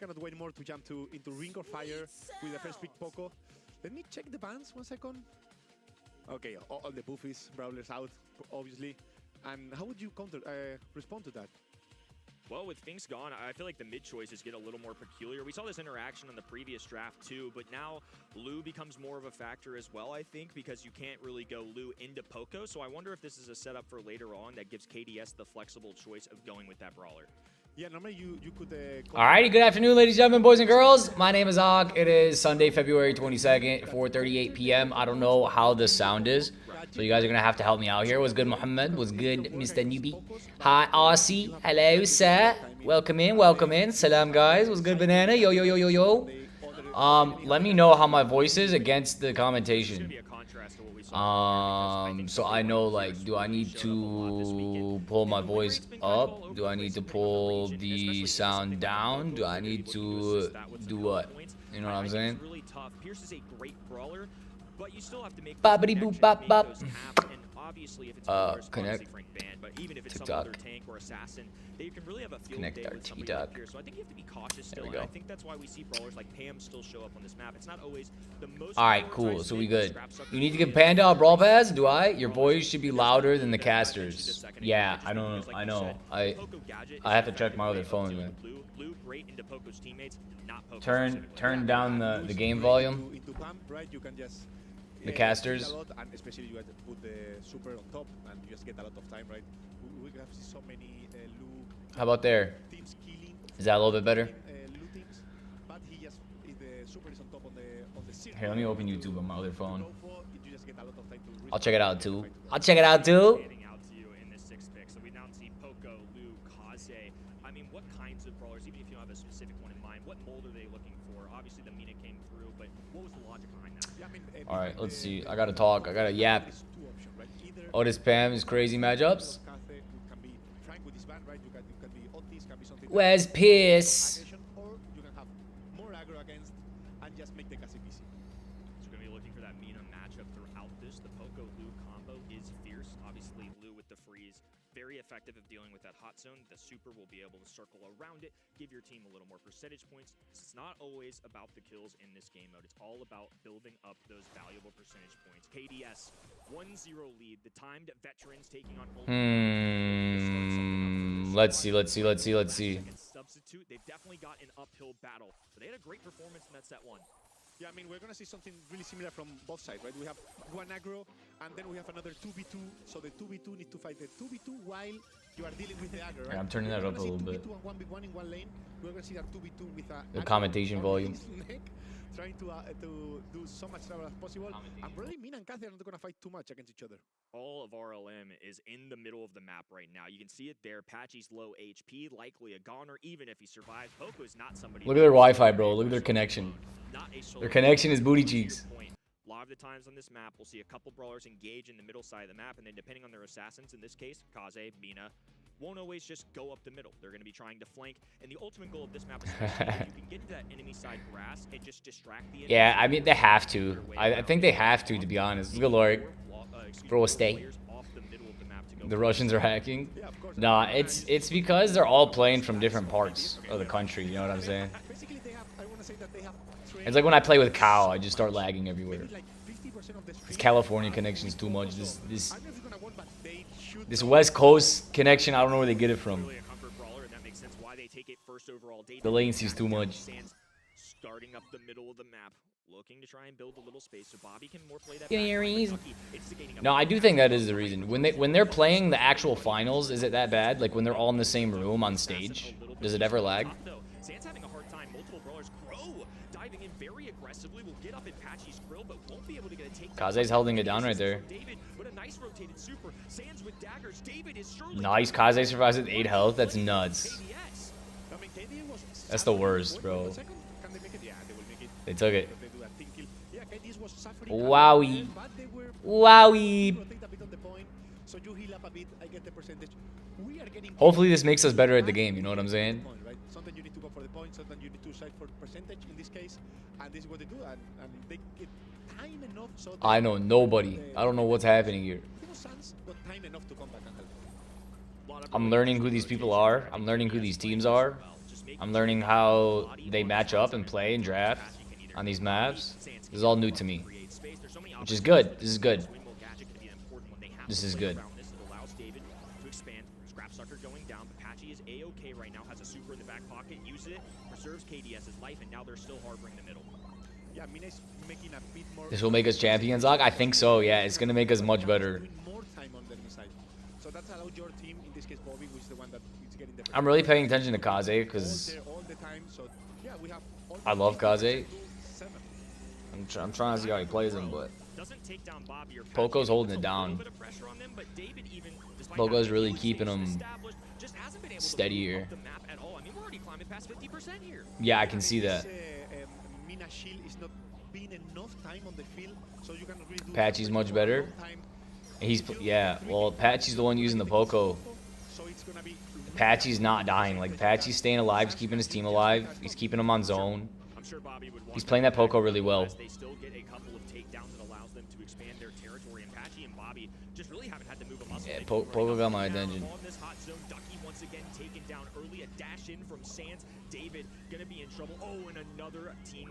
cannot wait more to jump into Ring of Fire with the first pick Poco. Let me check the bans 1 second. Okay, all the buffies, Brawlers out, obviously. And how would you respond to that? Well, with things gone, I feel like the mid choices get a little more peculiar. We saw this interaction on the previous draft too, but now Lu becomes more of a factor as well, I think, because you can't really go Lu into Poco. So I wonder if this is a setup for later on that gives KDS the flexible choice of going with that brawler. Yeah, normally you could... Alrighty, good afternoon, ladies and gentlemen, boys and girls. My name is Og. It is Sunday, February 22nd, 4:38 p.m. I don't know how the sound is, so you guys are going to have to help me out here. What's good, Muhammad? What's good, Mr. Newbie? Hi, Aussie. Hello, sir. Welcome in, welcome in. Salam, guys. What's good, Banana? Yo, yo, yo, yo, yo. Let me know how my voice is against the commentation. So I know, like, do I need to pull my voice up? Do I need to pull the sound down? Do I need to do what? You know what I'm saying? Boppity boop bop bop. Connect TikTok. Connect our TikTok. So I think you have to be cautious still. There we go. I think that's why we see brawlers like Pam still show up on this map. It's not always the most. All right, cool. So we good. You need to give Panda a brawl pass. Do I? Your voice should be louder than the casters. Yeah, I don't. I know. I have to check my other phone, man. Turn down the game volume. The casters. And especially you put the super on top and you just get a lot of time, right? We have so many How about there? Is that a little bit better? Here, let me open YouTube on my other phone. I'll check it out too. I'll check it out too. I mean, what kinds of brawlers, even if you don't have a specific one in mind, what mold are they looking for? Obviously, the Mina came through, but what was the logic behind that? All right, let's see. I gotta talk. I gotta yap. Oh, this Pam is crazy matchups. Where's Pierce? Or you can have more aggro against and just make the Cassie PC. So we're going to be looking for that Mina matchup throughout this. The Poco Lu combo is fierce. Obviously, Lu with the freeze, very effective at dealing with that hot zone. The super will be able to circle around it, give your team a little more percentage points. It's not always about the kills in this game mode. It's all about building up those valuable percentage points. KDS, 1-0 lead. The timed veterans taking on... Let's see. Substitute, they've definitely got an uphill battle, but they had a great performance in that set one. Yeah, I mean, we're going to see something really similar from both sides, right? We have one aggro, and then we have another 2v2. So the 2v2 need to fight the 2v2 while you are dealing with the aggro, right? Yeah, I'm turning that up a little bit. 2v2 and 1v1 in one lane. We're going to see that 2v2 with the commentation volume. Trying to do so much travel as possible. And probably Mina and Kathy are not going to fight too much against each other. All of RLM is in the middle of the map right now. You can see it there. Patchy's low HP, likely a goner, even if he survives. Poco is not somebody... Look at their Wi-Fi, bro. Look at their connection. Their connection is booty cheeks. A lot of the times on this map, we'll see a couple brawlers engage in the middle side of the map, and then depending on their assassins, in this case, Kaze, Mina, won't always just go up the middle. They're going to be trying to flank, and the ultimate goal of this map is you can get into that enemy side grass and just distract the enemy. Yeah, I mean, they have to. I think they have to be honest. Good lord. Bro, stay. The Russians are hacking. Nah, it's because they're all playing from different parts of the country, you know what I'm saying? It's like when I play with Cow, I just start lagging everywhere. This California connection is too much. This West Coast connection, I don't know where they get it from. The latency is too much. Starting up the middle of the map, looking to try and build a little space so Bobby can more play that. No, I do think that is the reason. When they're playing the actual finals, is it that bad? Like when they're all in the same room on stage, does it ever lag? Sands having a hard time. Multiple brawlers. Crow diving in very aggressively. Will get up in Patchy's grill, but won't be able to get a take. Kaze's holding it down right there. David, but a nice rotated super. Sands with daggers. David is nice. Kaze survives with 8 health. That's nuts. That's the worst, bro. They took it. Wowie. Wowie. Hopefully this makes us better at the game, you know what I'm saying? Sometimes you need to go for the point, sometimes you need to side for percentage in this case, and this is what they do, and they get time enough so I know nobody. I don't know what's happening here. I'm learning who these people are. I'm learning who these teams are. I'm learning how they match up and play and draft on these maps. This is all new to me, which is good. This is good. This is good. Going down, but Patchy is A-OK right now, has a super in the back pocket, uses it, preserves KDS's life, and now they're still harboring the middle. Yeah, Mina's making a bit more. This will make us champions, Zog? I think so, yeah. It's going to make us much better. More time on the enemy side. So that's allowed your team, in this case Bobby, which is the one that is getting the. I'm really paying attention to Kaze because all the time. So yeah, we have I love Kaze. I'm trying to see how he plays him, but Poco's holding it down. Poco's really keeping him steady here. Yeah, I can see that. Patchy's much better. Yeah, well, Patchy's the one using the Poco. Patchy's not dying. Like, Patchy's staying alive. He's keeping his team alive. He's keeping them on zone. He's playing that Poco really well. Yeah, Poco got my attention.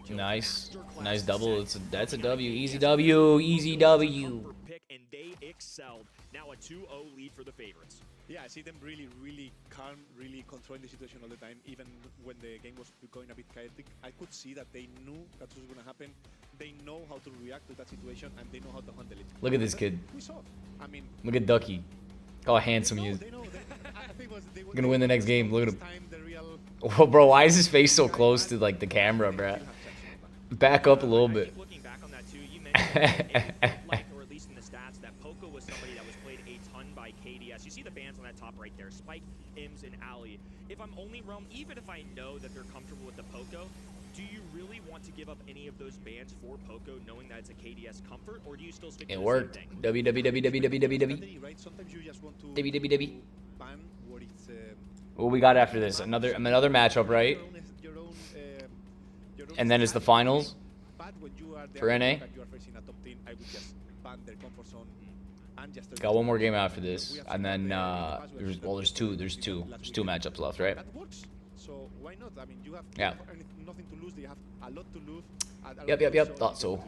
Nice. Nice double. That's a W. Easy W. Easy W. And they excelled. Now a 2-0 lead for the favorites. Yeah, I see them really calm, really controlling the situation all the time. Even when the game was going a bit chaotic, I could see that they knew that was going to happen. They know how to react to that situation, and they know how to handle it. Look at this kid. We saw. I mean, look at Ducky. Look how handsome he is. Gonna win the next game. Look at him. Oh, bro, why is his face so close to like the camera, bro? Back up a little bit. Looking back on that too, you mentioned or at least in the stats, that Poco was somebody that was played a ton by KDS. You see the bans on that top right there, Spike, Ims, and Ali. If I'm only Realm, even if I know that they're comfortable with the Poco, do you really want to give up any of those bans for Poco, knowing that it's a KDS comfort, or do you still stick to it the worked. same thing? www. What we got after this? Another matchup, right? And then it's the finals for NA. Got one more game after this, and then there's two matchups left, right? So why not? I mean, you have yeah. Nothing to lose. They have a lot to lose. Yep. Thought so.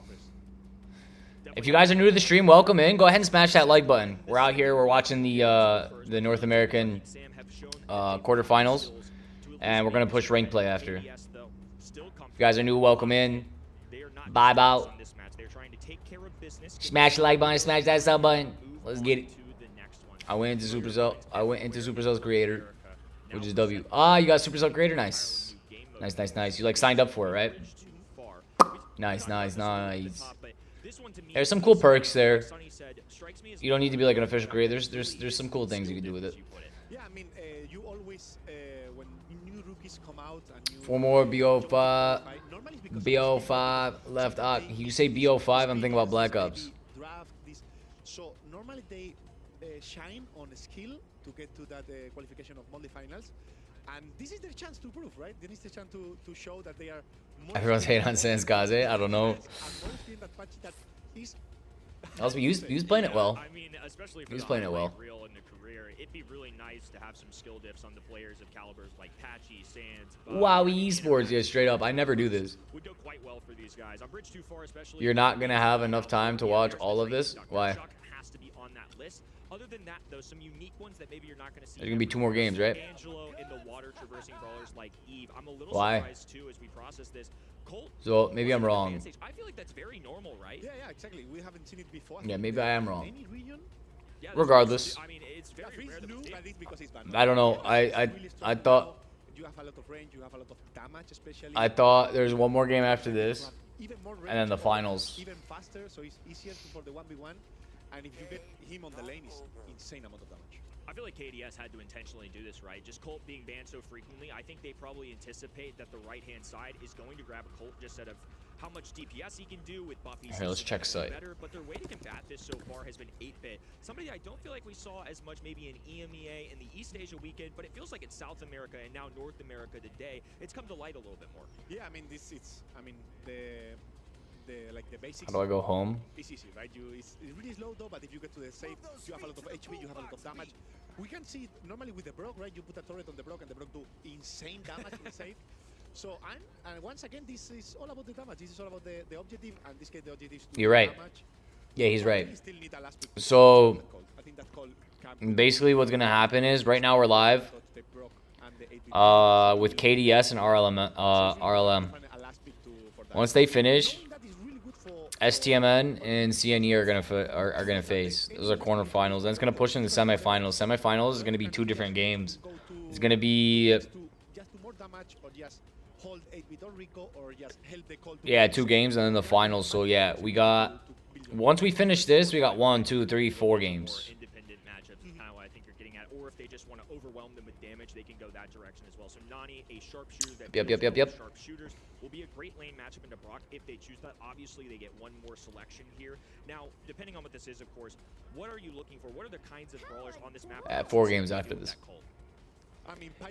If you guys are new to the stream, welcome in. Go ahead and smash that like button. We're out here. We're watching the North American quarterfinals, and we're gonna push rank play after. If you guys are new, welcome in. Bye bye. Smash the like button. Smash that sub button. Let's get it. I went into Supercell. I went into Supercell's creator, which is W. Ah, you got Supercell creator. Nice. You like signed up for it, right? Nice. There's some cool perks there. You don't need to be like an official creator. There's some cool things you can do with it. Yeah, I mean, you always when new rookies come out and you 4 more BO5 left. You say BO5, I'm thinking about Black Ops. So normally they shine on skill to get to that qualification of multi-finals. And this is their chance to prove, right? This is the chance to show that they are. Everyone's hating on Sans Kaze. I don't know. Also, he was playing it well. I mean, especially he was playing it well. Real in the career, it'd be really nice to have some skill dips on the players of calibers like Patchy, Sans. Wow, esports, yeah, straight up. I never do this. Would go quite well for these guys. On Bridge Too Far, especially. You're not gonna have enough time to watch all of this. Why? Has to be on that list. Other than that, though, some unique ones that maybe you're not going to see. There's gonna be 2 more games, right? Angelo in the water traversing brawlers like Eve. I'm a little Why? surprised too as we process this. Colt, so maybe I'm wrong. I feel like that's very normal, right? Yeah, exactly. We haven't seen it before. Yeah, maybe I am wrong. Yeah, regardless. I mean, it's very rare I don't know. I thought. You have a lot of range. You have a lot of damage, especially. I thought there's one more game after this, and then the finals. Even faster, so it's easier for the 1v1. And if you get him on the lane, it's insane amount of damage. I feel like KDS had to intentionally do this, right? Just Colt being banned so frequently, I think they probably anticipate that the right-hand side is going to grab a Colt just out of how much DPS he can do with Buffy. Here, let's check site. Better, but their way to combat this so far has been 8-bit. Somebody I don't feel like we saw as much maybe in EMEA in the East Asia weekend, but it feels like it's South America and now North America today. It's come to light a little bit more. Yeah, I mean, the the basics. How do I go home? It's easy, right? It's really slow though, but if you get to the safe, you have a lot of HP, you have a lot of damage. We can see normally with the Brock, right? You put a turret on the Brock and the Brock do insane damage in the safe. So and once again, this is all about the damage. This is all about the objective, and this case the objective is to You're right. damage. Yeah, he's right. We still need a last pick. So I think that call can basically what's gonna happen is right now we're live touch the Brock and the 8-bit. with KDS and RLM. Once they finish, STMN and CNE are gonna face. Those are quarterfinals. Then it's gonna push into semifinals. Semifinals is gonna be 2 different games. It's gonna be yeah, 2 games and then the finals. So yeah, we got once we finish this, we got 1, 2, 3, 4 games. Independent matchups is kind of what I think you're getting at. Or if they just want to overwhelm them with damage, they can go that direction as well. So Nani, a sharpshooter that Yep. sharpshooters, will be a great lane matchup into Brock if they choose that. Obviously, they get one more selection here. Now, depending on what this is, of course, what are you looking for? What are the kinds of brawlers on this map? 4 games after this.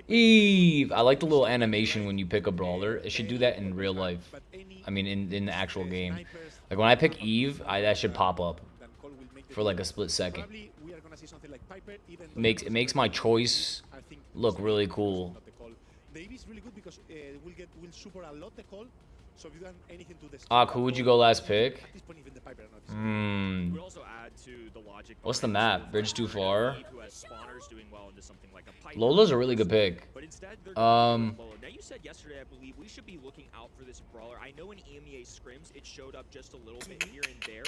Eve, I like the little animation when you pick a brawler. It should do that in real life. I mean, in the actual game. Like when I pick Eve, that should pop up for like a split second. It makes my choice look really cool. Who would you go last pick? What's the map? Bridge too far? Lola's a really good pick. Now you said yesterday, I believe we should be looking out for this brawler. I know in EMEA scrims it showed up just a little bit here and there.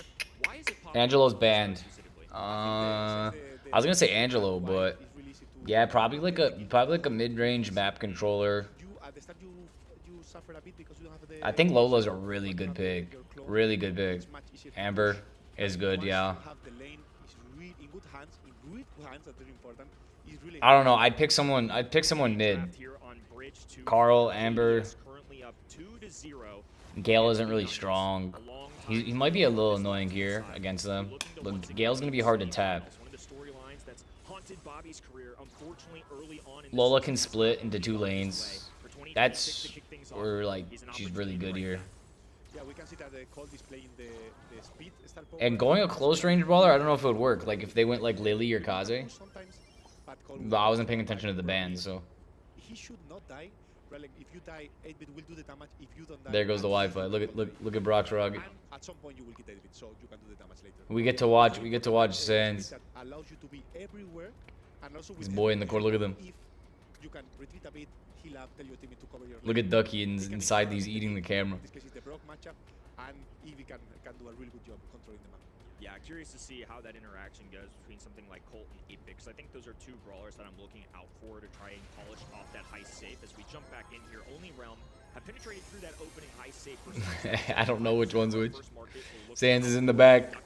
Why is it Angelo's banned. I was gonna say Angelo, but yeah, probably like a mid-range map controller. I think Lola's a really good pick. Really good pick. Amber is good, yeah. I don't know. I'd pick someone mid. Carl, Amber. Gale isn't really strong. He might be a little annoying here against them. But Gale's gonna be hard to tap. Lola can split into 2 lanes. That's where like she's really good here. And going a close range brawler, I don't know if it would work. Like if they went like Lily or Kaze. But I wasn't paying attention to the band, so. There goes the Wi-Fi. Look at Brock's rug. We get to watch Sands. This boy in the corner, look at them. Look at Ducky inside these eating the camera. Yeah, curious to see how that interaction goes between something like Colt and 8-bit, because I think those are 2 brawlers that I'm looking out for to try and polish off that high safe. As we jump back in here, Only Realm have penetrated through that opening high safe. I don't know which one's which. Sands is in the back.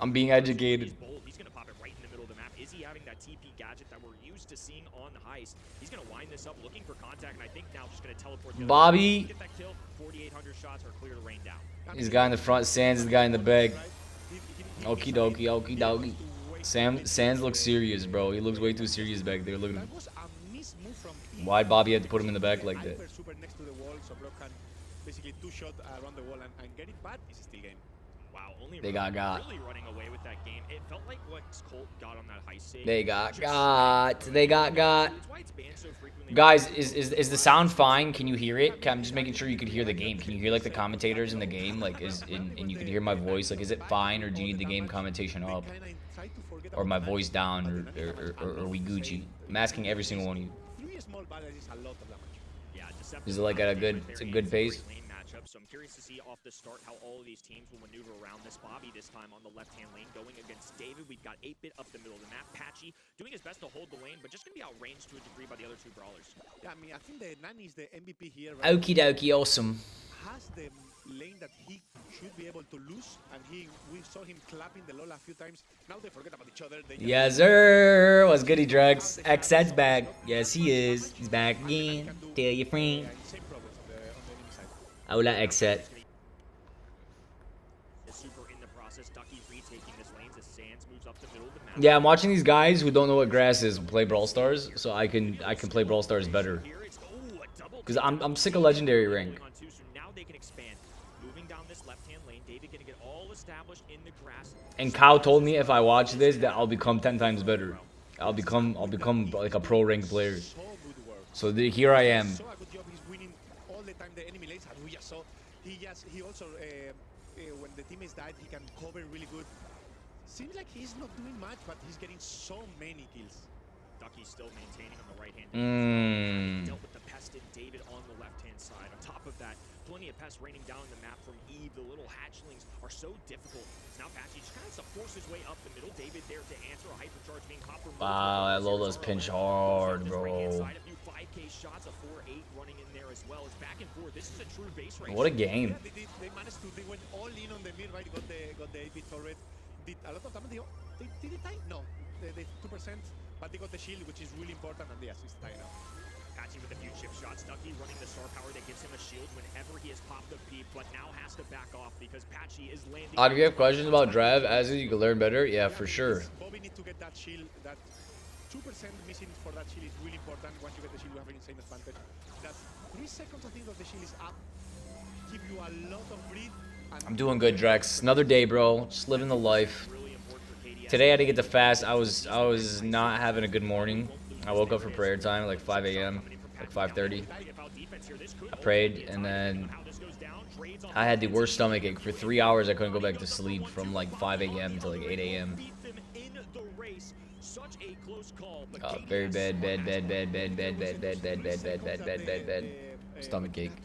I'm being educated. He's going to pop it right in the middle of the map. Is he having that TP gadget that we're used to seeing on the heist? He's going to wind this up looking for contact, and I think now just going to teleport. Bobby. Get that kill. 4,800 shots are clear to rain down. He's the guy in the front. Sands is the guy in the back. Okie dokie, okie dokie. Sands looks serious, bro. He looks way too serious back there. Look at him. Why'd Bobby had to put him in the back like that? They got. They got. Guys, is the sound fine? Can you hear it? I'm just making sure you could hear the game. Can you hear like the commentators in the game? Like and you can hear my voice? Like is it fine, or do you need the game commentation up? Or my voice down, or we Gucci? I'm asking every single one of you. Is it like at a good pace? So I'm curious to see off the start how all of these teams will maneuver around this. Bobby this time on the left-hand lane going against David. We've got 8-bit up the middle of the map. Patchy doing his best to hold the lane, but just going to be outranged to a degree by the other 2 brawlers. Yeah, I mean, I think the Nani is the MVP here. Right? Okie dokie, awesome. Has the lane that he should be able to lose, and we saw him clapping the Lola a few times. Now they forget about each other. Yes, sir. What's goody, Drugs? XZ's back. Yes, he is. He's back again. Tell your friend. Hola, XZ. Yeah, I'm watching these guys who don't know what grass is play Brawl Stars, so I can play Brawl Stars better. Because I'm sick of legendary rank. moving down this left-hand lane. David gonna get all established in the grass. And Kyle told me if I watch this that I'll become 10 times better. I'll become like a pro rank player. So here I am. So a good job. He's winning all the time the enemy lanes. And we just saw he also when the teammates died, he can cover really good. Seems like he's not doing much, but he's getting so many kills. Ducky's still maintaining on the right-hand. Dealt with the pest and David on the left-hand side. On top of that, plenty of pests raining down the map from Eve. The little hatchlings are so difficult. Now Patchy just kind of forces his way up the middle. David there to answer a hypercharge being caught from. Wow, that Lola's pinch hard, bro. A few 5K shots, a 4-8 running in there as well. It's back and forth. This is a true base race. What a game. Yeah, they managed to. They went all in on the mid, right? Got the 8-bit turret. Did a lot of damage. Did it die? No, they 2%. But they got the shield, which is really important, and the assist tie now. Patchy with a few chip shots. Ducky running the star power that gives him a shield whenever he has popped the peep, but now has to back off because Patchy is landing. If you have questions about Drev, as you can learn better, yeah, for sure. Bobby needs to get that shield. That 2% missing for that shield is really important. Once you get the shield, you have an insane advantage. That 3 seconds, I think, of the shield is up. Give you a lot of breath. I'm doing good, Drex. Another day, bro. Just living the life. Today I didn't get to fast. I was not having a good morning. I woke up for prayer time at like 5 a.m., like 5:30. I prayed, and then I had the worst stomach ache. For 3 hours, I couldn't go back to sleep from like 5 a.m. to like 8 a.m. Very bad stomach ache.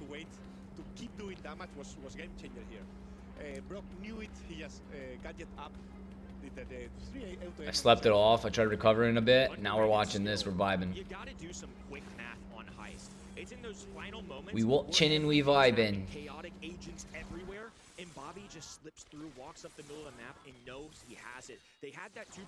To keep doing damage was game changer here. Brock knew it. He just gadget up. I slept it off. I tried recovering a bit. Now we're watching this. We're vibing. You gotta do some quick math on heist. It's in those final moments. We watching and we vibing. Chaotic agents everywhere, and Bobby just slips through, walks up the middle of the map, and knows he has it. They had that 2%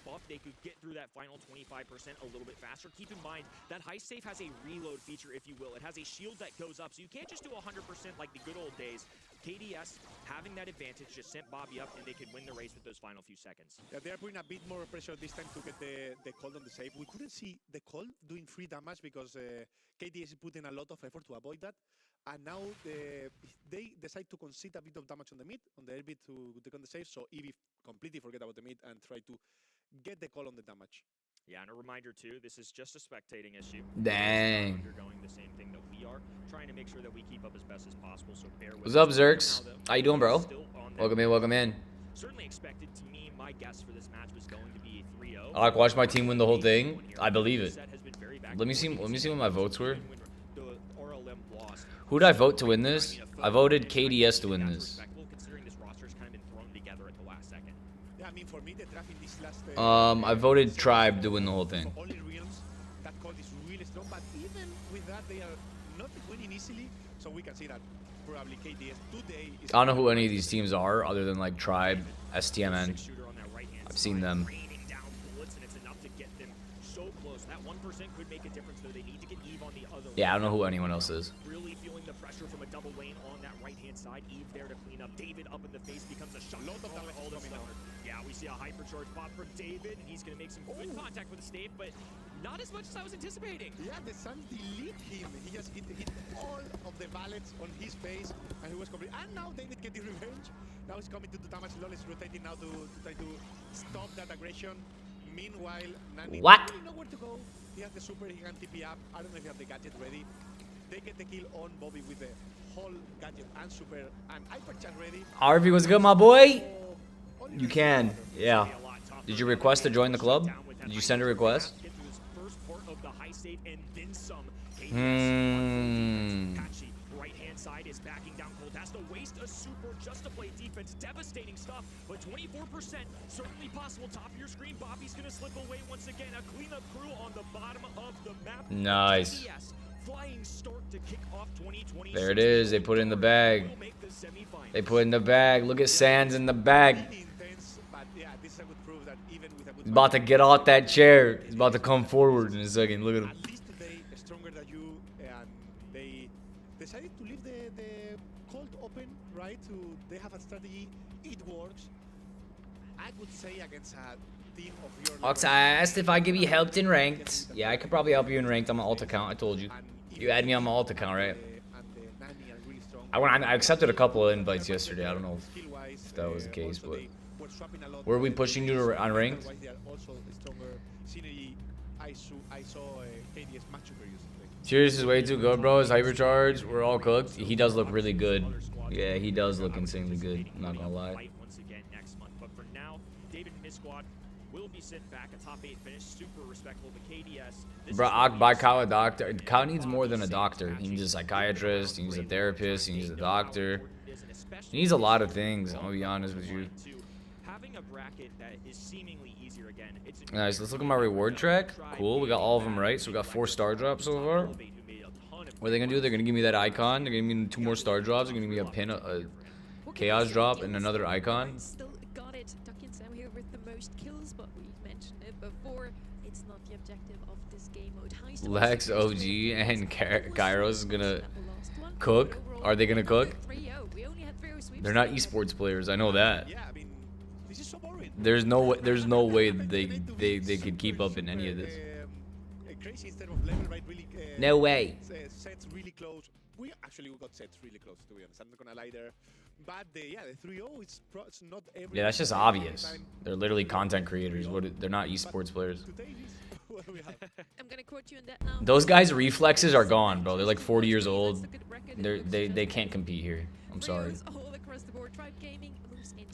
buff. They could get through that final 25% a little bit faster. Keep in mind that heist safe has a reload feature, if you will. It has a shield that goes up, so you can't just do 100% like the good old days. KDS having that advantage just sent Bobby up, and they could win the race with those final few seconds. Yeah, they are putting a bit more pressure this time to get the cold on the save. We couldn't see the cold doing free damage because KDS is putting a lot of effort to avoid that. And now they decide to concede a bit of damage on the mid, on the bit to take on the save. So Eevee completely forget about the mid and try to get the call on the damage. Yeah, and a reminder too, this is just a spectating issue. Dang. Undergoing the same thing that we are, trying to make sure that we keep up as best as possible. So bear with What's up, us. Zerx? Now, though, How you doing, bro? Welcome in, welcome in. Certainly expected. To me, my guess for this match was going to be a 3-0. I watched my team win the whole thing. I believe it. Set has been very back Let me see what my votes were. The RLM lost. Who did I vote to win this? I voted KDS to win this. Considering this roster's kind of been thrown together at the last second. Yeah, I mean, for me, the draft in this last... I voted Tribe to win the whole thing. Only realms, that call is really strong, but even with that, they are not winning easily, so we can see that probably KDS today is... I don't know who any of these teams are other than like Tribe, STMN. I've seen them. Raining down bullets, and it's enough to get them so close. That 1% could make a difference, though. They need to get Eve on the other Yeah, I don't know who anyone else is. Really feeling the pressure from a double lane on that right-hand side. Eve there to clean up. David up in the face becomes a shot. Lot of damage all coming out. Yeah, we see a hypercharge pop from David, and he's going to make some good contact with the stave, but not as much as I was anticipating. Yeah, the sun delete him. He just hit all of the bullets on his face, and he was complete. And now David getting revenge. Now he's coming to do damage. Lol is rotating now to try to stop that aggression. Meanwhile, Nani What? doesn't really know where to go. He has the super, he can TP up. I don't know if he has the gadget ready. They get the kill on Bobby with the whole gadget and super and hypercharge ready. Harvey, what's good, my boy? So, You can, yeah. Did you request to join the club? Did you send a request? Right-hand side is backing down cold. Has to waste a super just to play defense. Devastating stuff, but 24% certainly possible. Top of your screen, Bobby's gonna slip away once again. A cleanup crew on the bottom of the map. Nice. Flying start to kick off 2020. There it is. They put it in the bag. They put it in the bag. Look at Sands in the bag. He's about to get off that chair. He's about to come forward in a second. Look at him. At least today, stronger than you, and they decided to leave the cold open, right? They have a strategy. It works. I would say against a team of your... Ox, I asked if I could be helped in ranked. Yeah, I could probably help you in ranked on my alt account. I told you. You add me on my alt account, right? And the Nani are really strong. I accepted a couple of invites yesterday. I don't know if that was the case, but were we pushing you to, on ranked? Cheers is way too good, bro. His hypercharge, we're all cooked. He does look really good. Yeah, he does look insanely good. I'm not gonna lie. Will be sent back a top 8 finish, super respectful to KDS. Bro, I'll buy Kyle a doctor. Kyle needs more than a doctor. He needs a psychiatrist, he needs a therapist, he needs a doctor. He needs a lot of things, I'm gonna be honest with you. Having a bracket that is seemingly easier again. Nice, let's look at my reward track. Cool, we got all of them right, so we got 4 star drops so far. What are they gonna do? They're gonna give me that icon. They're gonna give me 2 more star drops. They're gonna give me a pin, a chaos drop, and another icon. Lex, OG, and Kairos is gonna cook. Are they gonna cook? They're not esports players. I know that. There's no way they could keep up in any of this. No way. Sets really close. We got sets really close, to be honest. I'm not gonna lie there. But the 3-0, it's not every. Yeah, that's just obvious. They're literally content creators. They're not esports players. I'm gonna quote you on that now. Those guys' reflexes are gone, bro. They're like 40 years old. They can't compete here. I'm sorry.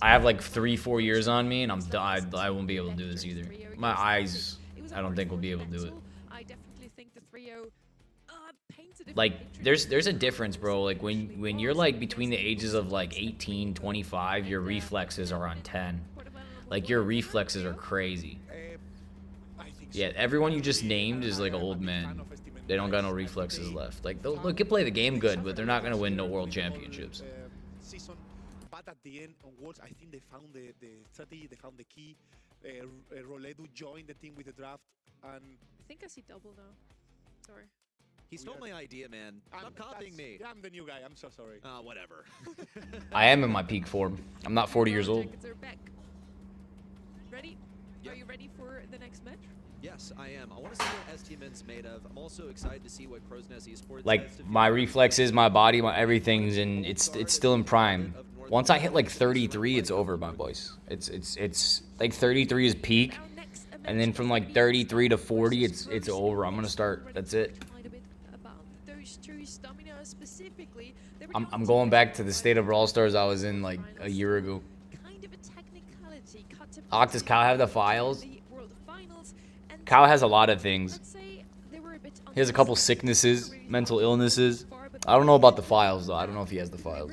I have like 3-4 years on me, and I won't be able to do this either. My eyes, I don't think will be able to do it. Like there's a difference, bro. Like when you're like between the ages of like 18, 25, your reflexes are on 10. Like your reflexes are crazy. Yeah, everyone you just named is like an old man. They don't got no reflexes left. Like they can play the game good, but they're not gonna win no world championships. But at the end on Worlds, I think they found the strategy, they found the key. Roledo joined the team with the draft, and I think I see double now. Sorry. He stole my idea, man. Stop copying me. I'm the new guy. I'm so sorry. Whatever. I am in my peak form. I'm not 40 years old. Ready? Yep. Are you ready for the next match? Yes, I am. I want to see what STMN's made of. I'm also excited to see what Crow's Nest Esports Like my reflexes, my body, my everything's in. It's still in prime. Once I hit like 33, it's over, my boys. It's like 33 is peak, and then from like 33 to 40, it's over. I'm gonna start. That's it. I'm going back to the state of Brawl Stars I was in like a year ago. Does Kyle have the files? Kyle has a lot of things. He has a couple sicknesses, mental illnesses. I don't know about the files though. I don't know if he has the files.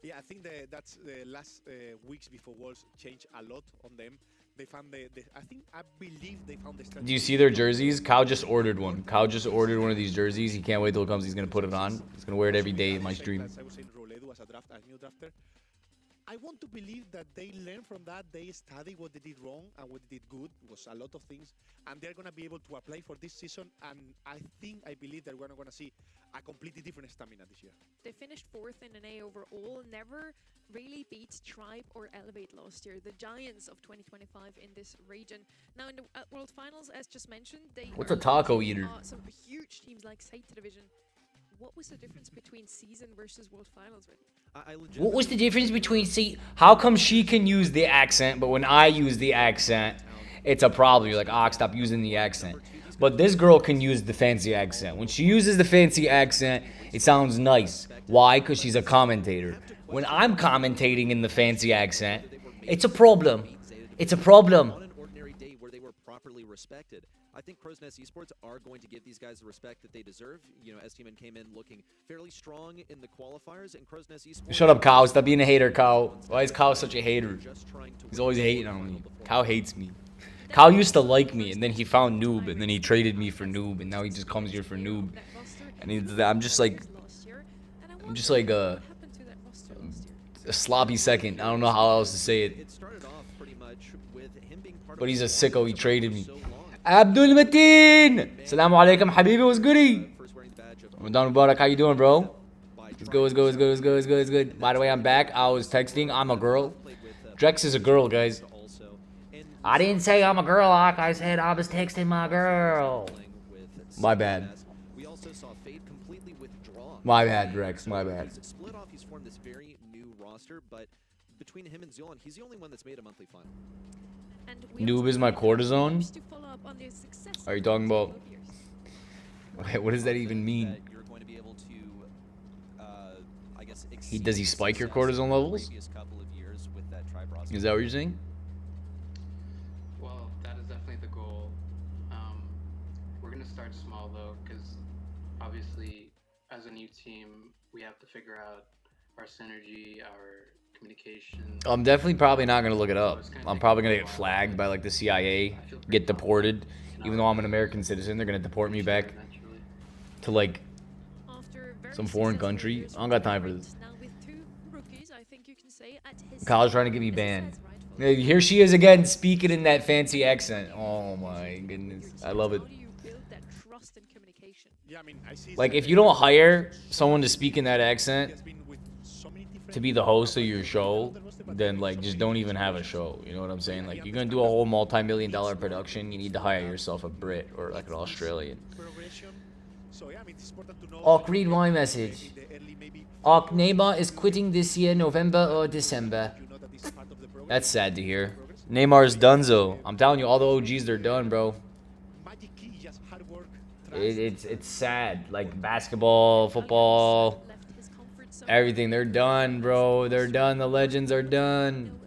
Yeah, I think that's the last weeks before Worlds changed a lot on them. They found I believe they found the strategy. Do you see their jerseys? Kyle just ordered one. Kyle just ordered one of these jerseys. He can't wait till it comes. He's gonna put it on. He's gonna wear it every day in my stream. I was saying Roledo as a new drafter. I want to believe that they learn from that. They study what they did wrong and what they did good. It was a lot of things, and they're gonna be able to apply for this season. And I believe that we're not gonna see a completely different stamina this year. They finished 4th in an A overall. Never really beat Tribe or Elevate last year, the giants of 2025 in this region. Now in the World Finals, as just mentioned, they What's a taco eater? Some huge teams like Sata Division. What was the difference between season versus World Finals? What was the difference between how come she can use the accent, but when I use the accent, it's a problem? You're like, stop using the accent. But this girl can use the fancy accent. When she uses the fancy accent, it sounds nice. Why? Because she's a commentator. When I'm commentating in the fancy accent, it's a problem. It's a problem. On an ordinary day where they were properly respected. I think Crow's Nest Esports are going to give these guys the respect that they deserve. You know, STMN came in looking fairly strong in the qualifiers, and Crow's Nest Esports... Shut up, Kyle. Stop being a hater, Kyle. Why is Kyle such a hater? He's always hating on me. Kyle hates me. Kyle used to like me, and then he found Noob, and then he traded me for Noob, and now he just comes here for Noob. And I'm just like a sloppy second. I don't know how else to say it. But he's a sicko. He traded me. Abdul Mateen! Assalamu alaikum, Habibi. What's goody? Ramadan Mubarak. How you doing, bro? It's good. By the way, I'm back. I was texting. I'm a girl. Drex is a girl, guys. I didn't say I'm a girl, Ak. I said I was texting my girl. My bad. We also saw Fade completely withdraw My bad, Rex. My bad. He's split off. He's formed this very new roster, but between him and Zealand, he's the only one that's made a monthly final. Noob is my cortisone? Are you talking about? Okay, what does that even mean? You're going to be able to, I guess, Does he spike your cortisone levels? Is that what you're saying? Well, that is definitely the goal. We're gonna start small though, because obviously, as a new team, we have to figure out our synergy, our communication. I'm definitely probably not gonna look it up. I'm probably gonna get flagged by like the CIA, get deported. Even though I'm an American citizen, they're gonna deport me back to like some foreign country. I don't got time for this. Kyle's trying to get me banned. Here she is again, speaking in that fancy accent. Oh my goodness, I love it. Like, if you don't hire someone to speak in that accent to be the host of your show, then like just don't even have a show. You know what I'm saying? Like, you're gonna do a whole multi-million-dollar production, you need to hire yourself a Brit or like an Australian. Awk, read my message. Awk, Neymar is quitting this year, November or December. That's sad to hear. Neymar's donezo. I'm telling you, all the OGs, they're done, bro. It's sad. Like basketball, football, everything. They're done, bro. They're done. The legends are done.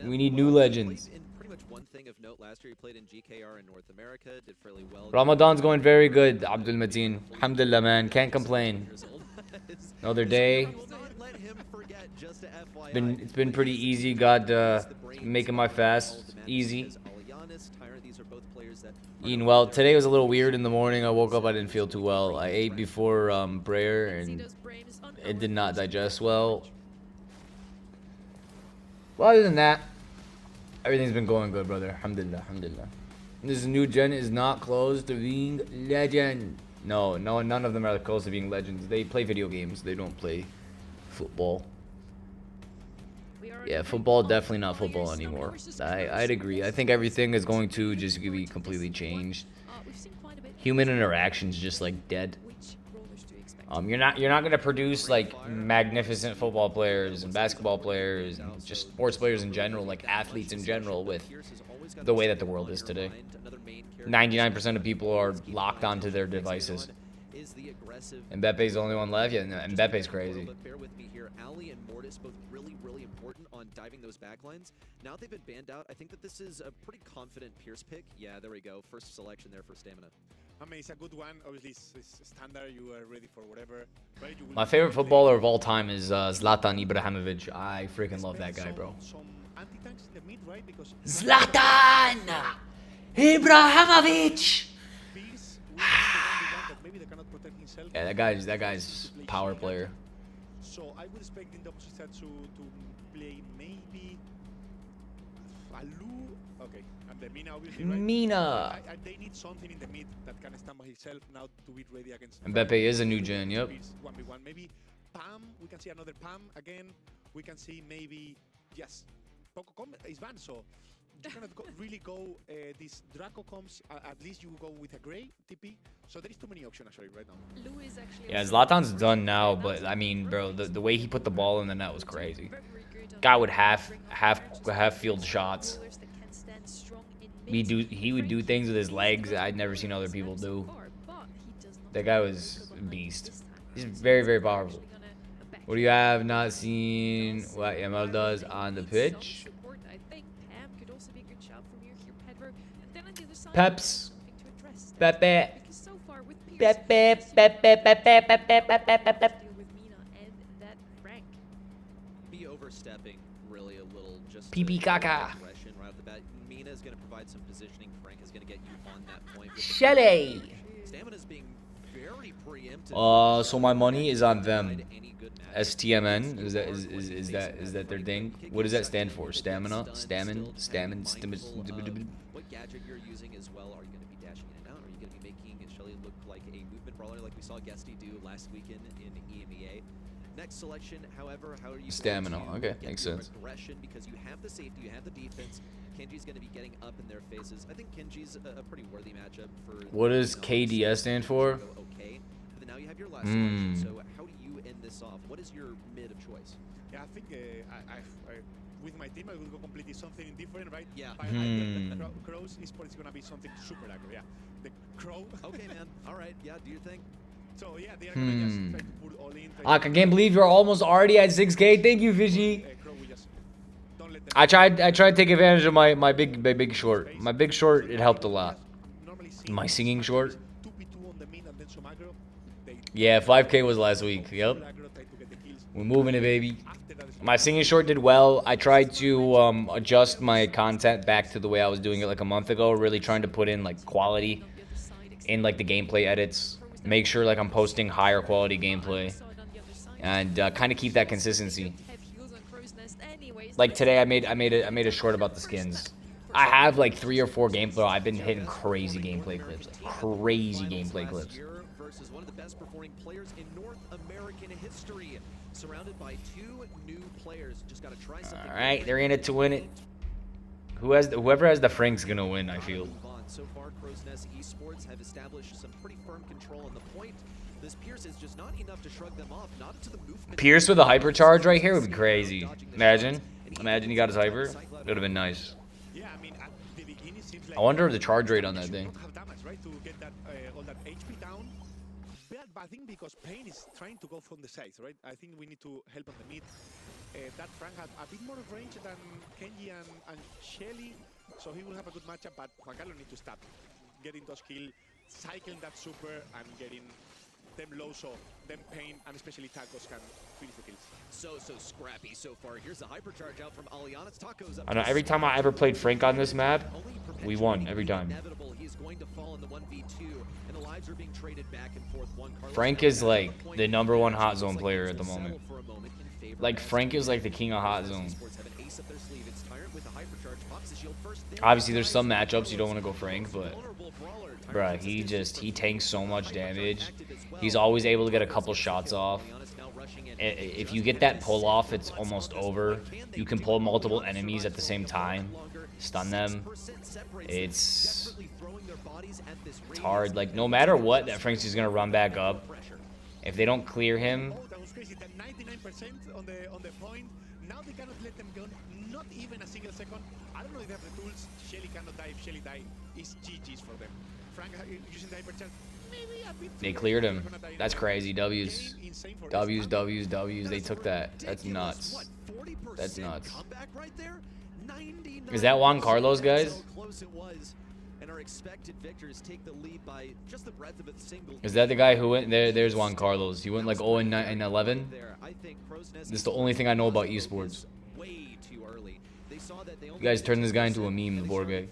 We need new legends. Last year he played in GKR in North America, did fairly well. Ramadan's going very good, Abdul Mateen. Alhamdulillah, man. Can't complain. Another day. It's been pretty easy. God making my fast easy. Eating well. Today was a little weird in the morning. I woke up, I didn't feel too well. I ate before prayer and it did not digest well. Well, other than that, everything's been going good, brother. Alhamdulillah, alhamdulillah. This new gen is not close to being legend. No, none of them are close to being legends. They play video games. They don't play football. Yeah, football, definitely not football anymore. I'd agree. I think everything is going to just be completely changed. Human interaction's just like dead. You're not gonna produce like magnificent football players and basketball players and just sports players in general, like athletes in general, with the way that the world is today. 99% of people are locked onto their devices. Mbappe's the only one left. Yeah, no, Mbappe's crazy. But bear with me here. Ali and Mortis both really important on diving those backlines. Now they've been banned out. I think that this is a pretty confident Pierce pick. Yeah, there we go. First selection there for Stamina. I mean, it's a good one. Obviously, it's standard. You are ready for whatever. My favorite footballer of all time is Zlatan Ibrahimovic. I freaking love that guy, bro. Zlatan Ibrahimovic. Yeah, that guy's power player. So I would expect in the opposite side to play maybe Alu. Okay, and the Mina obviously, right? Mina. They need something in the mid that can stand by himself now to be ready against. Mbappe is a new gen. Yep. 1v1, maybe Pam. We can see another Pam again. We can see maybe yes, Poco is banned, so you cannot really go. This Draco comes. At least you go with a gray TP. So there is too many options actually right now. Yeah, Zlatan's done now, but I mean, bro, the way he put the ball in the net was crazy. Guy would half field shots. He would do things with his legs that I'd never seen other people do. That guy was a beast. He's very powerful. What do you have not seen what ML does on the pitch? Peps. Pepe. Pepe. Be overstepping really a little, just Pee caca. right off the bat. Mina is going to provide some positioning. Frank is going to get you on that point. Shelly. Stamina's being very preemptive. So my money is on them. STMN is that their thing? What does that stand for? Stamina, stamina. What gadget you're using as well? Are you going to be dashing in and out? Are you going to be making Shelly look like a movement brawler like we saw Guesty do last weekend in EMEA? Next selection, however, how are you? Stamina. Okay, makes sense. Aggression, because you have the safety, you have the defense. Kenji's going to be getting up in their faces. I think Kenji's a pretty worthy matchup for. What does KDS stand for? Okay. The now you have your last question. So how do you end this off? What is your mid of choice? Yeah, I think with my team I will go completely something different, right? Yeah. I think Crow's esports is gonna be something super aggro. Yeah, the Crow. Okay, man. All right. Yeah, do your thing. So yeah, they are gonna just try to put all in. I can't believe you're almost already at 6K. Thank you, Fishy. Crow will just don't let them. I tried to take advantage of my big short. My big short, it helped a lot. My singing short. 2v2 on the mid and then some aggro. Yeah, 5K was last week. Yep. We're moving it, baby. My singing short did well. I tried to adjust my content back to the way I was doing it like a month ago. Really trying to put in like quality in like the gameplay edits. Make sure like I'm posting higher quality gameplay, and kind of keep that consistency. Like today, I made a short about the skins. I have like 3 or 4 gameplay. I've been hitting crazy gameplay clips, crazy gameplay clips. Versus one of the best performing players in North American history, surrounded by 2 new players. Just got to try something. All right, they're in it to win it. Whoever has the Frank's gonna win, I feel. So far, Crow's Nest Esports have established some pretty firm control on the point. This Pierce is just not enough to shrug them off. Not into the movement. Pierce with a hypercharge right here would be crazy. Imagine he got his hyper. It would have been nice. Yeah, I mean, at the beginning seems like I wonder the charge rate on that thing. don't have damage, right, to get that all that HP down. But I think because Pain is trying to go from the sides, right? I think we need to help on the mid. That Frank had a bit more of range than Kenji and Shelly, so he will have a good matchup. But Juan Carlos needs to stop getting those kills, cycling that super, and getting them low, so them Pain and especially Tacos can finish the kills. So scrappy so far. Here's a hypercharge out from Aliana's Tacos. I know every time I ever played Frank on this map, we won every time. He's going to fall in the 1v2, and the lives are being traded back and forth. Frank is like the #1 hot zone player at the moment. Like Frank is like the king of hot zone. Obviously, there's some matchups you don't want to go Frank, but bruh, he tanks so much damage. He's always able to get a couple shots off. If you get that pull off, it's almost over. You can pull multiple enemies at the same time, stun them. It's hard. Like no matter what, that Frank's just gonna run back up. If they don't clear him. Oh, that was crazy. That 99% on the point. Now they cannot let them go. Not even a single second. I don't know if they have the tools. Shelly cannot die. If Shelly die, it's GG's for them. Frank using the hypercharge. Maybe a bit. They cleared him. That's crazy. W's. They took that. That's nuts. That's nuts. Is that Juan Carlos, guys? Is that the guy who went there? There's Juan Carlos. He went like 0-11. This is the only thing I know about esports. You guys turned this guy into a meme, the board guy.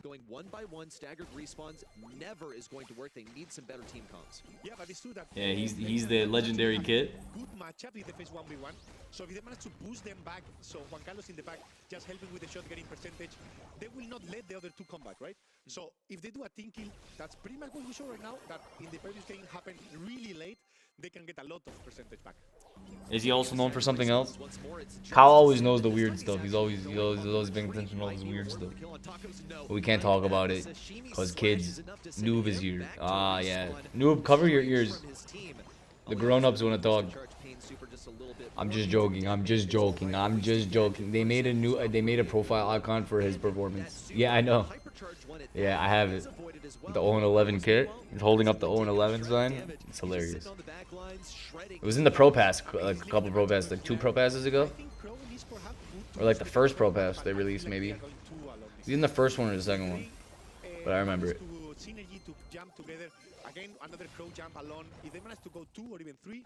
Going 1-by-1 staggered respawns never is going to work. They need some better team comps. Yeah, but it's true that. Yeah, he's the legendary kid. Good matchup if they face 1v1. So if they manage to boost them back, so Juan Carlos in the back, just helping with the shot getting percentage, they will not let the other 2 come back, right? So if they do a team kill, that's pretty much what we saw right now. That in the previous game happened really late. They can get a lot of percentage back. Is he also known for something else? Kyle always knows the weird stuff. He's always paying attention to all this weird stuff. But we can't talk about it because kids. Noob is here. Ah, yeah. Noob, cover your ears. The grown-ups want to talk. I'm just joking. They made a profile icon for his performance. Yeah, I know. Yeah, I have it. The 0-11 kit. He's holding up the 0-11 sign. It's hilarious. It was in the Pro Pass, like a couple Pro Pass, like 2 Pro Passes ago. Or like the first Pro Pass they released, maybe. Even the first one or the second one. But I remember it. Again, another Crow jump alone. If they manage to go 2 or even 3,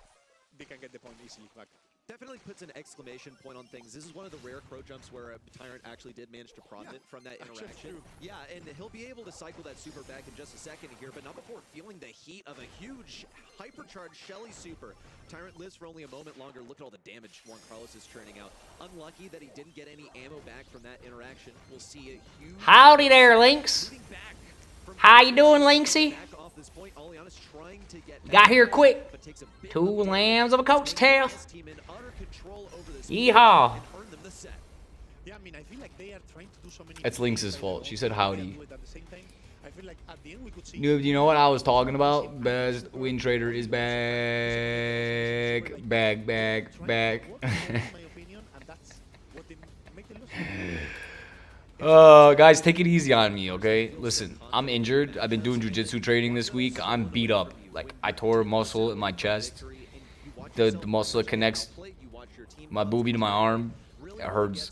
they can get the point easily back. Definitely puts an exclamation point on things. This is one of the rare Crow jumps where a Tyrant actually did manage to profit from that interaction. Yeah, and he'll be able to cycle that super back in just a second here, but not before feeling the heat of a huge hypercharged Shelly super. Tyrant lives for only a moment longer. Look at all the damage Juan Carlos is churning out. Unlucky that he didn't get any ammo back from that interaction. We'll see a huge... Howdy there, Lynx. How you doing, Lynxy? Got here quick. 2 lambs of a coach tail. Yeehaw. Yeah, I mean, I feel like they are trying to do so many. It's Lynx's fault. She said howdy. I feel like at the end we could see. Noob, you know what I was talking about? Best win trader is back. Back. My opinion, and that's what they make the loss. Guys, take it easy on me, okay? Listen, I'm injured. I've been doing jiu-jitsu training this week. I'm beat up. Like, I tore a muscle in my chest. The muscle connects my boobie to my arm. It hurts.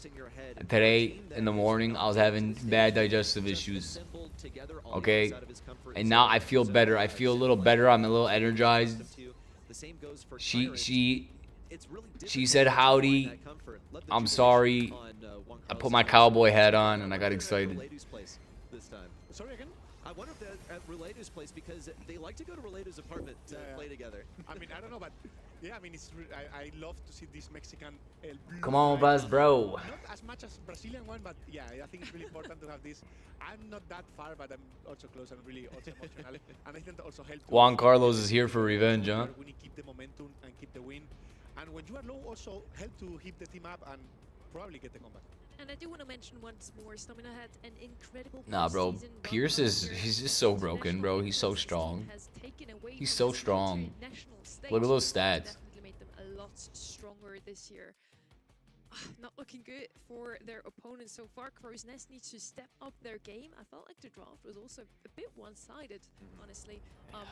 Today, in the morning, I was having bad digestive issues. Okay? And now I feel better. I feel a little better. I'm a little energized. She said howdy. I'm sorry. I put my cowboy hat on and I got excited. Sorry again? I wonder if they're at Relator's place because they like to go to Relator's apartment to play together. I mean, I don't know, but yeah, I mean, I love to see this Mexican. Come on, Buzz, bro. Not as much as Brazilian one, but yeah, I think it's really important to have this. I'm not that far, but I'm also close and really also emotional. And I think that also helps. Juan Carlos is here for revenge, huh? We need to keep the momentum and keep the win. And when you are low, also help to hit the team up and probably get the comeback. And I do want to mention once more, Stamina had an incredible Nah, bro. postseason run Pierce last is year. he's just so broken, bro. He's so strong. He's so strong. Look at those stats. Definitely made them a lot stronger this year. Not looking good for their opponents so far. Crow's Nest needs to step up their game. I felt like the draft was also a bit one-sided, honestly.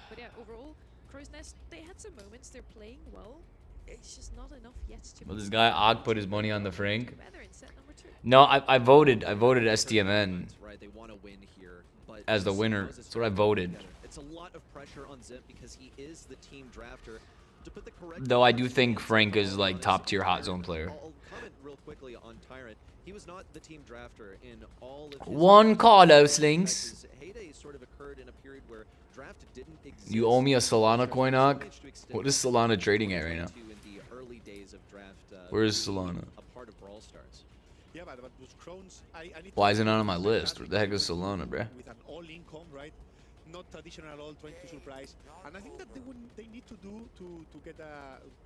But yeah, overall, Crow's Nest, they had some moments. They're playing well. It's just not enough yet to. Well, this guy Og put his money on the Frank. Better in set number 2. No, I voted STMN Right, they want to win here, but as the winner. That's what I voted. It's a lot of pressure on Zip because he is the team drafter. To put the correct Though I do think Frank is like top tier hot zone player. I'll comment real quickly on Tyrant. He was not the team drafter in all of his One Carlos links. His heyday sort of occurred in a period where draft didn't exist. You owe me a Solana coin, Og? What is Solana trading at right now? In the early days of draft, Where is Solana? a part of Brawl Stars. Yeah, but those Crones, I need Why to isn't it on my list? Where the heck is Solana, bruh? with an all income, right? Not traditional at all, trying to surprise. And I think that they need to do to get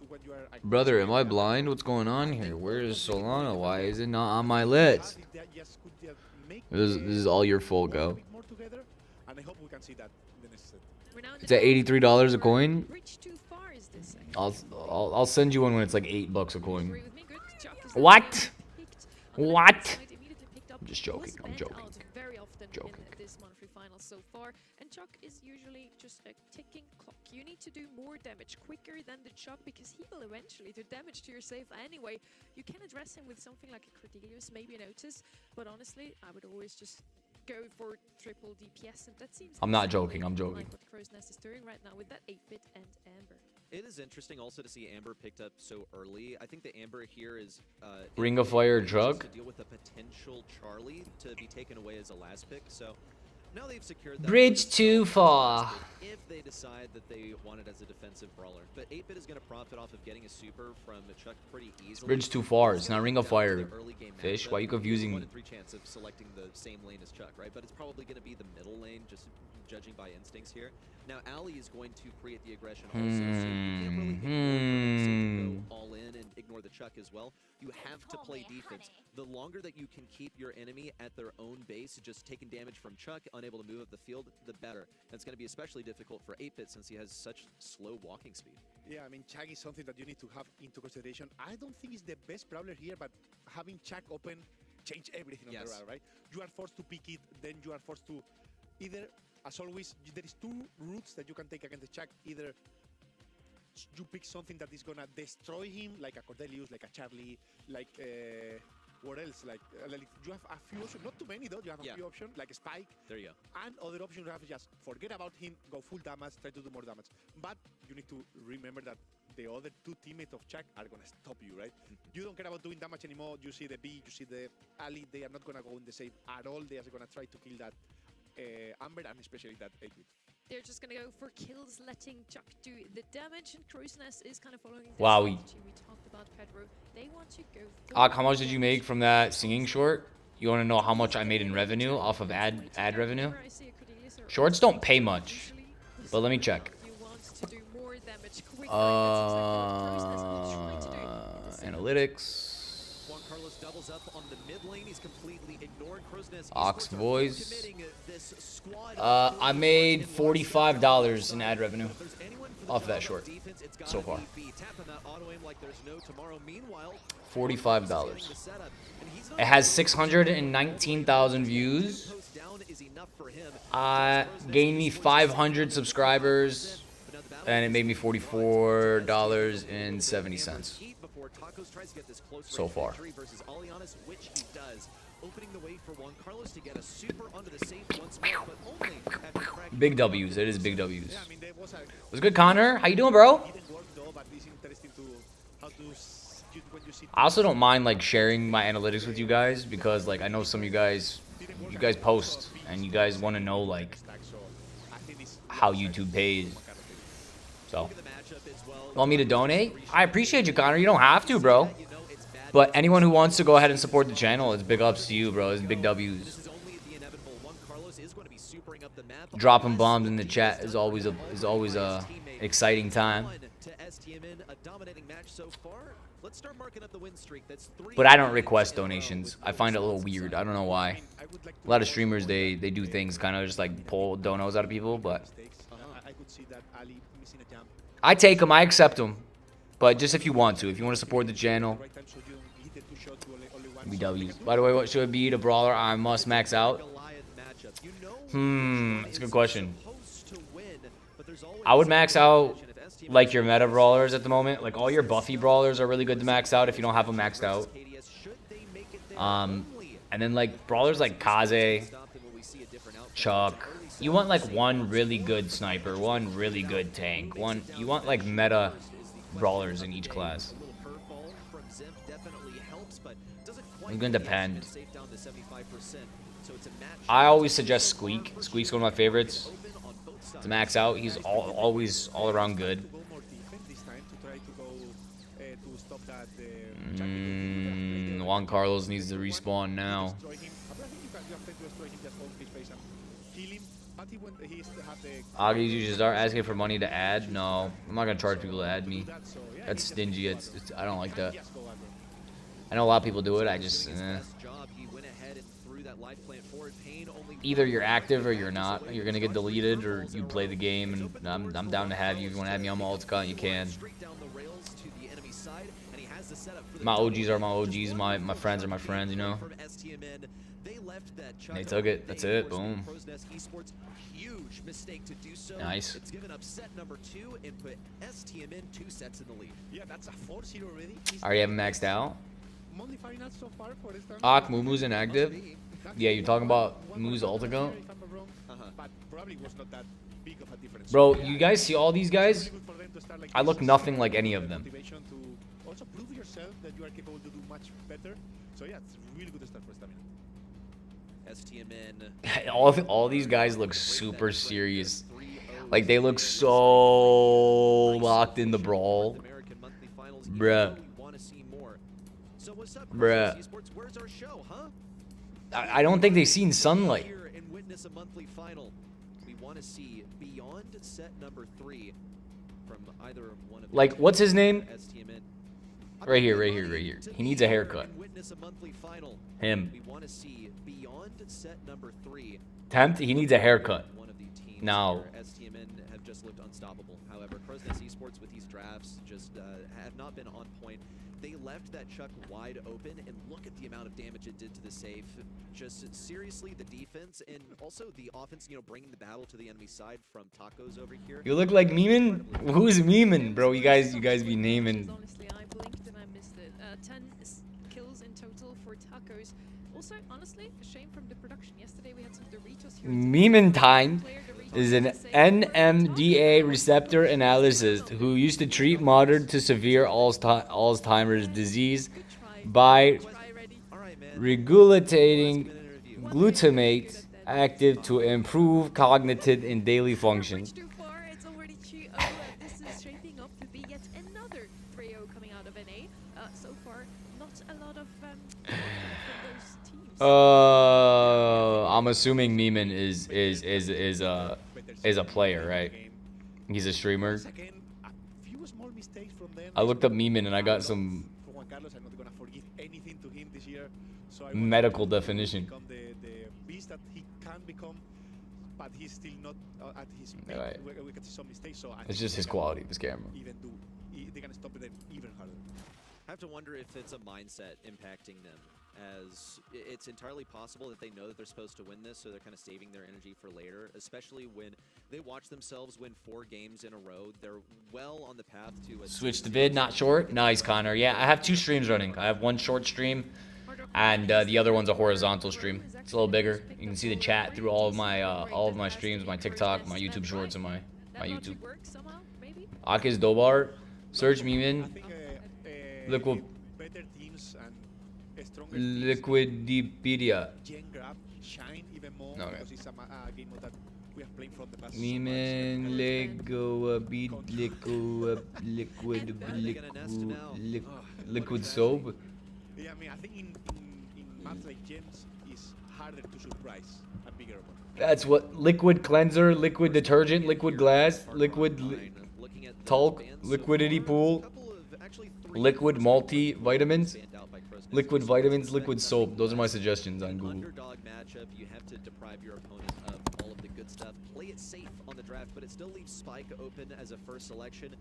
when you are. Brother, am I blind? What's going on here? Where is Solana? Why is it not on my list? This is all your fault, go. More together, and I hope we can see that in the next set. It's at $83 a coin. Bridge too far is this second. I'll send you one when it's like $8 a coin. Agree with me, good. Chuck is What? picked on the What? left side, immediately picked up. I'm just joking, Was I'm banned joking. out very often Joking. in this monthly final so far. And Chuck is usually just a ticking clock. You need to do more damage quicker than the Chuck because he will eventually do damage to your save anyway. You can address him with something like a Cordelius, maybe an Otis, but honestly, I would always just go for triple DPS, and that seems. I'm not exactly joking, I'm joking. Like what Crow's Nest is doing right now with that 8-bit and Amber. It is interesting also to see Amber picked up so early. I think the Amber here is Ring of Fire just Drug? to deal with a potential Charlie to be taken away as a last pick. So now they've secured that Bridge for too themselves far. if they decide that they want it as a defensive brawler. But 8-bit is going to profit off of getting a super from Chuck pretty easily. Bridge too far. It's not Ring of Down to Fire. the early game Fish, matchup. why are you confusing One me? in 3 chance of selecting the same lane as Chuck, right? But it's probably going to be the middle lane, just judging by instincts here. Now, Ali is going to create the aggression also, so you can't really ignore her, so go all in and ignore the Chuck as well. You have to play defense. The longer that you can keep your enemy at their own base, just taking damage from Chuck, unable to move up the field, the better. That's going to be especially difficult for 8-bit since he has such slow walking speed. Yeah, I mean, Chuck is something that you need to have into consideration. I don't think he's the best brawler here, but having Chuck open change everything on the route, right? You are forced to pick it, then you are forced to either, as always, there is 2 routes that you can take against the Chuck. Either you pick something that is gonna destroy him, like a Cordelius, like a Charlie, like what else? Like you have a few options, not too many though. You have a few options, like Spike. There you go. And other options you have is just forget about him, go full damage, try to do more damage. But you need to remember that the other 2 teammates of Chuck are gonna stop you, right? You don't care about doing damage anymore. You see the B, you see the Ali. They are not gonna go in the save at all. They are gonna try to kill that Amber and especially that 8-bit. They're just gonna go for kills, letting Chuck do the damage, and Crow's Nest is kind of following the Wow, strategy we talked about, Pedro. They want to go for Og, how much did you make from that singing short? You want to know how much I made in revenue off of ad revenue? Whenever I see a Cordelius or Shorts don't pay much, usually but let me check. you want to do more damage quicker. That's exactly what Crow's Nest will try to do in the same Analytics. Juan Carlos doubles up on the mid lane. He's completely ignored Crowsnest. Ox voice. I made $45 in ad revenue off that short so far. $45. It has 619,000 views. Gained me 500 subscribers, and it made me $44.70 so far. Big W's. It is big W's. What's good, Connor? How you doing, bro? I also don't mind like sharing my analytics with you guys because like I know some of you guys post and you guys want to know like how YouTube pays. So, want me to donate? I appreciate you, Connor. You don't have to, bro. But anyone who wants to go ahead and support the channel, it's big ups to you, bro. It's big W's. Dropping bombs in the chat is always a exciting time. But I don't request donations. I find it a little weird. I don't know why. A lot of streamers they do things kind of just like pull donos out of people, but I take them. I accept them. But just if you want to support the channel. BWs. By the way, what should be the brawler I must max out? That's a good question. I would max out like your meta brawlers at the moment. Like all your buffy brawlers are really good to max out if you don't have them maxed out. And then like brawlers like Kaze, Chuck. You want like one really good sniper, one really good tank, you want like meta brawlers in each class. It's gonna depend. I always suggest Squeak. Squeak's one of my favorites. To max out, he's always all around good. Juan Carlos needs to respawn now. Aggies, you should start asking for money to add. No, I'm not gonna charge people to add me. That's stingy. I don't like that. I know a lot of people do it. I just either you're active or you're not. You're gonna get deleted, or you play the game, and I'm down to have you. If you want to add me on my ult account, you can. My OGs are my OGs. My friends are my friends. You know. They took it. That's it. Boom. Nice. It's given up set number 2 and put STM in 2 sets in the lead. Yeah, that's a 4-0 already. Already have him maxed out. Mumu's inactive. Yeah, you're talking about Mumu's ult account? Bro, you guys see all these guys? I look nothing like any of them. Also prove yourself that you are capable to do much better. So yeah, it's really good start for Stamina. STMN. all these guys look super serious. Like they look so locked in the brawl. Bruh. Bruh. I don't think they've seen sunlight. Like, what's his name? Right here. He needs a haircut. Him. Tempt, he needs a haircut. Now. Have just looked unstoppable. However, Crowsnest Esports with these drafts just have not been on point. They left that Chuck wide open, and look at the amount of damage it did to the safe. Just seriously, the defense and also the offense, bringing the battle to the enemy side from Tacos over here. You look like Meeman? Who's Meeman, bro? You guys be naming. Honestly, I blinked and I missed it. 10 kills in total for Tacos. Also, honestly, a shame from the production. Yesterday we had some Doritos here. Meeman time is an NMDA receptor analyst who used to treat moderate to severe Alzheimer's disease by regulating glutamate active to improve cognitive and daily function. This is shaping up to be yet another 3-0 coming out of NA. So far, not a lot of from those teams. I'm assuming Meeman is a player, right? He's a streamer. I looked up Meeman and I got some Juan Carlos. I'm not gonna forgive anything to him this year. So I Medical want him to definition. become the beast that he can become, but he's still not at his peak. Right. We can see some mistakes. So It's just his quality, this camera. Even do, they can stop them even harder. I have to wonder if it's a mindset impacting them, as it's entirely possible that they know that they're supposed to win this, so they're kind of saving their energy for later, especially when they watch themselves win 4 games in a row. They're well on the path to a Switch the vid, not short. Nice, Connor. Yeah, I have 2 streams running. I have one short stream, and the other one's a horizontal stream. It's a little bigger. You can see the chat through all of my streams, my TikTok, my YouTube Shorts, and my YouTube. Akis Dobar, Search Meeman, Liquid Better teams and stronger Liquidipedia. Gen Grab shine even more Okay. because it's a game mode that we have played from the past. Meeman, Lego, liquid soap. Yeah, I mean, I think in maps like Gems is harder to surprise a bigger one. That's what liquid cleanser, liquid detergent, liquid glass, liquid talc, liquidity pool, liquid multivitamins, liquid vitamins, liquid soap. Those are my suggestions on Google. Underdog matchup, you have to deprive your opponent of all of the good stuff. Play it safe on the draft, but it still leaves Spike open as a first selection.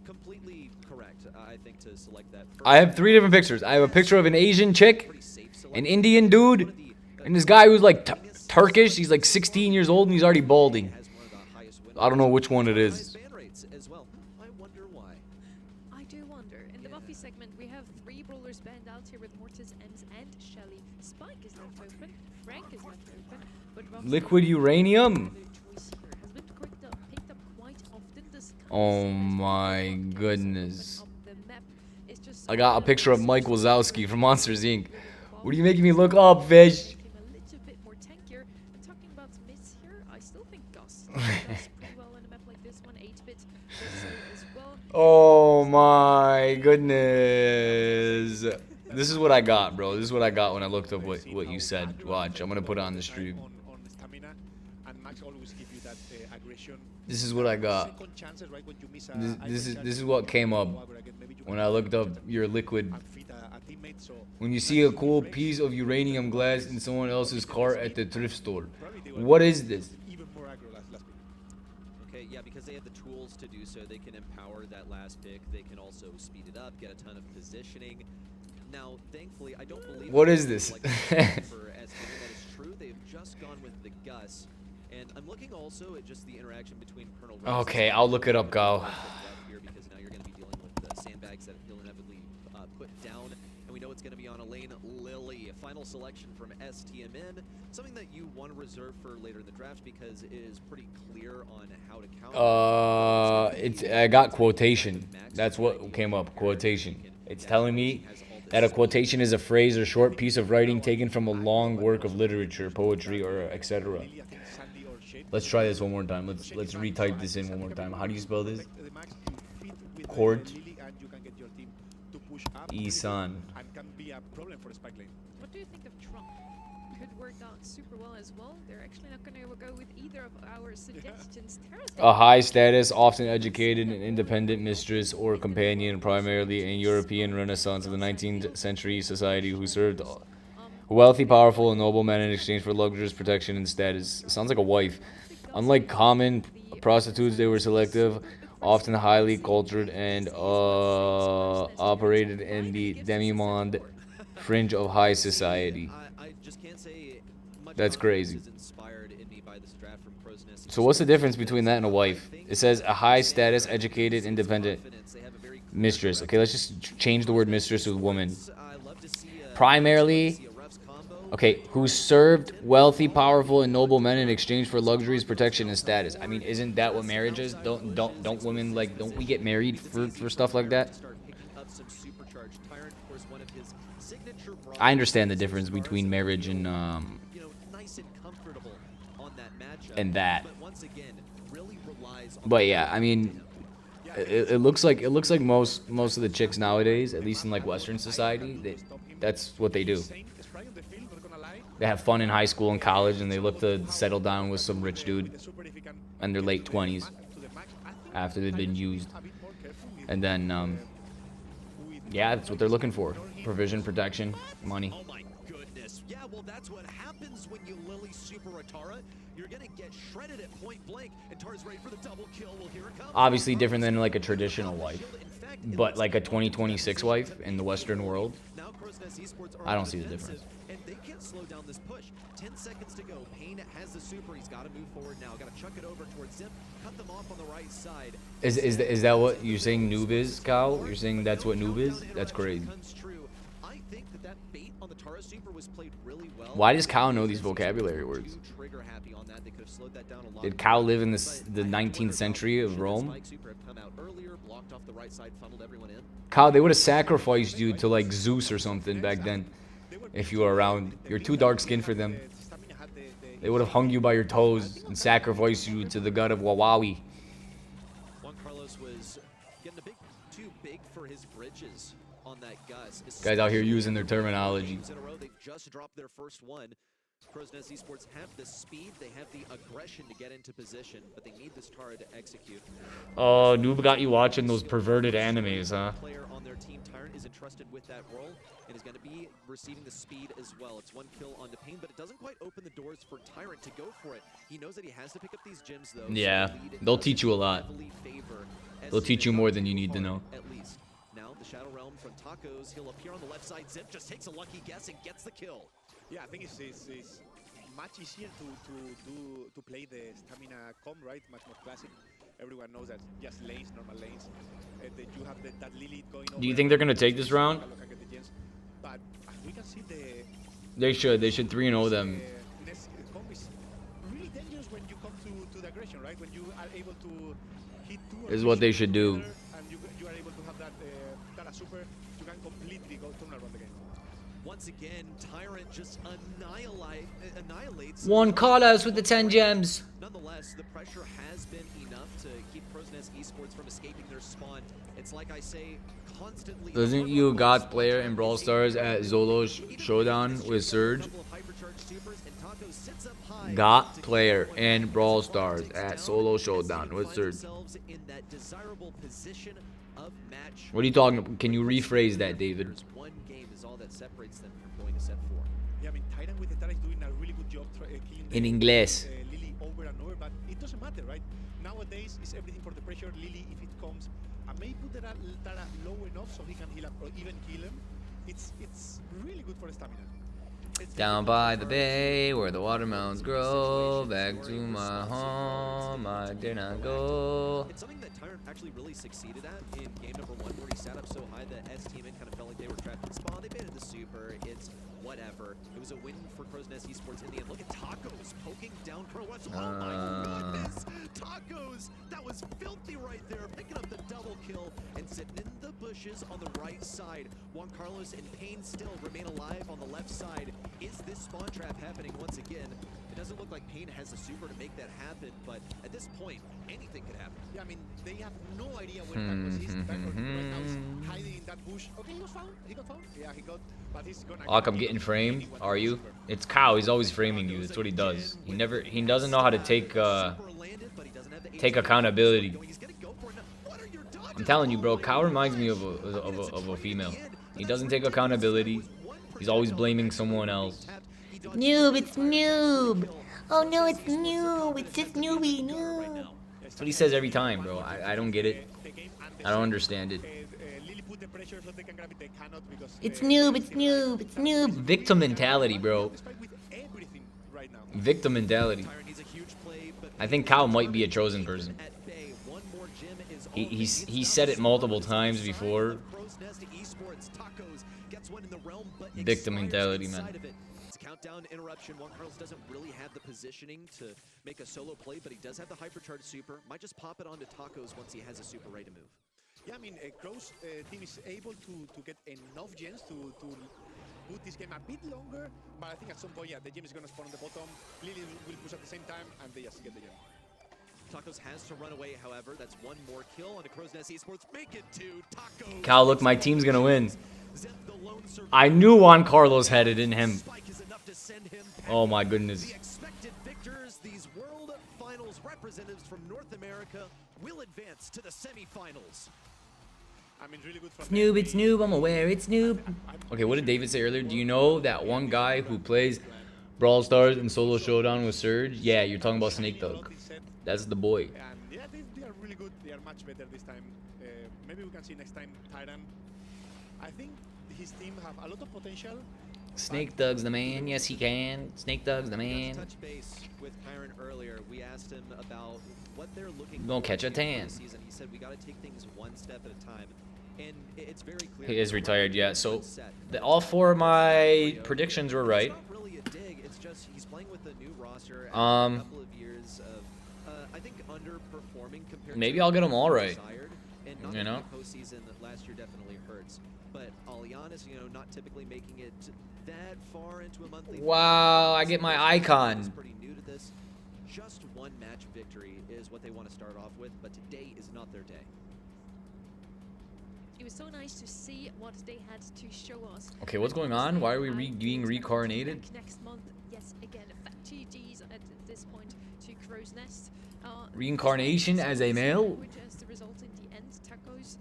Completely correct, I think, to select that first. I have 3 different pictures. I have a picture of an Asian chick, an Indian dude, and this guy who's like Turkish. He's like 16 years old and he's already balding. I don't know which one it is. I wonder why. I do wonder. In the Buffy segment, we have 3 brawlers banned out here with Mortis, Ems, and Shelly. Spike is left open. Frank is left open. But Liquid uranium. Has been picked up quite often. This Oh my goodness. of the map is just I got a picture of Mike Wazowski from Monsters Inc. What are you making me look up, fish? Make him a little bit more tankier. And talking about mids here, I still think Gus does pretty well in a map like this one. 8-bit does so as well. Oh my goodness. This is what I got, bro. This is what I got when I looked up what you said. Watch, I'm gonna put it on the stream. On stamina, and Max always give you that aggression. This is what I got. Second chances, right, when you miss a This is what came up when I looked up your liquid. and feed a teammate, so When you see a cool piece of uranium glass in someone else's car at the thrift store. What is this? even more aggro last pick. Okay, yeah, because they have the tools to do so. They can empower that last pick. They can also speed it up, get a ton of positioning. Now, thankfully, I don't believe... What is this? Like, for STM, that is true. They've just gone with the Gus. And I'm looking also at just the interaction between Colonel Rex Okay, and I'll look it up, Go. here, because now you're going to be dealing with the sandbags that he'll inevitably put down. And we know it's going to be on Elaine Lilly, a final selection from STMN. Something that you want to reserve for later in the draft because it is pretty clear on how to counter. I got quotation. That's what came up, quotation. It's telling me that a quotation is a phrase or short piece of writing taken from a long work of literature, poetry, or etc. Let's try this one more time. Let's retype this in one more time. How do you spell this? Chord. Isan. And can be a problem for Spike Lane. What do you think of Trump? Could work out super well as well. They're actually not going to go with either of our suggestions. A high status, often educated and independent mistress or companion, primarily in European Renaissance of the 19th century society, who served a wealthy, powerful, and noble men in exchange for luxurious protection and status. Sounds like a wife. Unlike common prostitutes, they were selective, often highly cultured, and operated in the demi-monde fringe of high society. I just can't say much That's crazy. is inspired in me by this draft from Crow's Nest. So what's the difference between that and a wife? It says a high status, educated, independent mistress. Okay, let's just change the word mistress with woman. Primarily, okay, who served wealthy, powerful, and noble men in exchange for luxuries, protection, and status. I mean, isn't that what marriage is? Don't women, like, don't we get married for stuff like that? I understand the difference between marriage and that. But yeah, I mean, it looks like most of the chicks nowadays, at least in like Western society, that's what they do. They have fun in high school and college, and they look to settle down with some rich dude in their late 20s after they've been used. And then Yeah, that's what they're looking for. Provision, protection, money. Oh my goodness. Yeah, well, that's what happens when you Lily Super Atara. You're going to get shredded at point blank, and Tara's ready for the double kill. Well, here it comes. Obviously different than like a traditional wife. But like a 2026 wife in the Western world, I don't see the difference. And they can't slow down this push. 10 seconds to go. Payne has the super. He's got to move forward now. Got to chuck it over towards Zip. Cut them off on the right side. Is that what you're saying noob is, Kyle? You're saying that's what noob is? That's crazy. I think that bait on the Tara super was played really well. Why does Kyle know these vocabulary words? Trigger happy on that. They could have slowed that down a lot. Did Kyle live in the 19th century of Rome? Kyle, they would have sacrificed you to like Zeus or something back then if you were around. You're too dark skinned for them. They would have hung you by your toes and sacrificed you to the god of Wawawi. Juan Carlos was getting a bit too big for his bridges on that Gus. Guys out here using their terminology. They've just dropped their first one. Crow's Nest Esports have the speed, they have the aggression to get into position, but they need this Tara to execute. Oh, noob got you watching those perverted animes, huh? Player on their team, Tyrant, is entrusted with that role and is going to be receiving the speed as well. It's one kill onto Payne, but it doesn't quite open the doors for Tyrant to go for it. He knows that he has to pick up these gems, though. Yeah, they'll teach you a lot. They'll teach you more than you need to know. At least. Now, the Shadow Realm from Tacos, he'll appear on the left side. Zip just takes a lucky guess and gets the kill. Yeah, I think it's much easier to play the stamina comp, right? Much more classic. Everyone knows that just lanes, normal lanes. That you have that Lily going over. Do you think they're gonna take this round? But we can see They should 3-0 them. This comp is really dangerous when you come to the aggression, right? When you are able to hit two. This is what they should do. And you are able to have that Tara super, you can completely turn around the game. Once again, Tyrant just annihilates. Juan Carlos with the 10 gems. Nonetheless, the pressure has been enough to keep Crow's Nest Esports from escaping their spawn. It's like I say, constantly. Wasn't you God's player in Brawl Stars at Zolo Showdown with Surge? Got player in Brawl Stars at Solo Showdown with Surge. What are you talking about? Can you rephrase that, David? One game is all that separates them from going to set 4. Yeah, I mean, Tyrant with the Tara is doing a really good job killing In English. Lily over and over, but it doesn't matter, right? Nowadays, it's everything for the pressure. Lily, if it comes, I may put the Tara low enough so he can heal up or even kill him. It's really good for the stamina. Down by the bay where the watermelons grow, back to my home, I dare not go. It's something that Tyrant actually really succeeded at in game number 1, where he sat up so high that S team kind of felt like they were trapped in spawn. They baited the super. It's whatever. It was a win for Crow's Nest Esports in the end. Look at Tacos poking down Crow. Oh my goodness! Tacos! That was filthy right there. Picking up the double kill and sitting in the bushes on the right side. Juan Carlos and Payne still remain alive on the left side. Is this spawn trap happening once again? It doesn't look like Payne has the super to make that happen, but at this point, anything could happen. Yeah, I mean, they have no idea where Tacos is. Tacos right now is hiding in that bush. Okay, he was found. He got found. Yeah, he got, but he's gonna. I'm getting framed. Are you? It's Cow. He's always framing you. That's what he does. He doesn't know how to take accountability. I'm telling you, bro. Cow reminds me of a female. He doesn't take accountability. He's always blaming someone else. Noob, it's noob. Oh no, it's noob. It's just newbie, noob. That's what he says every time, bro. I don't get it. I don't understand it. It's noob, it's noob, it's noob. Victim mentality, bro. Victim mentality. I think Cow might be a chosen person. He said it multiple times before. Victim mentality, man. Countdown interruption. Juan Carlos doesn't really have the positioning to make a solo play, but he does have the hypercharged super. Might just pop it onto Tacos once he has a super ready to move. Yeah, I mean, Crow's team is able to get enough gens to put this game a bit longer, but I think at some point, yeah, the gem is going to spawn on the bottom. Lily will push at the same time, and they just get the gem. Tacos has to run away, however. That's one more kill on the Crow's Nest Esports. Make it to Tacos. Cal, look, my team's going to win. I knew Juan Carlos had it in him. Oh my goodness. The expected victors, these World Finals representatives from North America, will advance to the semifinals. I mean, really good from It's noob, it's noob, I'm aware, it's noob. Okay, what did David say earlier? Do you know that one guy who plays Brawl Stars and Solo Showdown with Surge? Yeah, you're talking about Snake Thug. That's the boy. And yeah, they are really good. They are much better this time. Maybe we can see next time Tyrant. I think his team have a lot of potential. Snake Thug's the man. Yes, he can. Snake Thug's the man. Touch base with Kyron earlier. We asked him about what they're looking Gonna for catch a in the tan. season. He said we got to take things one step at a time. And it's very clear. He is retired, yeah. So all 4 of my predictions were right. It's not really a dig. It's just he's playing with a new roster after a couple of years of I think underperforming compared Maybe to I'll get them all right. desired. And not You know? the postseason last year definitely hurts. But I'll be honest, not typically making it that far into a monthly. Wow, I get my Is icon. pretty new to this. Just one match victory is what they want to start off with, but today is not their day. It was so nice to see what they had to show us. Okay, what's going on? Why are we being reincarnated? Next month, yes, again, fat GGs at this point to Crow's Nest. Reincarnation as a male? Which as the result in the end, Tacos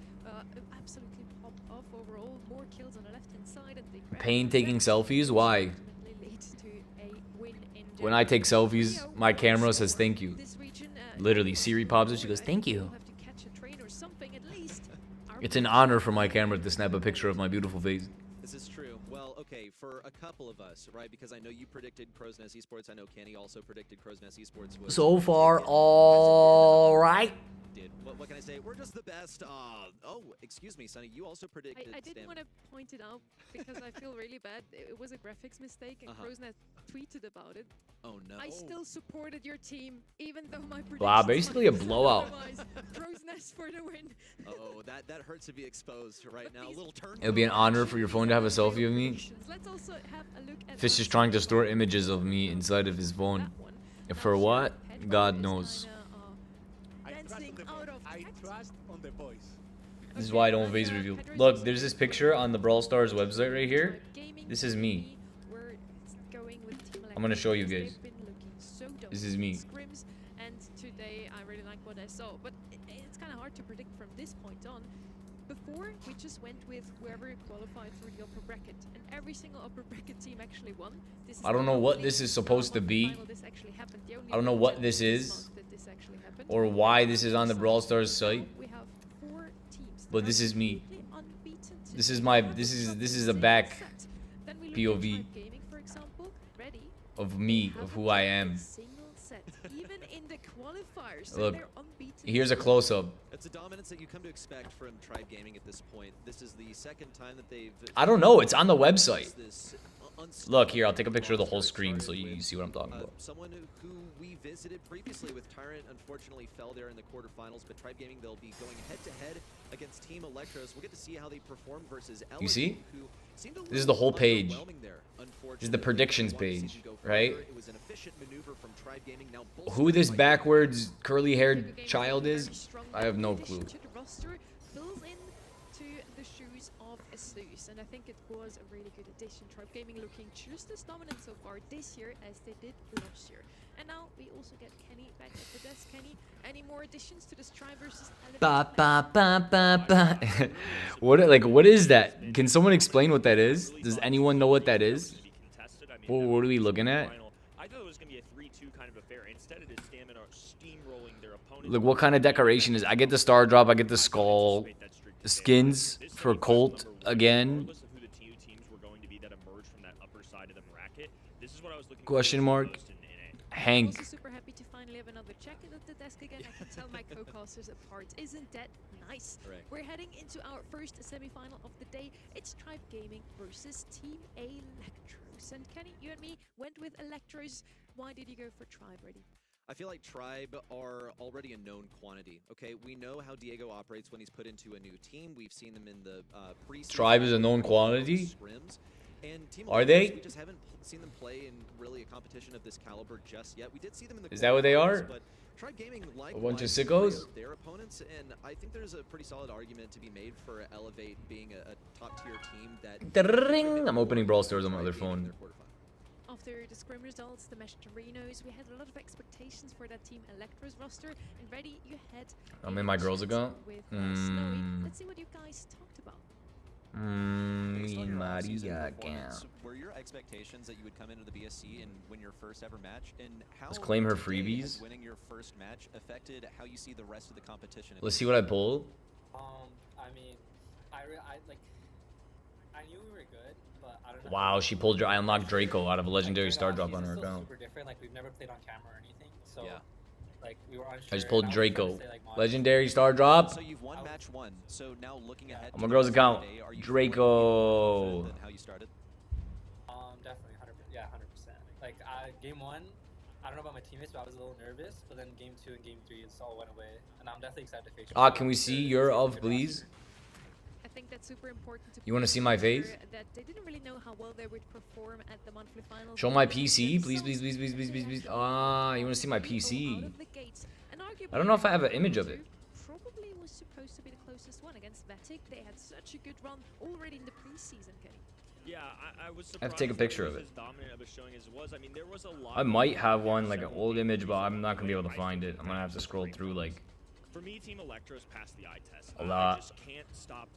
absolutely pop off overall. More kills on the left-hand side. And the Pain taking selfies? Why? ultimately leads to a win in When I take selfies, my camera says thank you. this region. Literally, Siri pops it. She goes, thank you. We'll have to catch a train or something at least. It's an honor for my camera to snap a picture of my beautiful face. This is true. Well, okay, for a couple of us, right? Because I know you predicted Crow's Nest Esports. I know Kenny also predicted Crow's Nest Esports. Was So far, all right. did. What can I say? We're just the best. Oh, excuse me, Sonny. You also predicted. I didn't want to point it out because I feel really bad. It was a graphics mistake, and Crowsnet tweeted about it. Oh no. I still supported your team, even though my prediction. Wow, basically a blowout. Crowsnest for the win. Oh, that hurts to be exposed right now. A little turn. It would be an honor for your phone to have a selfie of me. Let's also have a look at Fish is trying to store images of me inside of his phone. For what? God knows. I trust on the boys. This is why I don't phase review. Look, there's this picture on the Brawl Stars website right here. This is me. I'm gonna show you guys. This is me. And today I really like what I saw, but it's kind of hard to predict from this point on. Before, we just went with whoever qualified for the upper bracket, and every single upper bracket team actually won. This is I don't know what this is supposed to be. I don't know what this is, or why this is on the Brawl Stars site. But this is me. This is my. This is a back POV of me, of who I am. Look, here's a close-up. It's a dominance that you come to expect from Tribe Gaming at this point. This is the second time that they've. I don't know. It's on the website. Look here. I'll take a picture of the whole screen so you see what I'm talking about. Someone who we visited previously with Tyrant unfortunately fell there in the quarterfinals, but Tribe Gaming, they'll be going head-to-head against Team Electros. We'll get to see how they perform versus LSU, You see? who seemed a This is the whole little page. underwhelming there, This is the predictions page, right? It was an efficient maneuver from Tribe Gaming. Now Who this backwards curly-haired child is, I have no clue. Fills in to the shoes of Asus, and I think it was a really good addition. Tribe Gaming looking just as dominant so far this year as they did last year. And now we also get Kenny back at the desk. Kenny, any more additions to this Tribe versus Ba ba ba ba ba. What is that? Can someone explain what that is? Does anyone know what that is? What are we looking at? I thought it was going to be a 3-2 kind of affair. Instead, it is Stamina steamrolling their opponent. Look, what kind of decoration is? I get the star drop. I get the skull. The skins for Colt again. Question mark. Hank. Also super happy to finally have another check in at the desk again. I can tell my co-casters apart. Isn't that nice? Right. We're heading into our first semi-final of the day. It's Tribe Gaming versus Team Electros. And Kenny, you and me went with Electros. Why did you go for Tribe, Ready? I feel like Tribe are already a known quantity. Okay, we know how Diego operates when he's put into a new team. We've seen them in the preseason. Tribe is a known quantity? Scrims. And Team Are Electros, they? We just haven't seen them play in really a competition of this caliber just yet. We did see them in the. Is that what they are? But Tribe Gaming, like A bunch of sickos? their opponents, and I think there's a pretty solid argument to be made for Elevate being a top tier team that. Ring. I'm opening Brawl Stars on my other phone. After the scrim results, the Mesh Torinos, we had a lot of expectations for that Team Electro's roster. And ready, you head. I'm in my girls account. With Snowy. Let's see what you guys talked about. Maria account. Were your expectations that you would come into the BSC and win your first ever match? And how Let's claim her today freebies. has winning your first match affected how you see the rest of the competition? Let's see what I pull. I mean, I knew we were good, but I don't know. Wow, she pulled. I unlocked Draco out of a legendary star drop on her It's still account. super different. Like we've never played on camera or anything, so Yeah. like we were unsure. I just pulled and was trying to Draco. stay, like, modest. Legendary star drop. So you've won match 1. So now looking ahead On to my the girls' rest of account, the day, are you Draco. feeling more confident than how you started? Definitely 100%. Yeah, 100%. Like game 1, I don't know about my teammates, but I was a little nervous. But then game 2 and game 3, it all went away, and I'm definitely excited to face. Can we see your of, please? I think that's super important to You wanna see my face? that they didn't really know how well they would perform at the monthly finals. Show my PC, please, please, please, please, please, please, please. You want to see my PC? I don't know if I have an image of it. Probably was supposed to be the closest one against Vatic. They had such a good run already in the preseason, Kenny. Yeah, I was surprised. I have to take a picture of that it. was as dominant of a showing as it was. I mean, there was a lot. I might have one, like an old image, but I'm not gonna be able to find it. I'm gonna have to scroll through like For me, Team Electro's passed the eye test. a lot. I just can't stop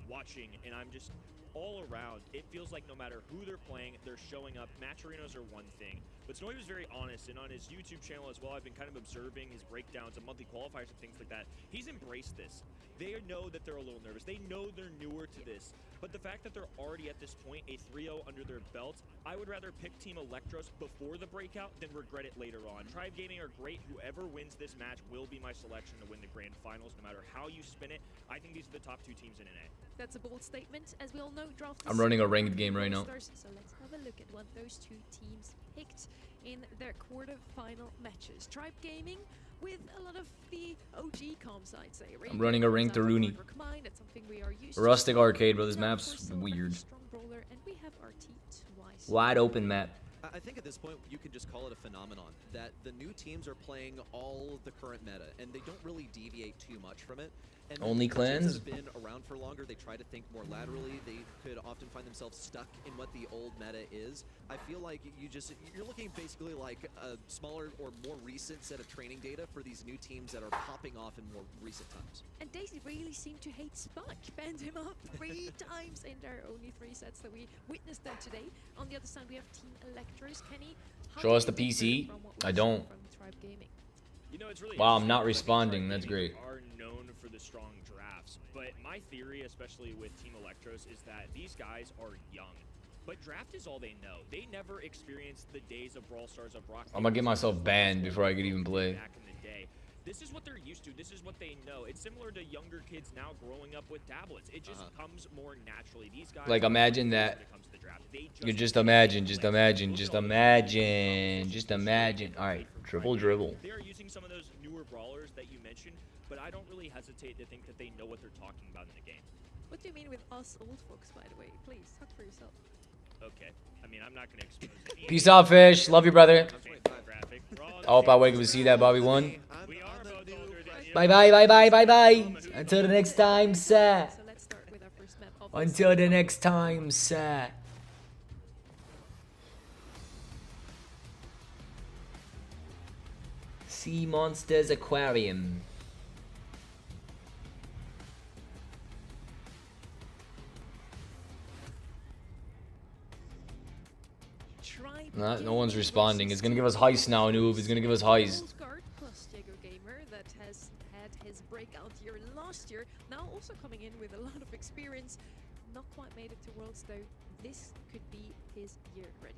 watching, and I'm just all around. It feels like no matter who they're playing, they're showing up. Matcherinos are one thing, but Snowy was very honest, and on his YouTube channel as well, I've been kind of observing his breakdowns of monthly qualifiers and things like that. He's embraced this. They know that they're a little nervous. They know they're newer to this, but the fact that they're already at this point, a 3-0 under their belt, I would rather pick Team Electros before the breakout than regret it later on. Tribe Gaming are great. Whoever wins this match will be my selection to win the grand finals, no matter how you spin it. I think these are the top 2 teams in NA. That's a bold statement. As we all know, draft I'm running a ranked game right now. So let's have a look at what those 2 teams picked in their quarter-final matches. Tribe Gaming with a lot of the OG comms, I'd say. I'm running a ranked Rooney. That's something we are used to. Rustic Arcade, bro. This Now, of map's course, still a weird. strong brawler, and we have RT twice. Wide open map. I think at this point you can just call it a phenomenon that the new teams are playing all of the current meta and they don't really deviate too much from it. And Only the teams that clans? have been around for longer, they try to think more laterally. They could often find themselves stuck in what the old meta is. I feel like you're looking basically like a smaller or more recent set of training data for these new teams that are popping off in more recent times. And Daisy really seemed to hate Spike. Banned him up 3 times in their only 3 sets that we witnessed them today. On the other side, we have Team Electros. Kenny, how Show us do the you differ PC. from what I we've don't. seen from Tribe Gaming? You know, it's really Wow, I'm not interesting. I think responding. Tribe That's Gaming great. Are known for the strong drafts, but my theory, especially with Team Electros, is that these guys are young. But draft is all they know. They never experienced the days of Brawl Stars of Rock. I'm gonna get myself banned before I could even play. Back in the day. This is what they're used to. This is what they know. It's similar to younger kids now growing up with tablets. It just comes more naturally. These guys Like, are imagine when that. it comes to the draft. They You just know imagine, what just to play. imagine, Look just at all the imagine, just imagine. All right, triple dribble. They are using some of those newer brawlers that you mentioned, but I don't really hesitate to think that they know what they're talking about in the game. What do you mean with us old folks, by the way? Please, talk for yourself. Okay. I mean, I'm not going to expose any Peace out, fish. Love you, brother. graphic. We're all on the I hope I same wake up to see that Bobby won. We are both older than you. Bye bye, bye bye, bye bye. Until the next time, sir. So let's start with our first map of Until the next time, sir. Sea Monsters Aquarium. Tribe No one's Gaming responding. versus It's gonna give us heist now, noob. It's gonna give us heist. Wolfguard plus Jago Gamer that has had his breakout year last year, now also coming in with a lot of experience. Not quite made it to Worlds though. This could be his year ready.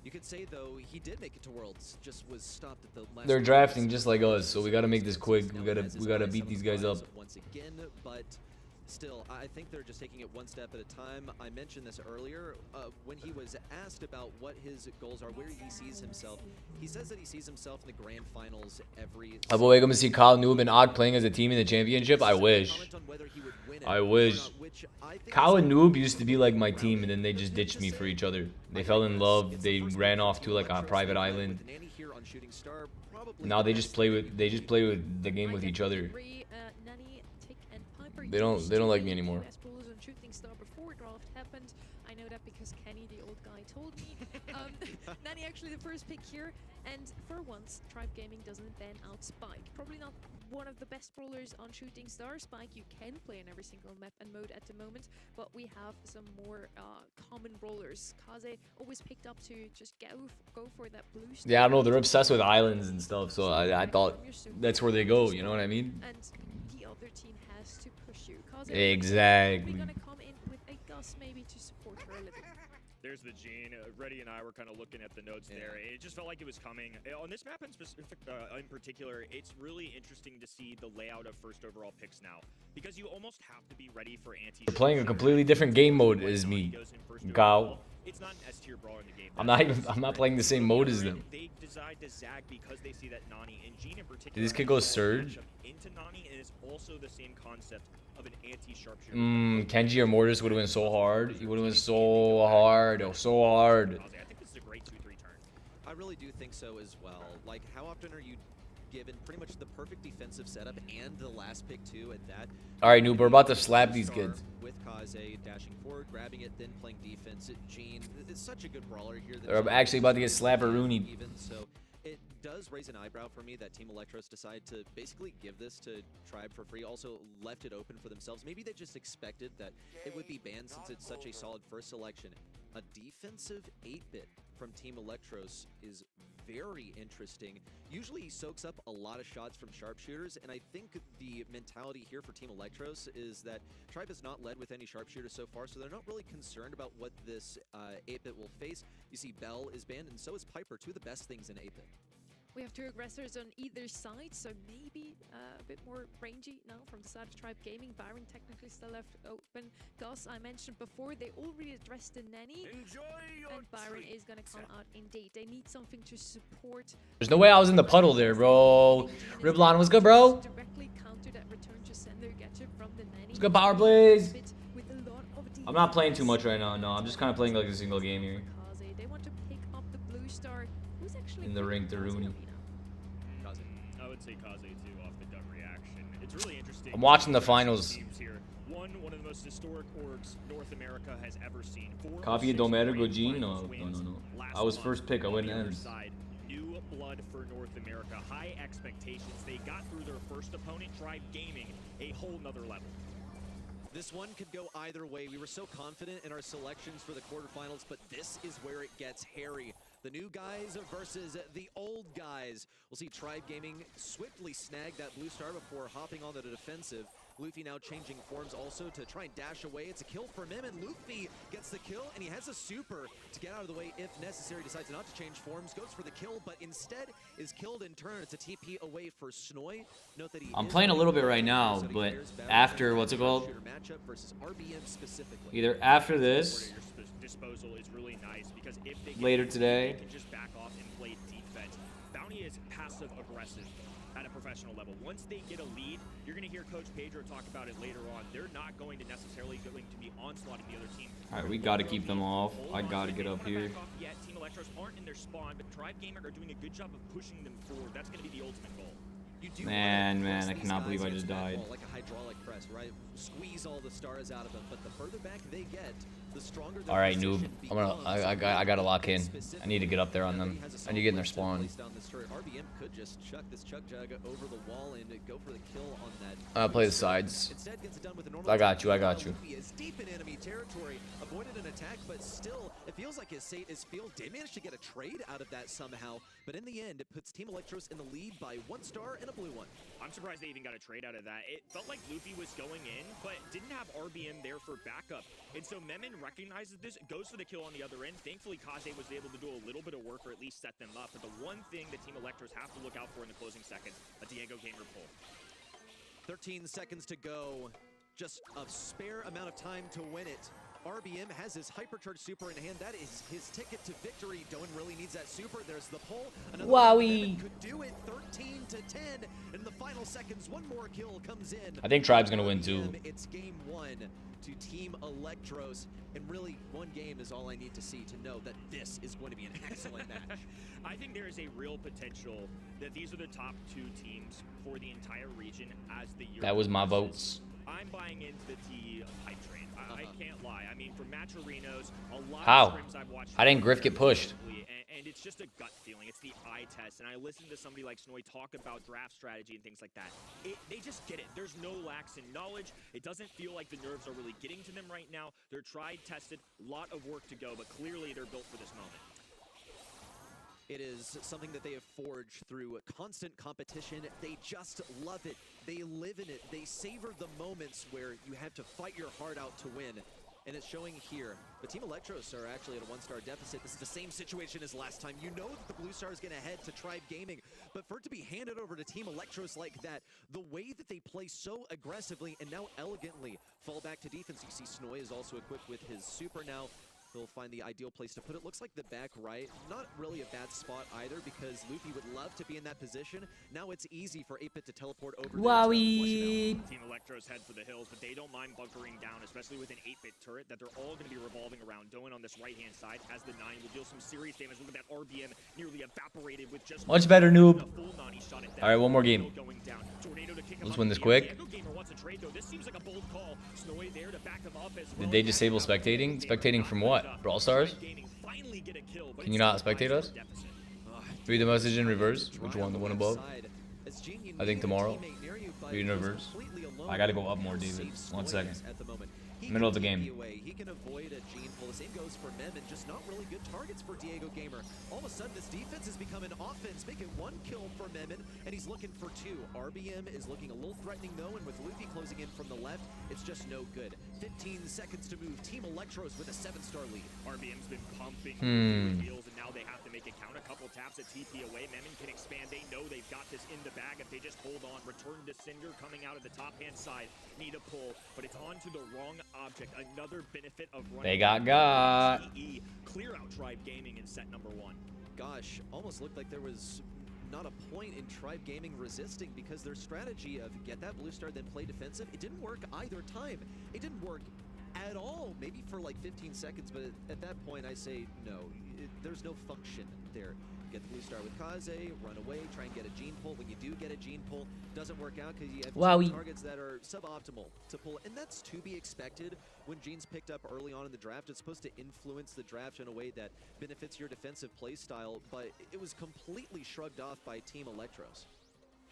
You could say though he did make it to Worlds, just was stopped at the last. They're minute. drafting just like us, so we gotta make this quick. We Now gotta he has his we gotta eyes beat on these the guys up. prize once again, but still, I think they're just taking it one step at a time. I mentioned this earlier when he was asked about what his goals are, where he sees himself. He says that he sees himself in the grand finals every. I will wake up and see Kyle, Noob, and Odd playing as a team in the championship. I wish. Comment on whether he would win it I or wish. not, which I think Kyle is and Noob used to be like my team, and then they just ditched me for each other. They fell in love. They ran off to like a private island. Now they just play with the game with ech other. They don't like me anymore. on Shooting Star before draft happened. I know that because Kenny, the old guy, told me. Nani actually the first pick here, and for once, Tribe Gaming doesn't ban out Spike. Probably not one of the best brawlers on Shooting Star. Spike you can play in every single map and mode at the moment, but we have some more common brawlers. Kaze always picked up to just go for that blue star. Yeah, I don't know. They're obsessed with islands and stuff, so I thought that's where they go. You know what I mean? And the other team has to push you. Kaze Exactly. We're gonna come in with a Gus maybe to support her a little. There's the Gene. Reddy and I were kind of looking at the notes there. It just felt like it was coming. On this map in particular, it's really interesting to see the layout of first overall picks now, because you almost have to be ready for anti. They're playing a completely different game mode as me. Go. It's not an S tier brawler in the game. I'm not playing the same mode as them. They decide to zag because they see that Nani and Gene in particular. Did this kid go Surge? Into Nani, and it's also the same concept of an anti-sharpshooter. Kenji or Mortis would have been so hard. He would have been so hard. So hard. I think this is a great 2-3 turn. I really do think so as well. Like, how often are you given pretty much the perfect defensive setup and the last pick too at that? All right, noob, we're about to slap these kids. With Kaze dashing forward, grabbing it, then playing defense. Gene is such a good brawler here. They're actually about to get slapperoonie. Even so, it does raise an eyebrow for me that Team Electros decided to basically give this to Tribe for free. Also left it open for themselves. Maybe they just expected that it would be banned since it's such a solid first selection. A defensive 8-bit from Team Electros is very interesting. Usually he soaks up a lot of shots from sharpshooters, and I think the mentality here for Team Electros is that Tribe has not led with any sharpshooters so far, so they're not really concerned about what this 8-bit will face. You see Bell is banned, and so is Piper, two of the best things in 8-bit. We have two aggressors on either side, so maybe a bit more rangy now from the side of Tribe Gaming. Byron technically still left open. Gus, I mentioned before, they already addressed the Nanny. And Byron is going to come out indeed. They need something to support. There's no way I was in the puddle there, bro. Riblon, what's good, bro? Directly counter that return to sender gadget from the Nanny. What's good, Power Plays? I'm not playing too much right now. No, I'm just kind of playing like a single game here. They want to pick up the blue star. Who's actually in the ring to Rooney. I would say Kaze too off the gut reaction. It's really interesting. I'm watching the finals. Here. One of the most historic orgs North America has ever seen. Copy of Domero Gojin? No. I was first pick. I went ends. New blood for North America. High expectations. They got through their first opponent, Tribe Gaming, a whole nother level. This one could go either way. We were so confident in our selections for the quarterfinals, but this is where it gets hairy. The new guys versus the old guys. We'll see Tribe Gaming swiftly snag that blue star before hopping on to the defensive. Luffy now changing forms also to try and dash away. It's a kill for him, and Luffy gets the kill, and he has a super to get out of the way if necessary. Decides not to change forms, goes for the kill, but instead is killed in turn. It's a TP away for Snoy. Note that I'm playing a little bit right now, but after, what's it called? Either after this, disposal is really nice because if they later today, they can just back off and play defense. Bounty is passive aggressive at a professional level. Once they get a lead, you're going to hear Coach Pedro talk about it later on. They're not going to necessarily going to be onslaughting the other team. All right, we got to keep them off. I got to get up here. Yet Team Electros aren't in their spawn, but Tribe Gamer are doing a good job of pushing them forward. That's going to be the ultimate goal. Man, I cannot believe I just died. Like a hydraulic press, right? Squeeze all the stars out of them, but the further back they get, the stronger. All right, noob. I gotta lock in. I need to get up there on them. I need to get in their spawn. RBM could just chuck this Chug Jug over the wall and go for the kill on that. I'll play the sides. I got you. He is deep in enemy territory, avoided an attack, but still, it feels like his Sate is field. They managed to get a trade out of that somehow, but in the end, it puts Team Electros in the lead by 1 star and a blue one. I'm surprised they even got a trade out of that. It felt like Luffy was going in, but didn't have RBM there for backup. And so Memon recognizes this, goes for the kill on the other end. Thankfully, Kaze was able to do a little bit of work or at least set them up. But the one thing that Team Electros have to look out for in the closing seconds, a Diego Gamer pull. 13 seconds to go. Just a spare amount of time to win it. RBM has his hypercharged super in hand. That is his ticket to victory. Doan really needs that super. There's the pull. Wowie. Could do it. 13 to 10. In the final seconds, one more kill comes in. I think Tribe's gonna win too. It's game 1 to Team Electros, and really one game is all I need to see to know that this is going to be an excellent match. I think there is a real potential that these are the top 2 teams for the entire region as the year. That was my votes. I'm buying into the T hype train. from Matcherinos, a lot How? of scrims I've watched. How didn't Griff get pushed? And it's just a gut feeling. It's the eye test. And I listened to somebody like Snoy talk about draft strategy and things like that. They just get it. There's no lacks in knowledge. It doesn't feel like the nerves are really getting to them right now. They're tried, tested, a lot of work to go, but clearly they're built for this moment. It is something that they have forged through constant competition. They just love it. They live in it. They savor the moments where you have to fight your heart out to win. And it's showing here. But Team Electros are actually at a 1-star deficit. This is the same situation as last time. You know that the Blue Star is going to head to Tribe Gaming. But for it to be handed over to Team Electros like that, the way that they play so aggressively and now elegantly fall back to defense. You see Snoy is also equipped with his super now. He'll find the ideal place to put it. Looks like the back right. Not really a bad spot either because Luffy would love to be in that position. Now it's easy for 8-Bit to teleport over there. Wowie! Team Electros head for the hills, but they don't mind bunkering down, especially with an 8-Bit turret that they're all going to be revolving around. Doan on this right-hand side has the 9, will deal some serious damage. Look at that RBM nearly evaporated with just much better, noob. All right, one more game. Let's win this quick. Did they disable spectating? Spectating from what? Brawl Stars? Can you not spectate us? Read the message in reverse. Which one? The one above? I think tomorrow. Read in reverse. I gotta go up more, David. 1 second. Middle of the game. He can avoid a gene pull. The same goes for Mem, and just not really good targets for Diego Gamer. All of a sudden, this defense has become an offense, making 1 kill for Memon, and he's looking for 2. RBM is looking a little threatening though, and with Luffy closing in from the left, it's just no good. 15 seconds to move. Team Electros with a 7-star lead. RBM's been pumping heels, and now they have to make it count. A couple taps at TP away. Memon can expand. They know they've got this in the bag if they just hold on. Return to Cinder coming out of the top-hand side. Need a pull, but it's onto the wrong object. Another benefit of running. They got. Clear out Tribe Gaming in set number 1. Gosh, almost looked like there was not a point in Tribe Gaming resisting because their strategy of get that blue star then play defensive, it didn't work either time. It didn't work at all, maybe for like 15 seconds, but at that point I say no, there's no function there. Get the blue star with Kaze, run away, try and get a gene pull. When you do get a gene pull, doesn't work out because you have targets that are suboptimal to pull, and that's to be expected when genes picked up early on in the draft. It's supposed to influence the draft in a way that benefits your defensive play style, but it was completely shrugged off by Team Electros.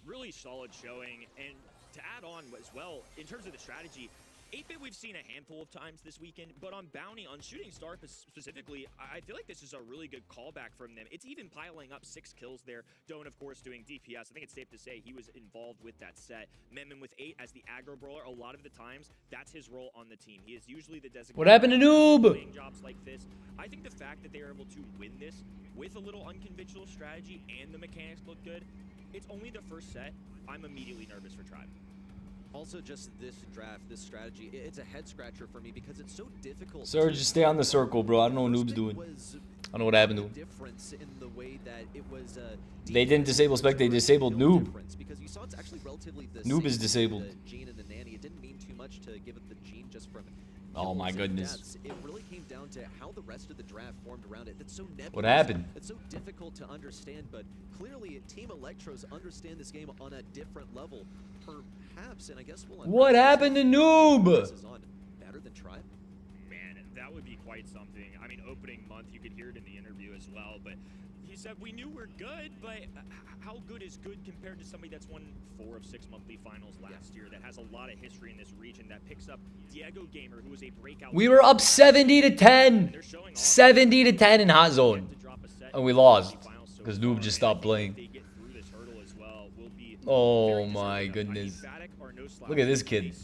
Really solid showing, and to add on as well, in terms of the strategy, 8-Bit we've seen a handful of times this weekend, but on Bounty, on Shooting Star specifically, I feel like this is a really good callback from them. It's even piling up 6 kills there. Doan, of course, doing DPS. I think it's safe to say he was involved with that set. Memon with 8 as the aggro brawler. A lot of the times, that's his role on the team. He is usually the designated. What happened to Noob? Jobs like this. I think the fact that they are able to win this with a little unconventional strategy and the mechanics look good, it's only the first set. I'm immediately nervous for Tribe. Also, just this draft, this strategy, it's a head scratcher for me because it's so difficult. Surge, just stay on the circle, bro. I don't know what Noob's doing. I don't know what happened to him. Difference in the way that it was. They didn't disable spec. They disabled Noob. Because you saw it's actually relatively the Noob is disabled. The Gene and the Nanny. It didn't mean too much to give it the Gene just from. Oh my goodness. It really came down to how the rest of the draft formed around it. That's so nebulous. What happened? It's so difficult to understand, but clearly Team Electros understand this game on a different level. Perhaps, and I guess we'll. What happened to Noob? Better than Tribe. Man, that would be quite something. I mean, opening month, you could hear it in the interview as well, but he said, we knew we're good, but how good is good compared to somebody that's won 4 of 6 monthly finals last year, that has a lot of history in this region, that picks up Diego Gamer, who was a breakout. We were up 70-10. 70-10 in hot zone. And we lost because Noob just stopped playing. Oh my goodness. Look at this kid.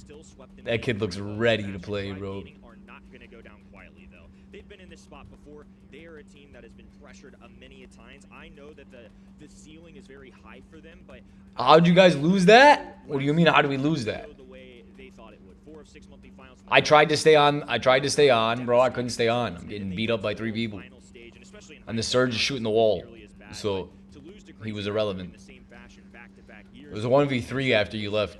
That kid looks ready to play, bro. Are not going to go down quietly, though. They've been in this spot before. They are a team that has been pressured many a times. I know that the ceiling is very high for them, but how'd you guys lose that? What do you mean, how do we lose that? I tried to stay on. Bro. I couldn't stay on. I'm getting beat up by 3 people. And the Surge is shooting the wall. So he was irrelevant. It was a 1v3 after you left.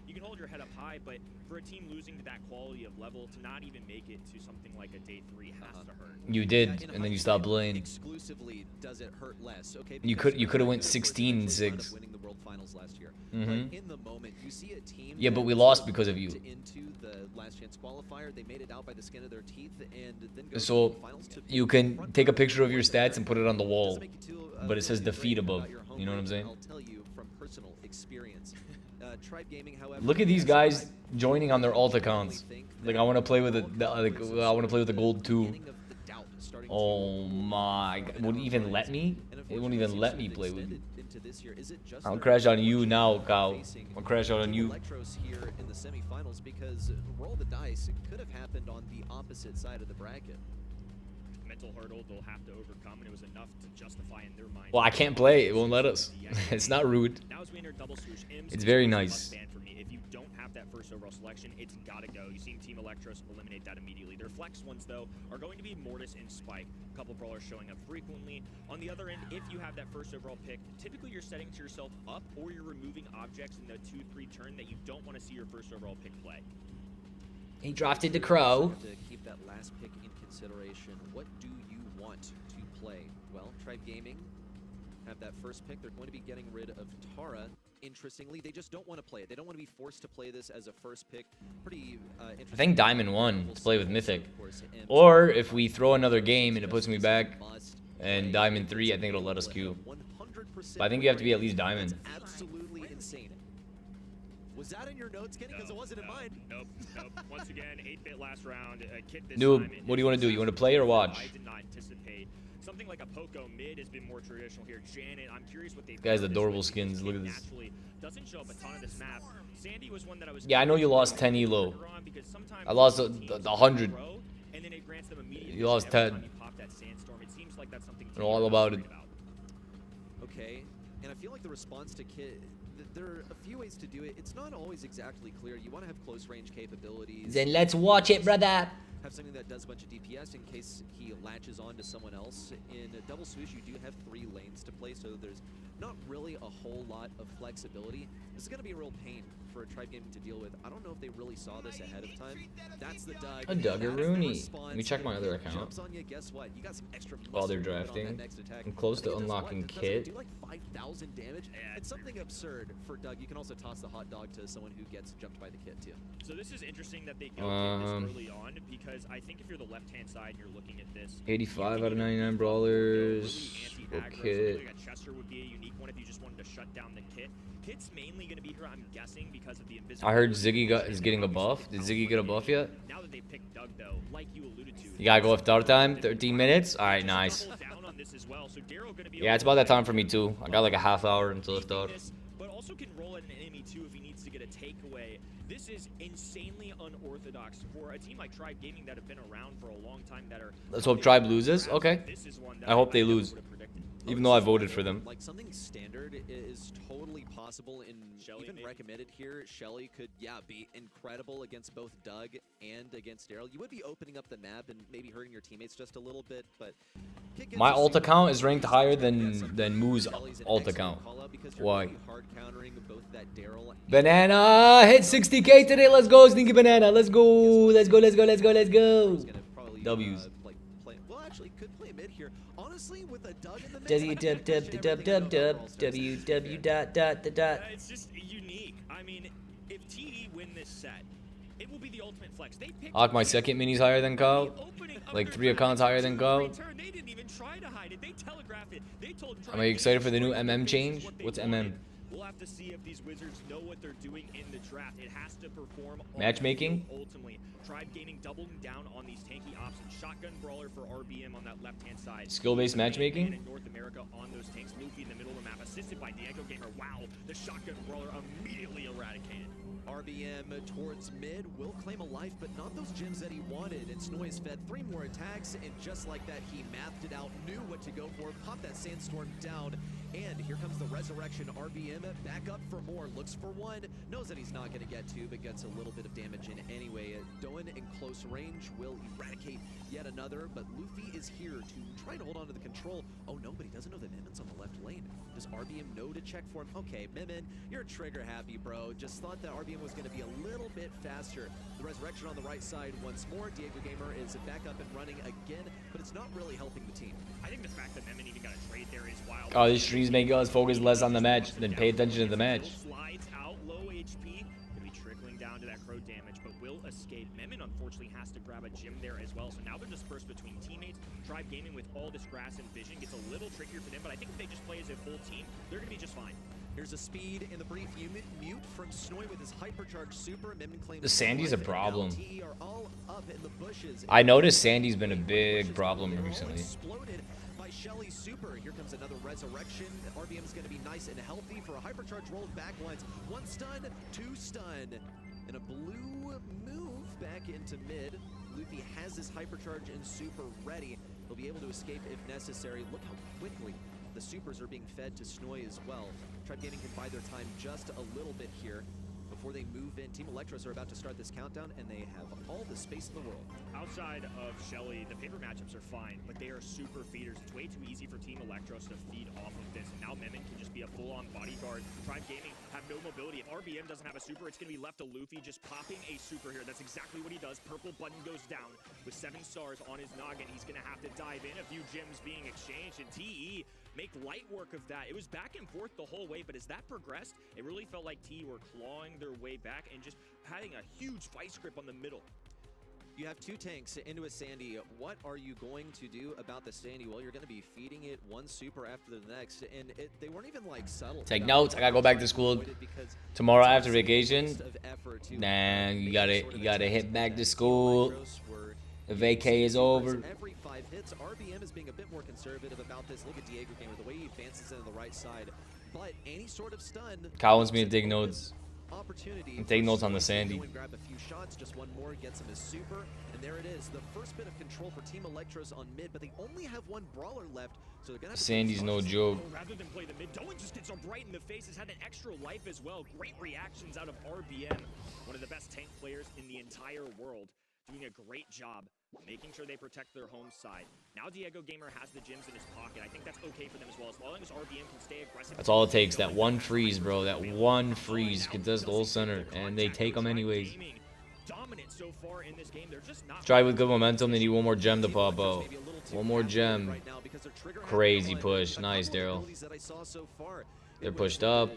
You can hold your head up high, but for a team losing to that quality of level to not even make it to something like a day 3 has to hurt. You did, and then you stopped playing. Exclusively, does it hurt less? Okay. You could have went 16-6. Winning the World Finals last year. Mhm. But in the moment, you see a team. Yeah, but we lost because of you. Into the last chance qualifier, they made it out by the skin of their teeth, and then go So to the finals to you can take a picture of your stats and put it on the wall, Doesn't make you too, but it says feel defeat great above. about your home You know what I'm range, saying? I'll tell you from personal experience. Tribe Gaming, however, Look at these has guys tried joining on their alt to accounts. think Like that I want to play with the I want to play with the gold 2. beginning of the doubt starting to Oh my god. Wouldn't even let me? And It wouldn't even unfortunately, let seems me to have play with you. extended into this year. Is it just I'll their crash on own you now, Kyle. facing I'll crash out on two you. Electros here in the semifinals because roll the dice, it could have happened on the opposite side of the bracket. Mental hurdle they'll have to overcome, and it was enough to justify in their mind. Well, I can't play. It won't let us. It's not rude. Now as we enter double swoosh, It's very nice. Ban for me. If you don't have that first overall selection, it's gotta go. You've seen Team Electros eliminate that immediately. Their flex ones, though, are going to be Mortis and Spike. A couple brawlers showing up frequently. On the other end, if you have that first overall pick, typically you're setting to yourself up or you're removing objects in the 2-3 turn that you don't want to see your first overall pick play. He drafted the crow. To keep that last pick in consideration, what do you want to play? Well, Tribe Gaming have that first pick. They're going to be getting rid of Tara. Interestingly, they just don't want to play it. They don't want to be forced to play this as a first pick. Pretty interesting. I think Diamond won to play with Mythic. Or if we throw another game and it puts me back and Diamond 3, I think it'll let us queue. But I think you have to be at least Diamond. Absolutely insane. Was that in your notes, Kenny? Because it wasn't in mine. Nope. Once again, 8-bit last round. Kit this Noob, time, what do you want to do? You want to play or watch? I did not anticipate. Something like a Poco mid has been more traditional here. Janet, I'm curious what they've Guys, done adorable this way. skins. Look at this. Naturally doesn't show up a ton of this map. Sandy was one that I was Yeah, I know you lost 10 elo. I lost the 100. And then it grants them immediate You lost every 10. time you pop that sandstorm. It seems like that's something I know all about it. Okay, and I feel like the response to Kit, there are a few ways to do it. It's not always exactly clear. You want to have close range capabilities. Then let's watch it, brother. Have something that does a bunch of DPS in case he latches on to someone else. In a double swoosh, you do have 3 lanes to play, so there's not really a whole lot of flexibility. This is going to be a real pain for a Tribe Gaming to deal with. I don't know if they really saw this ahead of time. That's the Doug. A Duggaroony. That is the Let me check my other account. jumps on you. Guess what? You got some extra While they're muscle to put on that drafting. next attack. I'm close to I think it does unlocking what? Does it Kit. do like 5,000 damage? It's something absurd for Doug. You can also toss the hot dog to someone who gets jumped by the Kit too. So this is interesting that they go this early on, because I think if you're the left-hand side and you're looking at this, 85 out of 99 brawlers. Okay. Chester would be a unique one if you just wanted to shut down the Kit. Kit's mainly going to be here, I'm guessing, because of the invisible. I heard Ziggy is getting a buff. Did Ziggy get a buff yet? Now that they picked Doug, though, like you alluded to, You gotta go with start time. 13 minutes. All right, nice. Yeah, it's about that time for me too. I got like a half hour until it starts. But also can roll at an enemy too if he needs to get a takeaway. This is insanely unorthodox for a team like Tribe Gaming that have been around for a long time. That are. Let's hope Tribe loses. Okay. I hope they lose. Even though I voted for them. Like something standard is totally possible and even recommended here. Shelly could, be incredible against both Doug and against Daryl. You would be opening up the map and maybe hurting your teammates just a little bit, but my alt account is ranked higher than Moo's alt account. Why? Banana hit 60K today. Let's go, Stinky Banana. Let's go. Let's go. Let's go. Let's go. Let's go. W's. Well, actually, could play mid here. Honestly, with a Doug in the mix, www. It's just unique. I mean, if TE win this set, it will be the ultimate flex. They picked My second mini's higher than Kyle. Like 3 accounts higher than Kyle. They didn't even try to hide it. They telegraphed it. They told Am I excited for the new MM change? What's MM? We'll have to see if these Wizards know what they're doing in the draft. It has to perform. Matchmaking? Ultimately, Tribe Gaming doubling down on these tanky options. Shotgun brawler for RBM on that left-hand side. Skill-based matchmaking? In North America on those tanks. Luffy in the middle of the map, assisted by Diego Gamer. Wow, the shotgun brawler immediately eradicated. RBM towards mid will claim a life, but not those gems that he wanted. And Snoy is fed 3 more attacks, and just like that, he mathed it out, knew what to go for, popped that sandstorm down. And here comes the resurrection. RBM back up for more. Looks for one. Knows that he's not going to get two, but gets a little bit of damage in anyway. Doan in close range will eradicate yet another, but Luffy is here to try to hold on to the control. Oh no, but he doesn't know that Mimin's on the left lane. Does RBM know to check for him? Okay, Mimin, you're trigger happy, bro. Just thought that RBM was going to be a little bit faster. The resurrection on the right side once more. Diego Gamer is back up and running again, but it's not really helping the team. I think the fact that Mimin even got a trade there is wild. Oh, these streams make us focus less on the match than pay attention to the match. Slides out, low HP, gonna be trickling down to that crow damage, but will escape. Mimin unfortunately has to grab a gem there as well, so now they're dispersed between teammates. Tribe Gaming with all this grass and vision gets a little trickier for them, but I think if they just play as a full team, they're gonna be just fine. Here's a speed in the brief mute from Snoy with his hypercharged super. The Sandy's a problem. Are all up in the bushes. I noticed Sandy's been a big problem recently. Exploded by Shelly's super. Here comes another resurrection. RBM is going to be nice and healthy for a hypercharge roll back once. One stun, two stun. And a blue move back into mid. Luffy has his hypercharge and super ready. He'll be able to escape if necessary. Look how quickly the supers are being fed to Snoy as well. Tribe Gaming can buy their time just a little bit here before they move in. Team Electros are about to start this countdown, and they have all the space in the world. Outside of Shelly, the paper matchups are fine, but they are super feeders. It's way too easy for Team Electros to feed off of this. And now Mimin can just be a full-on bodyguard. Tribe Gaming have no mobility. If RBM doesn't have a super, it's going to be left to Luffy just popping a super here. That's exactly what he does. Purple button goes down with 7 stars on his noggin. He's going to have to dive in. A few gems being exchanged, and TE make light work of that. It was back and forth the whole way, but as that progressed, it really felt like TE were clawing their way back and just having a huge vice grip on the middle. You have 2 tanks into a Sandy. What are you going to do about the Sandy? Well, you're going to be feeding it one super after the next, and they weren't even like subtle. Take notes. I gotta go back to school tomorrow after vacation. Nah, you gotta hit back to school. The vacay is over. Every 5 hits, RBM is being a bit more conservative about this. Look at Diego Gamer, the way he advances into the right side. But any sort of stun. Kyle wants me to take notes. Opportunity. And take notes on the Sandy. Grab a few shots, just one more gets him his super, and there it is. The first bit of control for Team Electros on mid, but they only have 1 brawler left, so they're gonna have to Sandy's no joke. Rather than play the mid, Doan just gets so bright in the face. Has had an extra life as well. Great reactions out of RBM, one of the best tank players in the entire world. Doing a great job making sure they protect their home side. Now Diego Gamer has the gems in his pocket. I think that's okay for them as well. As long as RBM can stay aggressive. That's all it takes. That one freeze, bro. That one freeze contest the whole center, and they take them anyways. Dominant so far in this game. They're just not Try with good momentum. They need one more gem to pop out. One more gem. Crazy push. Nice, Daryl. They're pushed up.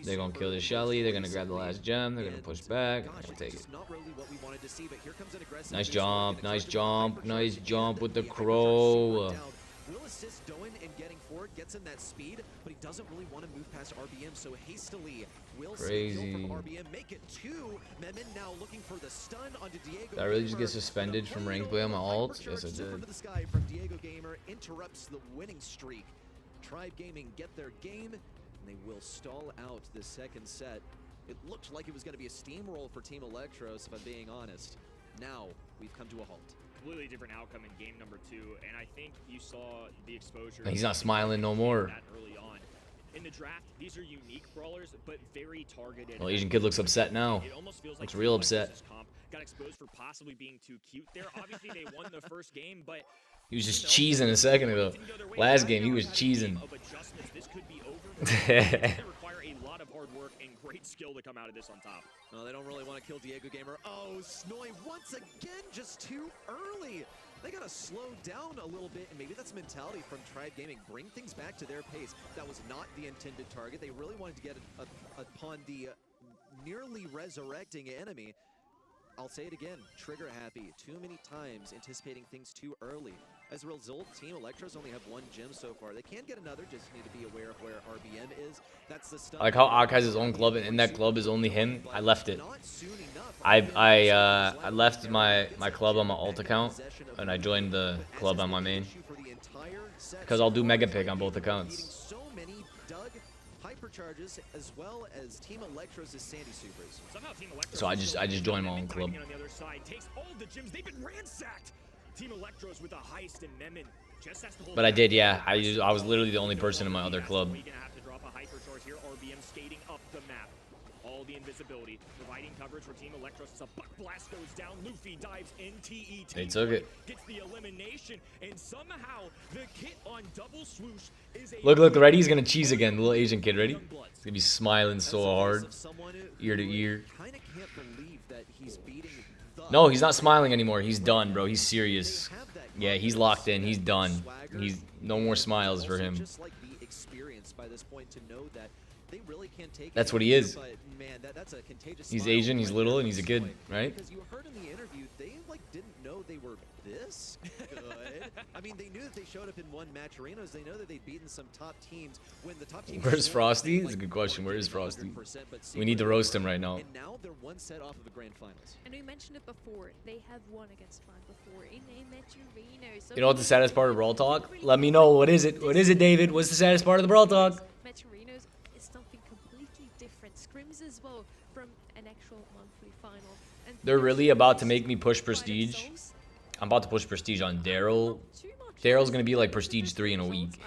They're going to kill the Shelly. They're going to grab the last gem. They're going to push back. They'll take it. Nice jump. Nice jump. Nice jump with the crow. Will assist Doan in getting forward, gets him that speed, but he doesn't really want to move past RBM, so hastily will Crazy. from RBM, make it 2. Mimin now looking for the stun onto Diego. Did I really just get suspended from rank play on my ult? Yes, I did. The sky from Diego Gamer interrupts the winning streak. Tribe Gaming get their game, and they will stall out the second set. It looked like it was going to be a steamroll for Team Electros, if I'm being honest. Now we've come to a halt. Completely different outcome in game number 2, and I think you saw the exposure. He's not smiling no more. That early on. In the draft, these are unique brawlers, but very targeted. Well, Asian kid looks upset now. It almost feels Looks like real upset. Got exposed for possibly being too cute there. Obviously, they won the first game, but He was just cheesing a second ago. Last game, he was cheesing. This could be over. They require a lot of hard work and great skill to come out of this on top. No, they don't really want to kill Diego Gamer. Oh, Snoy once again just too early. They got to slow down a little bit, and maybe that's mentality from Tribe Gaming. Bring things back to their pace. That was not the intended target. They really wanted to get upon the nearly resurrecting enemy. I'll say it again, trigger happy. Too many times anticipating things too early. As a result, Team Electros only have 1 gem so far. They can get another, just need to be aware of where RBM is. That's the stuff. I like how Ak has his own club, and in that club is only him. I left it. I left my club on my alt account, and I joined the club on my main. Because I'll do Mega Pick on both accounts. So many Doug hypercharges as well as Team Electros' Sandy supers. So I just joined my own club. On the other side takes all the gems. They've been ransacked. Team Electros with a heist, and Mimin But I did, yeah. I was literally the only person in my other club. Gonna have to drop a hypercharge here. RBM skating up the map. All the invisibility, providing coverage for Team Electros. As a buck blast goes down, Luffy dives in. TET. They took it. Gets the elimination, and somehow the kit on double swoosh is a Look, ready? He's gonna cheese again. The little Asian kid, ready? He's gonna be smiling so hard, ear to ear. No, he's not smiling anymore. He's done, bro. He's serious. Yeah, he's locked in. He's done. He's no more smiles for him. That's what he is. He's Asian, he's little, and he's a kid, right? Because you heard in the interview, they like didn't know they were this good. I mean, they knew that they showed up in one match arenas. They know that they'd beaten some top teams. When the top team Where's Frosty? That's a good question. Where is Frosty? We need to roast him right now. And now they're one set off of the grand finals. And we mentioned it before. They have won against Fine before in a match arena. So You know what the saddest part of Brawl Talk? Let me know. What is it? What is it, David? What's the saddest part of the Brawl Talk? Match arenas is something completely different. Scrims as well from an actual monthly final. And They're really about to make me push Prestige. I'm about to push Prestige on Daryl. Daryl's gonna be like Prestige 3 in a week.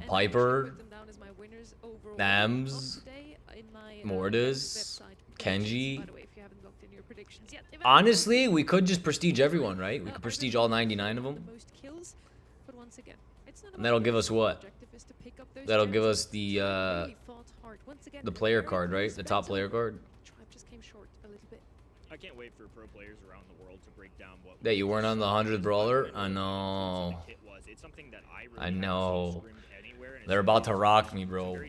Piper, Bams, Mortis, Kenji. Honestly, we could just Prestige everyone, right? We could Prestige all 99 of them. And that'll give us what? That'll give us the player card, right? The top player card. I can't wait for pro players around the world to break down what That you weren't on the 100th brawler? I know. It's something that I really I know. haven't seen anywhere, and They're about to rock me, bro.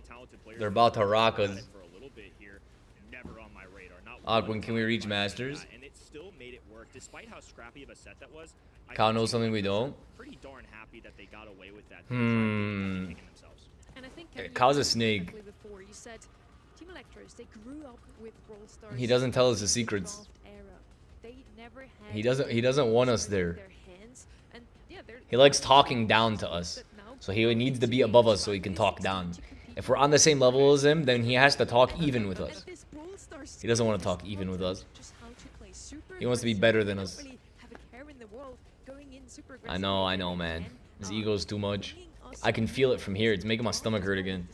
They're about to rock us. for a little bit here, never on my radar. Not When can we reach Masters? and it still made it work despite how scrappy of a set that was. Kyle knows something we don't. Pretty darn happy that they got away with that. Hmm. And I think Kyle's a snake. before you said Team Electros, they grew up with Brawl Stars. He doesn't tell us the secrets. draft era. They never had He doesn't want us there. their hands. And yeah, He likes talking down to us. So he needs to be above us so he can talk down. If we're on the same level as him, then he has to talk even with us. He doesn't want to talk even with us. He wants to be better than us. I know, man. His ego's too much. I can feel it from here. It's making my stomach hurt again.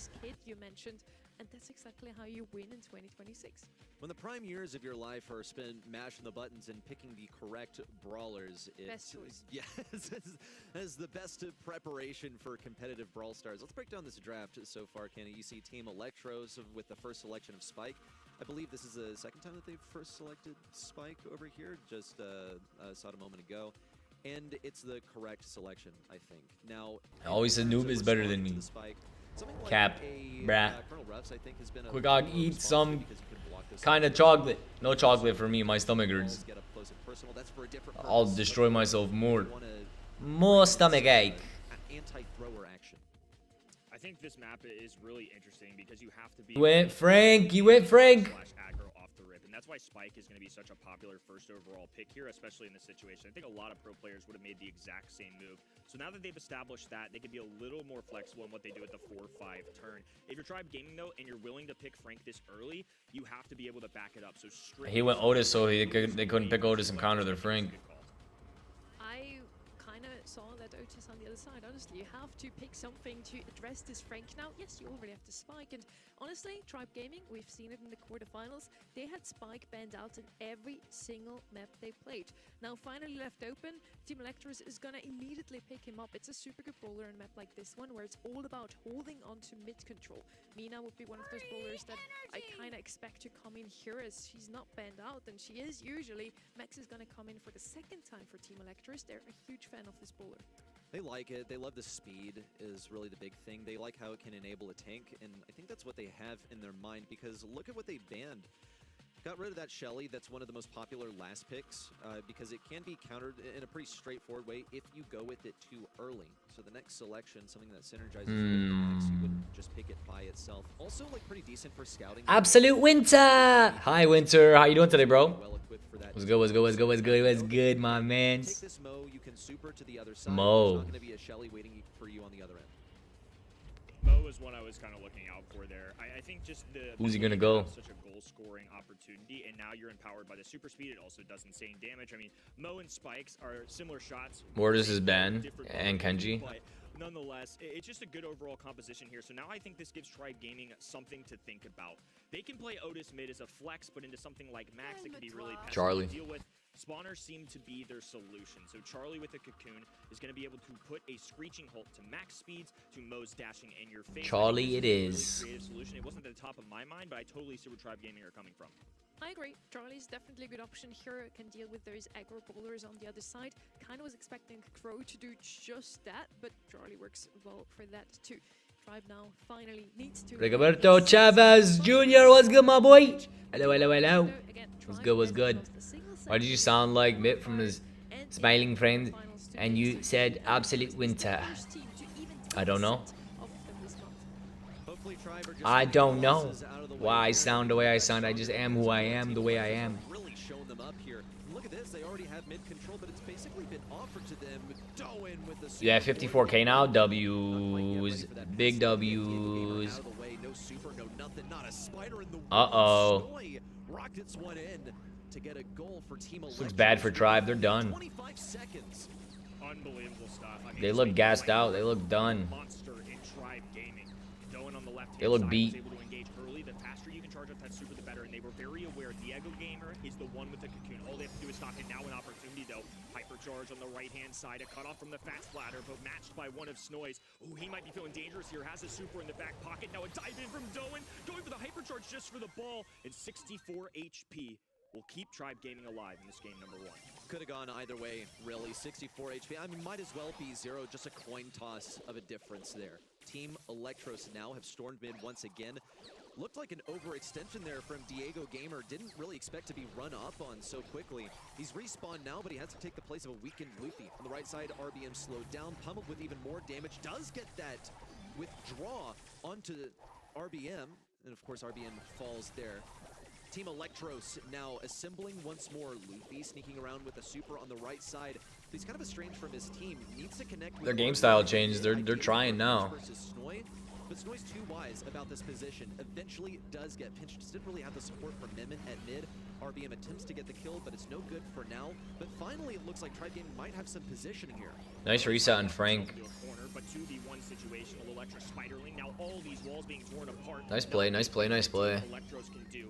And that's exactly how you win in 2026. When the prime years of your life are spent mashing the buttons and picking the correct brawlers, Best choice. Yes, as the best preparation for competitive Brawl Stars. Let's break down this draft so far, Kenny. You see Team Electros with the first selection of Spike. I believe this is the second time that they've first selected Spike over here. Just saw it a moment ago. And it's the correct selection, I think. Now, I always said noob is better than me. Cap, bruh. Quick Og, eat some kind of chocolate. No chocolate for me, my stomach hurts. I'll destroy myself more. More stomach ache. Anti-thrower action. I think this map is really interesting because you have to be You went Frank. aggro off the rip, and that's why Spike is going to be such a popular first overall pick here, especially in this situation. I think a lot of pro players would have made the exact same move. So now that they've established that, they can be a little more flexible in what they do at the 4-5 turn. If you're Tribe Gaming though, and you're willing to pick Frank this early, you have to be able to back it up. So He went Otis, so they couldn't pick Otis and counter their Frank. I kind of saw that Otis on the other side. Honestly, you have to pick something to address this Frank. Now, yes, you already have the Spike, and honestly, Tribe Gaming, we've seen it in the quarterfinals. They had Spike banned out in every single map they played. Now, finally left open, Team Electros is gonna immediately pick him up. It's a super good brawler in a map like this one, where it's all about holding on to mid control. Mina would be one of those brawlers that I kind of expect to come in here, as she's not banned out, and she is usually. Max is gonna come in for the second time for Team Electros. They're a huge fan of this brawler. They like it. They love the speed is really the big thing. They like how it can enable a tank, and I think that's what they have in their mind, because look at what they banned. Got rid of that Shelly. That's one of the most popular last picks because it can be countered in a pretty straightforward way if you go with it too early. So the next selection, something that synergizes with Max, you wouldn't just pick it by itself. Also, like, pretty decent for scouting. Absolute Winter. Hi, Winter. How you doing today, bro? What's good, my man? Take this Mo, you can super to the other side. Mo. There's not going to be a Shelly waiting for you on the other end. Mo was one I was kind of looking out for there. I think just the Who's he gonna ability to go? have such a goal-scoring opportunity, and now you're empowered by the super speed. It also does insane damage. I mean, Mo and Spikes are similar shots. Mortis is Ben different and modes, Kenji. but nonetheless, it's just a good overall composition here. So now I think this gives Tribe Gaming something to think about. They can play Otis mid as a flex, but into something like Max, it can be really passive Charlie. to deal with. Spawners seem to be their solution. So Charlie with a cocoon is going to be able to put a screeching halt to max speeds, to Mo's dashing in your face. Charlie it Really is. creative solution. It wasn't at the top of my mind, but I totally see where Tribe Gaming are coming from. I agree. Charlie's definitely a good option here. Can deal with those aggro bowlers on the other side. Kind of was expecting Crow to do just that, but Charlie works well for that too. Tribe now finally needs to. Rigoberto Chavez Jr. What's good, my boy? Hello, hello, hello. What's good, what's good? Why did you sound like Mitt from his smiling friend and you said absolute winter? I don't know. I don't know why I sound the way I sound. I just am who I am, the way I am. Really showing them up here. Look at this. They already have mid control, but it's basically been offered to them. Doan with the Yeah, 54K now. W's. Big W's. Uh-oh. Rockets one in to get a goal for Team This looks bad for Tribe. They're done. 25 seconds. Unbelievable stuff. I mean, They it's look like gassed Tribe out. They look done. monster in Tribe Gaming. Doan on the left-hand They look side beat. was able to engage early. The faster you can charge up that super, the better. And they were very aware Diego Gamer is the one with the cocoon. All they have to do is stop it. Now an opportunity, though. Hypercharge on the right-hand side. A cutoff from the fat splatter, but matched by one of Snoy's. Ooh, he might be feeling dangerous here. Has a super in the back pocket. Now a dive in from Doan. Going for the hypercharge just for the ball. And 64 HP will keep Tribe Gaming alive in this game number 1. Could have gone either way, really. 64 HP. I mean, might as well be 0. Just a coin toss of a difference there. Team Electros now have stormed mid once again. Looked like an overextension there from Diego Gamer. Didn't really expect to be run up on so quickly. He's respawned now, but he has to take the place of a weakened Luffy. On the right side, RBM slowed down, pummeled with even more damage. Does get that withdraw onto RBM. And of course, RBM falls there. Team Electros now assembling once more. Luffy sneaking around with a super on the right side. He's kind of estranged from his team. Needs to connect with Their game style changed. They're trying now. versus Snoy. But Snoy's too wise about this position. Eventually does get pinched. Just didn't really have the support from Memon at mid. RBM attempts to get the kill, but it's no good for now. But finally, it looks like Tribe Gaming might have some positioning here. Nice reset on Frank. But 2v1 situational Electra Spiderling. Now all these walls being torn apart. Nice play, nice play, nice play. Electros can do.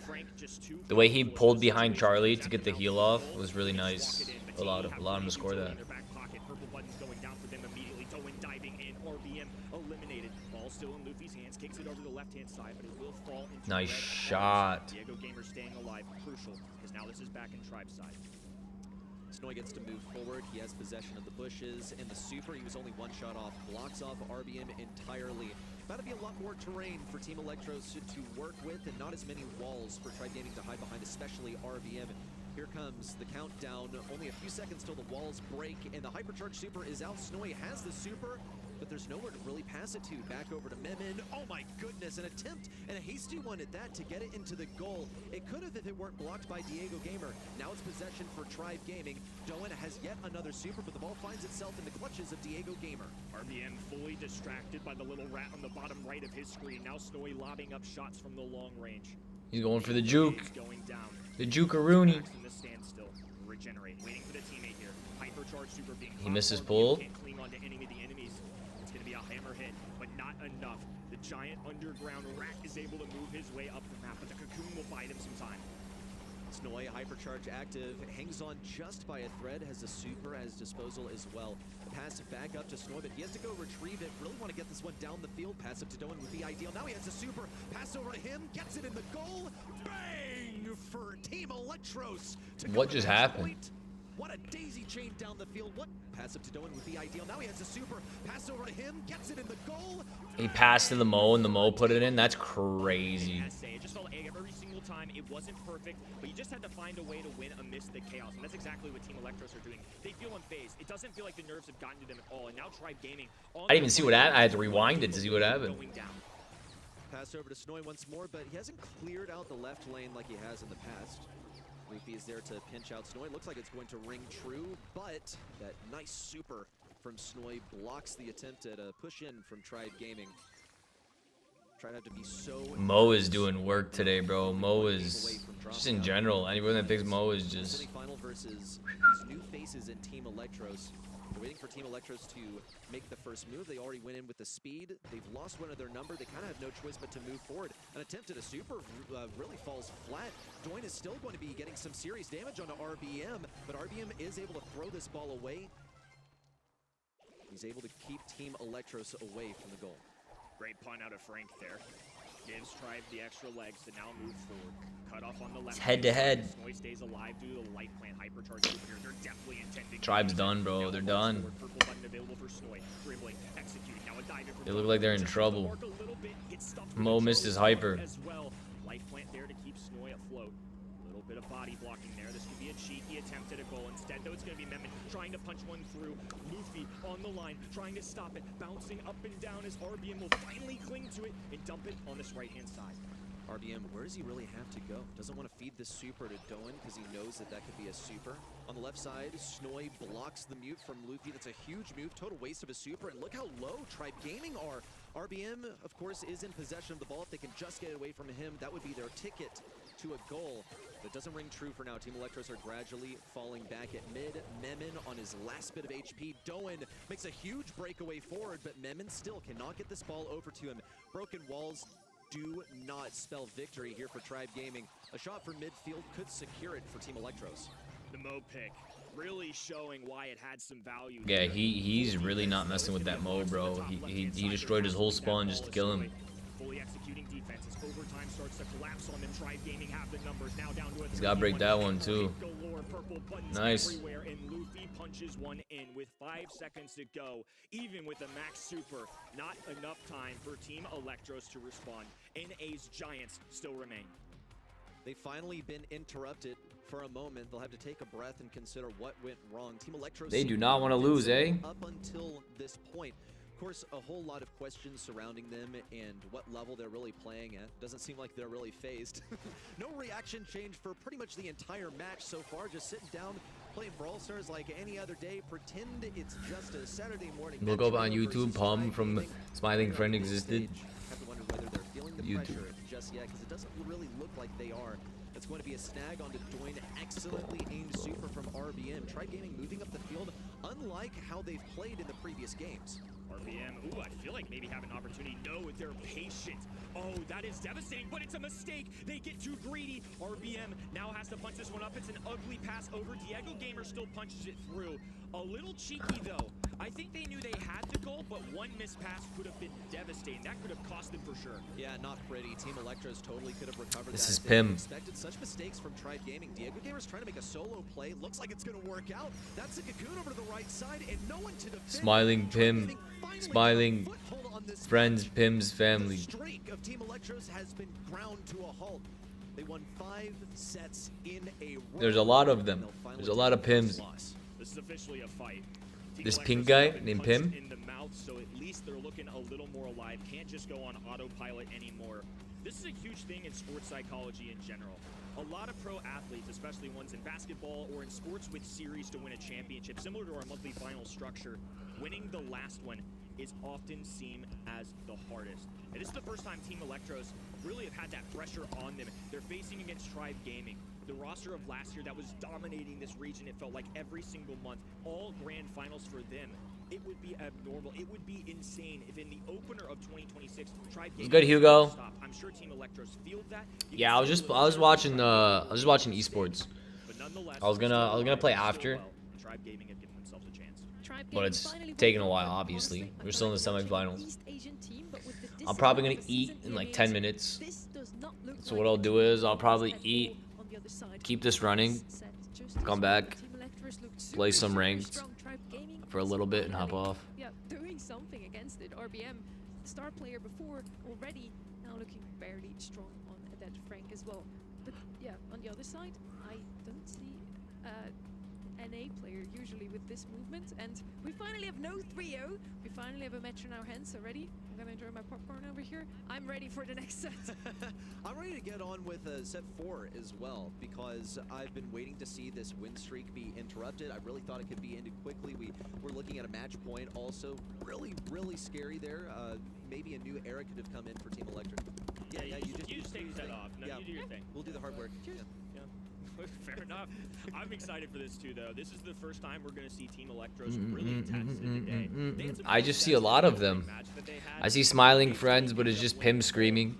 Frank just too. The way he pulled behind Charlie to get the heal off was really nice. Allowed him to score that. Purple buttons going down for them immediately. Doan diving in. RBM eliminated. Ball still in Luffy's hands. Kicks it over to the left-hand side, but it will fall into Nice red shot. Diego Gamer staying alive. Crucial, because now this is back in Tribe side. Snoy gets to move forward. He has possession of the bushes and the super. He was only one shot off. Blocks off RBM entirely. About to be a lot more terrain for Team Electros to work with, and not as many walls for Tribe Gaming to hide behind, especially RBM. Here comes the countdown. Only a few seconds till the walls break, and the hypercharge super is out. Snoy has the super, but there's nowhere to really pass it to. Back over to Memon. Oh my goodness, an attempt and a hasty one at that to get it into the goal. It could have if it weren't blocked by Diego Gamer. Now it's possession for Tribe Gaming. Doan has yet another super, but the ball finds itself in the clutches of Diego Gamer. RBM fully distracted by the little rat on the bottom right of his screen. Now Snoy lobbing up shots from the long range. He's going for the juke. He's going down. The juke-a-rooney. In the standstill. Regenerate. Waiting for the teammate here. Hypercharge super being He missed his popped. pull. Can't cling onto any of the enemies. It's going to be a hammer hit, but not enough. The giant underground rat is able to move his way up the map, but the cocoon will buy him some time. Snoy, hypercharge active, hangs on just by a thread, has a super as disposal as well. The pass back up to Snoy, but he has to go retrieve it. Really want to get this one down the field. Pass up to Doan would be ideal. Now he has a super. Pass over to him, gets it in the goal. Bang for Team Electros. What just happened? What a daisy chain down the field. What pass up to Doan would be ideal. Now he has a super. Pass over to him, gets it in the goal. He passed to the Mo and the Mo put it in. That's crazy. It just felt like every single time it wasn't perfect, but you just had to find a way to win amidst the chaos, and that's exactly what Team Electros are doing. They feel unfazed. It doesn't feel like the nerves have gotten to them at all, and now Tribe Gaming. I didn't even see what happened. I had to rewind it to see what happened. Pass over to Snoy once more, but he hasn't cleared out the left lane like he has in the past. Luffy is there to pinch out Snoy. Looks like it's going to ring true, but that nice super from Snoy blocks the attempt at a push in from Tribe Gaming. try not to be so. Mo is doing work today, bro. Mo is just in general. Anyone that picks Mo is just. Final versus these new faces in Team Electros. They're waiting for Team Electros to make the first move. They already went in with the speed. They've lost one of their number. They kind of have no choice but to move forward. An attempt at a super really falls flat. Doin is still going to be getting some serious damage onto RBM, but RBM is able to throw this ball away. He's able to keep Team Electros away from the goal. Great punt out of Frank there. Gives Tribe the extra legs to now move forward. Cut off on the left. It's head to head. Snoy stays alive due to the light plant hypercharge here. They're definitely intending. Tribe's done, bro. They're done. Purple button available for Snoy. Dribbling, executing. Now a dive in for They look like they're in trouble. Mo missed his hyper. As well. Light plant there to keep Snoy afloat. A little bit of body blocking there. This could be a cheeky attempt at a goal. Instead, though, it's going to be Memon trying to punch one through. Luffy on the line, trying to stop it. Bouncing up and down as RBM will finally cling to it and dump it on this right-hand side. RBM, where does he really have to go? Doesn't want to feed the super to Doan because he knows that that could be a super. On the left side, Snoy blocks the mute from Luffy. That's a huge move, total waste of a super. And look how low Tribe Gaming are. RBM, of course, is in possession of the ball. If they can just get it away from him, that would be their ticket to a goal. That doesn't ring true for now. Team Electros are gradually falling back at mid. Memon on his last bit of HP. Doan makes a huge breakaway forward, but Memon still cannot get this ball over to him. Broken walls do not spell victory here for Tribe Gaming. A shot from midfield could secure it for Team Electros. The Mo pick really showing why it had some value. Yeah, he's really not messing with that Mo, bro. He destroyed his whole spawn just to kill him. Fully executing defenses. Overtime starts to collapse on them. Tribe Gaming have the numbers now down to a. He's gotta break that one too. Nice. And Luffy punches one in with 5 seconds to go. Even with a max super, not enough time for Team Electros to respond. NA's Giants still remain. They've finally been interrupted for a moment. They'll have to take a breath and consider what went wrong. Team Electros. They do not want to lose, eh? Up until this point. Of course, a whole lot of questions surrounding them and what level they're really playing at. Doesn't seem like they're really phased. No reaction change for pretty much the entire match so far. Just sitting down, playing Brawl Stars like any other day. Pretend it's just a Saturday morning. Look up on YouTube, Palm from Smiling Friend Existed. Have to wonder whether they're feeling the pressure just yet, because it doesn't really look like they are. It's going to be a snag onto Doin. Excellently aimed super from RBM. Tribe Gaming moving up the field, unlike how they've played in the previous games. RBM, ooh, I feel like maybe have an opportunity. No, they're patient. Oh, that is devastating, but it's a mistake. They get too greedy. RBM now has to punch this one up. It's an ugly pass over. Diego Gamer still punches it through. A little cheeky, though. I think they knew they had the goal, but one missed pass could have been devastating. That could have cost them for sure. Yeah, not pretty. Team Electros totally could have recovered this that. Is Pim. Expected such mistakes from Tribe Gaming. Diego Gamer's trying to make a solo play. Looks like it's going to work out. That's a cocoon over to the right side, and no one to defend. Smiling Pim. Smiling friends, Pim's family. The streak of Team Electros has been ground to a halt. They won 5 sets in a row. There's a lot of them. There's a lot of Pims. This is officially a fight. This pink guy named Pim? In the mouth, so at least they're looking a little more alive. Can't just go on autopilot anymore. This is a huge thing in sports psychology in general. A lot of pro athletes, especially ones in basketball or in sports with series to win a championship, similar to our monthly final structure, winning the last one is often seen as the hardest. And this is the first time Team Electros really have had that pressure on them. They're facing against Tribe Gaming. The roster of last year that was dominating this region, it felt like every single month, all grand finals for them. It would be abnormal. It would be insane if in the opener of 2026, Tribe Gaming. Good, Hugo. Stop. I'm sure Team Electros feel that. Yeah, I was watching esports. I was gonna play after. Tribe Gaming have given themselves a chance. But it's taking a while, obviously. We're still in the semifinals. I'm probably gonna eat in like 10 minutes. So what I'll do is I'll probably eat, keep this running, come back, play some ranked for a little bit and hop off. Yeah, doing something against it. RBM, star player before already, now looking barely strong on that Frank as well. But yeah, on the other side, I don't see NA player usually with this movement. And we finally have no 3-0. We finally have a match in our hands already. I'm gonna enjoy my popcorn over here. I'm ready for the next set. I'm ready to get on with set 4 as well, because I've been waiting to see this win streak be interrupted. I really thought it could be ended quickly. We were looking at a match point also. Really, really scary there. Maybe a new era could have come in for Team Electric. Yeah, you just take that off. No, you do your thing. We'll do the hard work. Yeah. Fair enough. I'm excited for this too, though. This is the first time we're going to see Team Electros really tested today. I just see a lot of them. I see smiling friends, but it's just Pim screaming.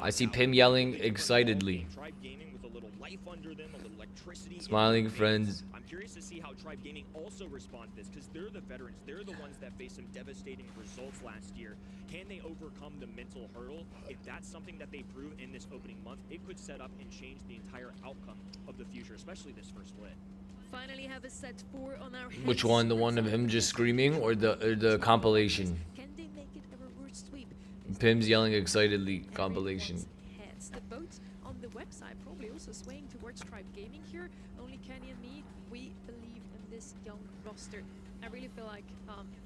I see Pim yelling excitedly. Smiling friends. I'm curious to see how Tribe Gaming also respond to this, because they're the veterans. They're the ones that faced some devastating results last year. Can they overcome the mental hurdle? If that's something that they prove in this opening month, it could set up and change the entire outcome of the future, especially this first split. Finally have a set 4 on our Which one? The one of him just screaming, or the compilation? Can they make it a reverse sweep? Pim's yelling excitedly compilation. Heads. The vote on the website probably also swaying towards Tribe Gaming here. Only Kenny and me, we believe in this young roster. I really feel like,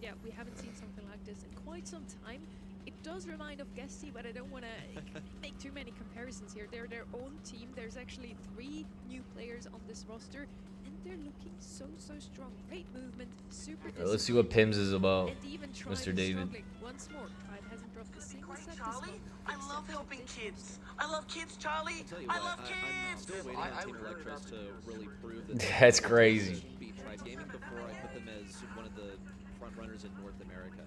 yeah, we haven't seen something like this in quite some time. It does remind of Guesty, but I don't want to make too many comparisons here. They're their own team. There's actually 3 new players on this roster, and they're looking so strong. Great movement, super. Let's see what Pim's is about, And even Tribe Mr. is David. struggling. Once more, Tribe hasn't dropped a single set this Charlie, month, I love except helping this kids. I love kids, Charlie. I love I'm kids. still waiting on Team Electros to really prove that That's crazy. beat Tribe Gaming before I put them as one of the front runners in North America.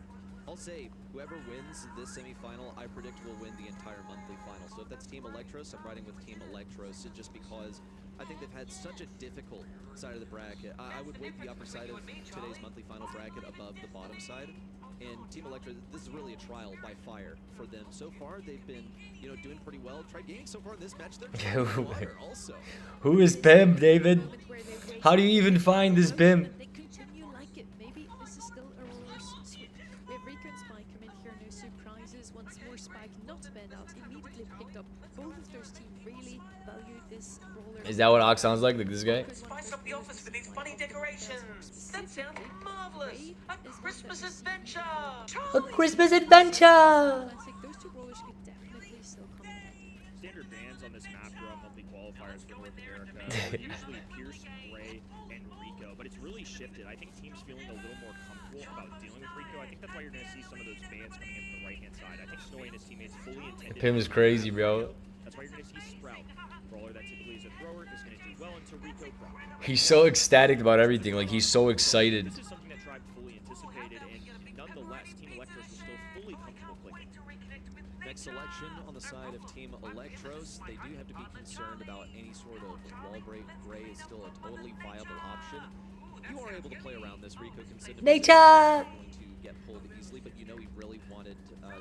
I'll say whoever wins this semifinal, I predict will win the entire monthly final. So if that's Team Electros, I'm riding with Team Electros just because I think they've had such a difficult side of the bracket. I would weight the upper side of today's monthly final bracket above the bottom side. And Team Electros, this is really a trial by fire for them. So far, they've been, doing pretty well. Tribe Gaming so far in this match, they're water also. Who is Pim, David? How do you even find this Pim? They continue like it. Maybe this is still a reverse sweep. We have Rico and Spike come in here, no surprises. Once more, Spike not banned out, immediately picked up. Both of those teams really valued this brawler. Is that what Ox sounds like this guy? Spice up the office with these funny decorations. That sounds marvelous. A Christmas adventure. A Christmas adventure. Classic. Those 2 brawlers could definitely still come in. Standard bans on this map throughout monthly qualifiers for North America are usually Pierce, Ray, and Rico, but it's really shifted. I think teams feeling a little more comfortable about dealing with Rico. I think that's why you're going to see some of those bans coming in from the right-hand side. I think Snowy and his teammates fully intended. Pim is crazy, bro. That's why you're going to see Sprout, brawler that typically is a thrower, is going to do well into Rico proc. He's so ecstatic about everything. Like, he's so excited. This is something that Tribe fully anticipated, and nonetheless, Team Electros was still fully comfortable clicking. Next selection on the side of Team Electros, they do have to be concerned about any sort of wall break. Gray is still a totally viable option. You are able to play around this. Rico can sit in Nature. going to get pulled easily, but he really wanted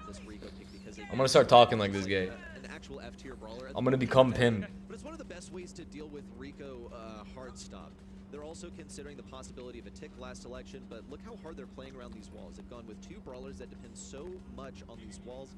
this Rico pick because I'm gonna start talking like this guy. An actual F-tier brawler. I'm gonna become Pim. But it's one of the best ways to deal with Rico hard stop. They're also considering the possibility of a tick last election, but look how hard they're playing around these walls. They've gone with 2 brawlers that depend so much on these walls.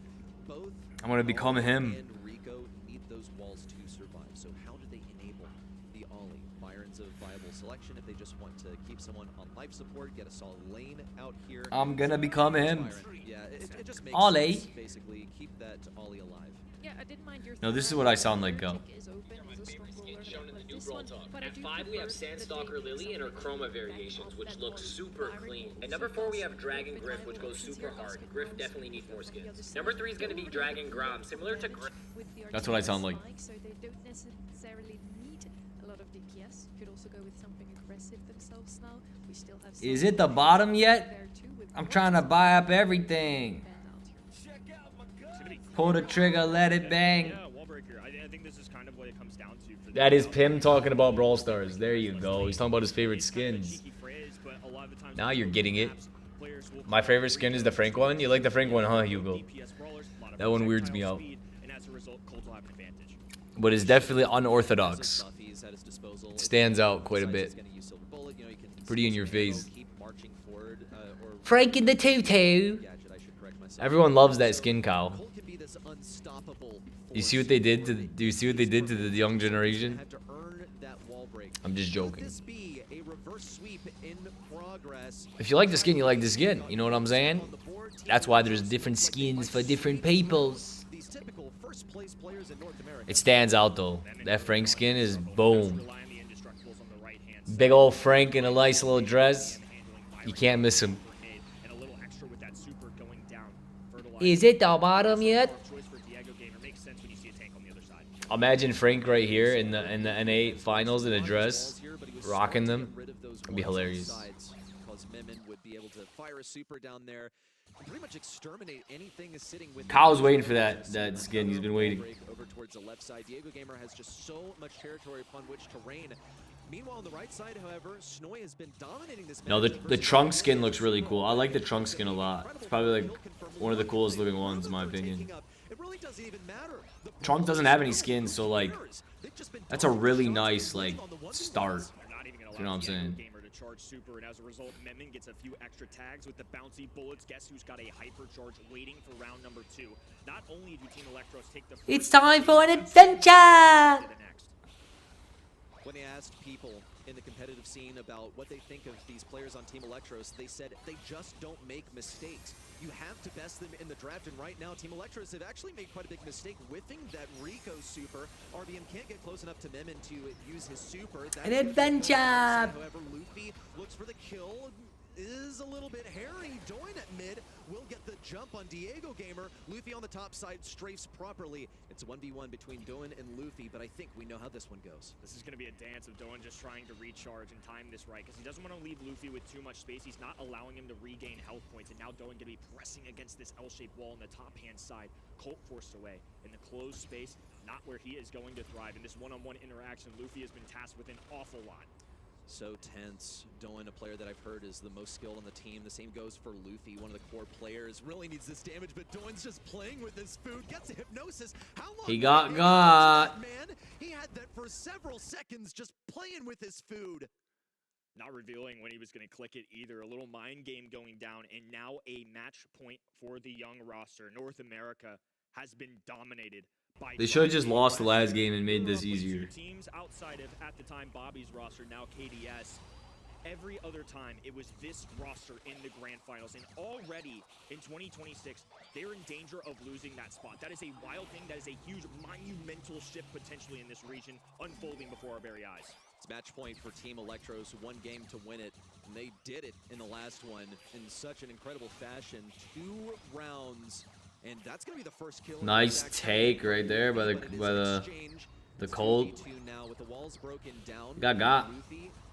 Both I'm gonna become him. and Rico need those walls to survive. So how do they enable the Ollie? Byron's a viable selection if they just want to keep someone on life support, get a solid lane out here. I'm gonna become him. Byron, yeah, it just makes Ollie. sense, basically keep that Ollie alive. Yeah, I didn't mind your No, this is what I sound like, go. Is open, is a strong brawler, Shown in the like new this Brawl one, Talk. but I At do 5, we have prefer the Sandstalker David Lily and her Silver chroma back variations, of which that look one. super Byron clean. also At number 4, we have has Dragon with Griff, rival which goes options super here, hard. Basket Griff Bronze, definitely needs more on the other skins. side. Number 3 is going to be Dragon Grom, similar to Griff. With the That's what I sound like. Spike, so they don't necessarily need a lot of DPS. Could also go with something aggressive themselves now. We still have Is some it the bottom yet? there too with I'm Bronze trying to buy up everything. banned out here. Pull the trigger, let it bang. Yeah, wall breaker. I think this is kind of what it comes down to. For That is Pim talking about Brawl Stars. There you go. He's talking about his favorite skins. Now you're getting it. My favorite skin is the Frank one. You like the Frank one, huh, Hugo? That one weirds me out. But it's definitely unorthodox. Stands out quite a bit. Pretty in your face. Frank in the tutu. Everyone loves that skin, Kyle. You see what they did to? Do you see what they did to the young generation? I'm just joking. This be a reverse sweep in progress. If you like the skin, you like the skin. You know what I'm saying? That's why there's different skins for different peoples. These typical first place players in North America. It stands out though. That Frank skin is boom. Big old Frank in a nice little dress. You can't miss him. Is it the bottom yet? Imagine Frank right here in the NA finals in a dress, rocking them. It'd be hilarious. Would be able to fire a super down there, pretty much exterminate anything is sitting with. Kyle's waiting for that skin. He's been waiting. Over towards the left side, Diego Gamer has just so much territory upon which to reign. Meanwhile, on the right side, however, Snoy has been dominating this. No, the trunk skin looks really cool. I like the trunk skin a lot. It's probably like one of the coolest looking ones in my opinion. Trunk doesn't have any skins, so like that's a really nice like start. You know what I'm saying? Super, and as a result, Memon gets a few extra tags with the bouncy bullets. Guess who's got a hypercharge waiting for round number 2? Not only do Team Electros take the It's time for an adventure! When they asked people in the competitive scene about what they think of these players on Team Electros, they said they just don't make mistakes. You have to best them in the draft, and right now Team Electros have actually made quite a big mistake whiffing that Rico super. RBM can't get close enough to Memon to use his super. An adventure! However, Luffy looks for the kill. Is a little bit hairy. Doin at mid will get the jump on Diego Gamer. Luffy on the top side strafes properly. It's a 1v1 between Doin and Luffy, but I think we know how this one goes. This is going to be a dance of Doin just trying to recharge and time this right, because he doesn't want to leave Luffy with too much space. He's not allowing him to regain health points, and now Doin going to be pressing against this L-shaped wall on the top-hand side. Colt forced away in the closed space, not where he is going to thrive. In this one-on-one interaction, Luffy has been tasked with an awful lot. So tense. Doin, a player that I've heard is the most skilled on the team. The same goes for Luffy, one of the core players. Really needs this damage, but Doin's just playing with his food. Gets a hypnosis. How long He got. Man, he had that for several seconds, just playing with his food. Not revealing when he was going to click it either. A little mind game going down, and now a match point for the young roster. North America has been dominated. They should have just lost the last game and made this easier. Teams outside of, at the time, Bobby's roster, now KDS. Every other time, it was this roster in the grand finals. And already in 2026, they're in danger of losing that spot. That is a wild thing. That is a huge, monumental shift potentially in this region unfolding before our very eyes. It's match point for Team Electros. One game to win it. And they did it in the last one in such an incredible fashion. 2 rounds. And that's gonna be the first kill. Nice take right there by the Colt. Got.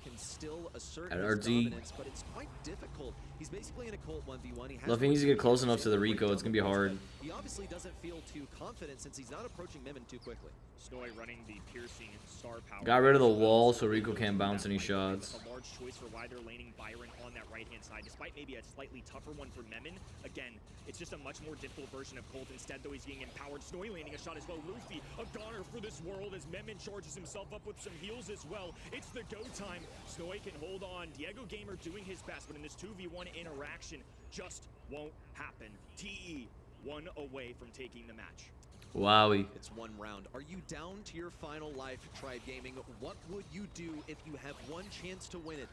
Can still assert At his RT. dominance, but it's quite difficult. He's basically in a Colt 1v1. Luffy needs to get close enough to the Rico. It's gonna be hard. He obviously doesn't feel too confident since he's not approaching Memon too quickly. Snoy running the piercing star power. Got rid of the wall so Rico can't bounce any shots. A large choice for why they're laning Byron on that right-hand side, despite maybe a slightly tougher one for Memon. Again, it's just a much more difficult version of Colt. Instead, though, he's getting empowered. Snoy landing a shot as well. Luffy, a goner for this world as Memon charges himself up with some heals as well. It's the go time. Snoy can hold on. Diego Gamer doing his best, but in this 2v1 interaction, just won't happen. TE, 1 away from taking the match. Wowie. It's 1 round. Are you down to your final life, Tribe Gaming? What would you do if you have one chance to win it?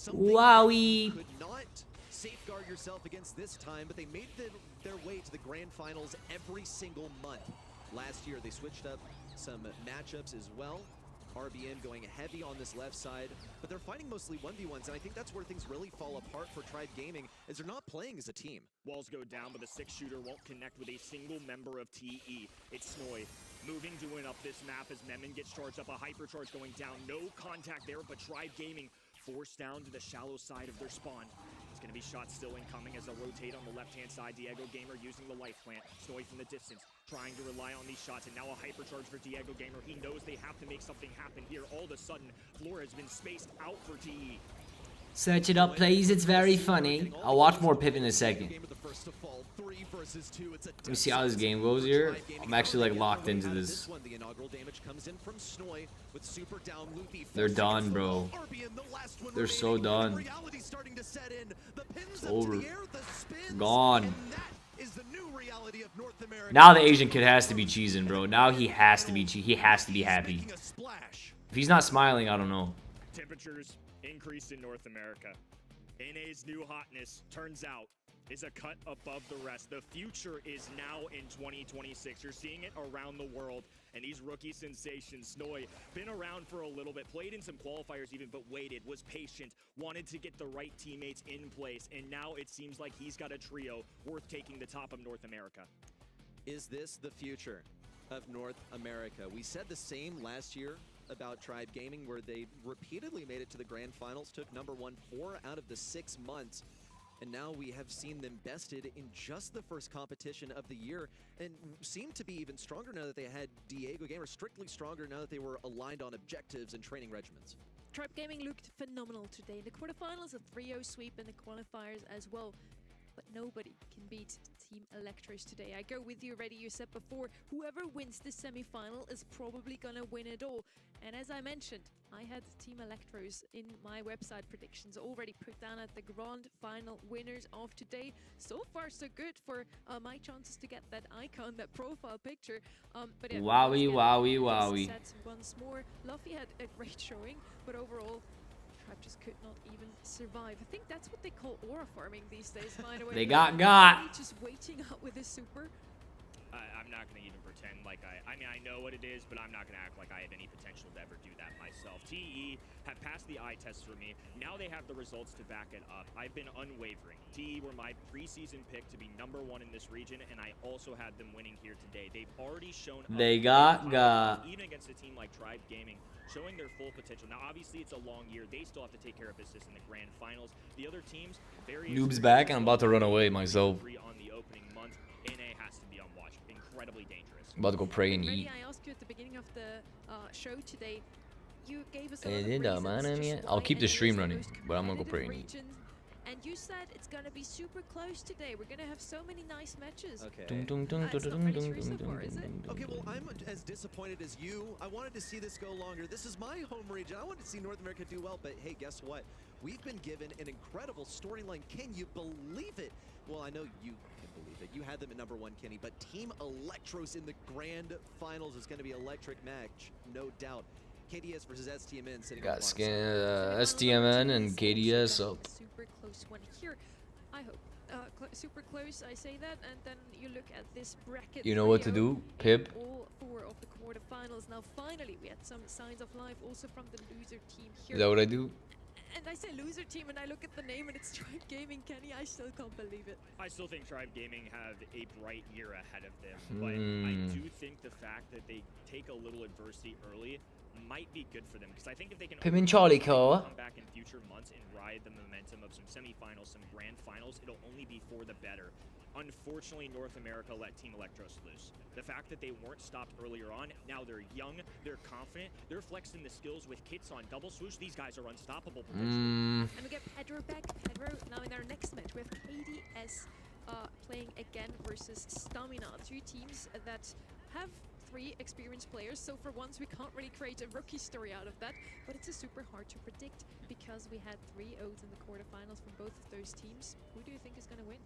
Wowie. You could not safeguard yourself against this time, but they made their way to the grand finals every single month. Last year, they switched up some matchups as well. RBN going heavy on this left side, but they're fighting mostly 1v1s, and I think that's where things really fall apart for Tribe Gaming, as they're not playing as a team. Walls go down, but the 6-shooter won't connect with a single member of TE. It's Snoy moving to win up this map as Memon gets charged up. A hypercharge going down. No contact there, but Tribe Gaming forced down to the shallow side of their spawn. It's going to be shots still incoming as they rotate on the left-hand side. Diego Gamer using the life plant. Snoy from the distance, trying to rely on these shots, and now a hypercharge for Diego Gamer. He knows they have to make something happen here. All of a sudden, floor has been spaced out for TE. Search it up, please. It's very funny. I'll watch more Pip in a second. Let me see how this game goes here. I'm actually like locked into this. They're done, bro. They're so done. It's over. Gone. Now the Asian kid has to be cheesing, bro. Now he has to be he has to be happy. If he's not smiling, I don't know. Temperatures increased in North America. NA's new hotness, turns out, is a cut above the rest. The future is now in 2026. You're seeing it around the world. And these rookie sensations, Snoy, been around for a little bit, played in some qualifiers even, but waited, was patient, wanted to get the right teammates in place. And now it seems like he's got a trio worth taking the top of North America. Is this the future of North America? We said the same last year about Tribe Gaming, where they repeatedly made it to the grand finals, took #1 4 out of the 6 months. And now we have seen them bested in just the first competition of the year, and seem to be even stronger now that they had Diego Gamer, strictly stronger now that they were aligned on objectives and training regimens. Tribe Gaming looked phenomenal today. In the quarterfinals, a 3-0 sweep in the qualifiers as well. But nobody can beat Team Electros today. I go with you, Reddy. You said before, whoever wins this semi-final is probably gonna win it all. And as I mentioned, I had Team Electros in my website predictions already put down at the grand final winners of today. So far, so good for my chances to get that icon, that profile picture. But yeah, Wowie. Set once more. Luffy had a great showing, but overall, Tribe just could not even survive. I think that's what they call aura farming these days, by the way. They got. Just waiting out with a super. I'm not going to even pretend like I mean, I know what it is, but I'm not going to act like I have any potential to ever do that myself. TE have passed the eye test for me. Now they have the results to back it up. I've been unwavering. TE were my preseason pick to be #1 in this region, and I also had them winning here today. They've already shown They got. Even against a team like Tribe Gaming, showing their full potential. Now, obviously, it's a long year. They still have to take care of business in the grand finals. The other teams, very Noob's back, and I'm about to run away myself. on the opening month. NA has to be on watch. Incredibly dangerous. I'm about to go pray and eat. I asked you at the beginning of the show today. You gave us a I'll keep the stream running, but I'm gonna go pray and eat. And you said it's gonna be super close today. We're gonna have so many nice matches. Okay. Okay, well, I'm as disappointed as you. I wanted to see this go longer. This is my home region. I wanted to see North America do well, but hey, guess what? We've been given an incredible storyline. Can you believe it? Well, I know you can believe it. You had them at #1, Kenny, but Team Electros in the grand finals is going to be an electric match, no doubt. KDS versus STMN sitting Got STMN and KDS up. Super close one here. I hope. Super close, I say that, and then you look at this bracket. You know what to do, Pip. All 4 of the quarterfinals. Now, finally, we had some signs of life also from the loser team here. Is that what I do? And I say loser team, and I look at the name, and it's Tribe Gaming, Kenny. I still can't believe it. I still think Tribe Gaming have a bright year ahead of them, but I do think the fact that they take a little adversity early might be good for them, because I think if they can come back in future months and ride the momentum of some semifinals, some grand finals, it'll only be for the better. Unfortunately, North America let Team Electros loose. The fact that they weren't stopped earlier on, now they're young, they're confident, they're flexing the skills with kits on double swoosh. These guys are unstoppable. And we get Pedro back. Pedro now in our next match with KDS playing again versus Stamina. 2 teams that have 3 experienced players, so for once we can't really create a rookie story out of that, but it's super hard to predict because we had 3 O's in the quarterfinals from both of those teams. Who do you think is going to win?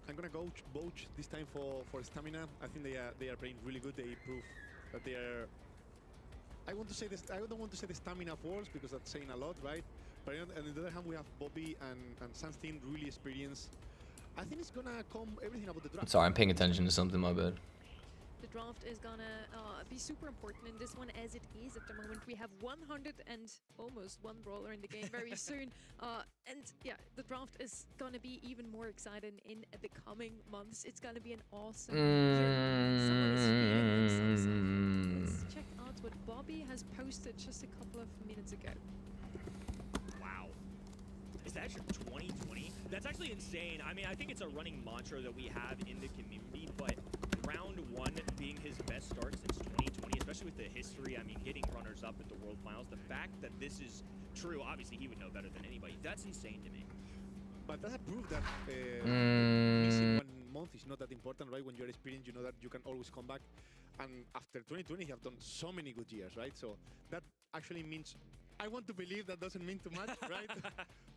I'm gonna go Boach this time for Stamina. I think they are playing really good. They prove that they are. I want to say this. I don't want to say the Stamina Force because that's saying a lot, right? But on the other hand, we have Bobby and Sunstein really experienced. I think it's gonna come everything about the draft. Sorry, I'm paying attention to something. My bad. The draft is gonna be super important in this one, as it is at the moment. We have 100 and almost 1 brawler in the game very soon. And yeah, the draft is gonna be even more exciting in the coming months. It's gonna be an awesome year. Someone is feeling themselves. Let's check out what Bobby has posted just a couple of minutes ago. Wow. Is that your 2020? That's actually insane. I mean, I think it's a running mantra that we have in the community, but round 1 being his best start since 2020, especially with the history, I mean, getting runners-up at the World Finals, the fact that this is true, obviously he would know better than anybody. That's insane to me. But that proved that missing 1 month is not that important, right? When you're experienced, you know that you can always come back. And after 2020, you have done so many good years, right? So that actually means, I want to believe that doesn't mean too much, right?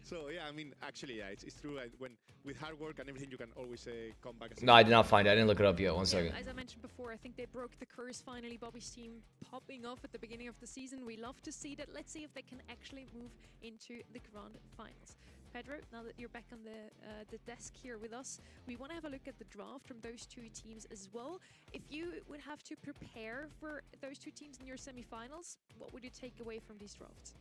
So yeah, I mean, actually, yeah, it's true. When with hard work and everything, you can always come back. No, I did not find it. I didn't look it up yet. One second. As I mentioned before, I think they broke the curse finally. Bobby's team popping off at the beginning of the season. We love to see that. Let's see if they can actually move into the grand finals. Pedro, now that you're back on the desk here with us, we want to have a look at the draft from those two teams as well. If you would have to prepare for those two teams in your semifinals, what would you take away from these drafts?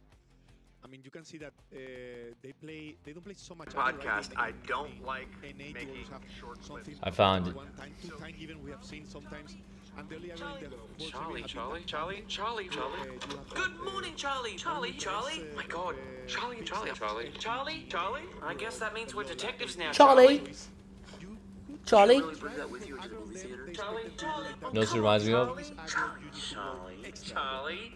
I mean, you can see that they don't play so much. Podcast. I don't like NA making have short something. I found it. One time, two times, even we have seen sometimes. And the only Charlie. Good morning, Charlie. Charlie. My God. Charlie. I guess that means we're detectives now. Charlie. Charlie. Charlie. You know what this reminds me of? Charlie.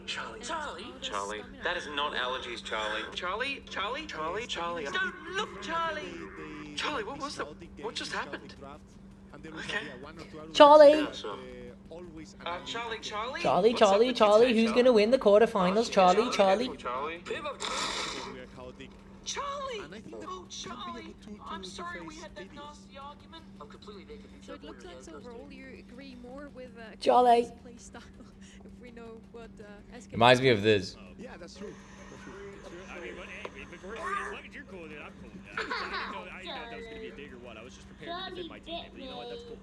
That is not allergies, Charlie. Charlie. Don't look, Charlie. Charlie, what was that? What just happened? Okay. Charlie. Charlie. Who's gonna win the quarterfinals? Charlie. Oh, Charlie. I'm sorry we had that nasty argument. I'm completely naked. So it looks like overall you agree more with Charlie. play style. If we know what SK Reminds me of this. Yeah, that's true. I mean, but hey, as long as you're cool with it, I'm cool with it. I didn't know that was going to be a dig or what. I was just prepared to defend my team. But you know what? That's cool.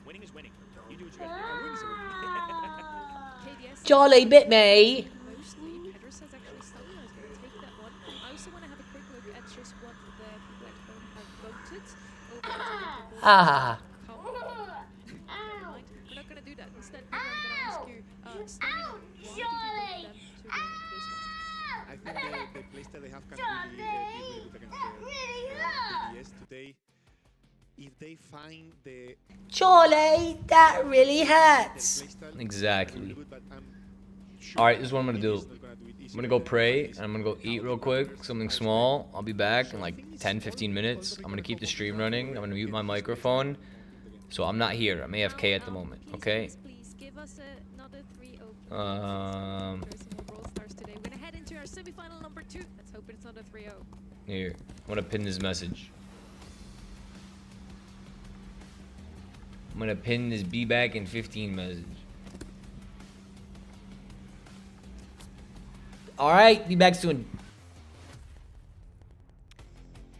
Winning is winning. You do what you got to do. KDS Charlie bit me. mostly. Pedro says actually Stamina is going to take that one. I also want to have a quick look at just what the people at home have voted. Ah. We're not going to do that. Instead, we're going to ask you, Stamina, why did you vote them to win this one? I think the playstyle they have can really good against the KDS today. If they find the Charlie, that really hurts. playstyle Exactly. really good, but I'm sure Alright, this is what I'm gonna do. he's not gonna do it easy. I'm gonna go pray and I'm gonna go eat real quick, something small. I'll be back in like 10-15 minutes. I'm gonna keep the stream running. I'm gonna mute my microphone. So I'm not here. I'm AFK at the moment, okay? Please give us another 3-0. Um, Brawl Stars today. We're gonna head into our semifinal number 2. Let's hope it's not a 3-0. Here. I'm gonna pin this message. I'm gonna pin this be back in 15 message. Alright, be back soon.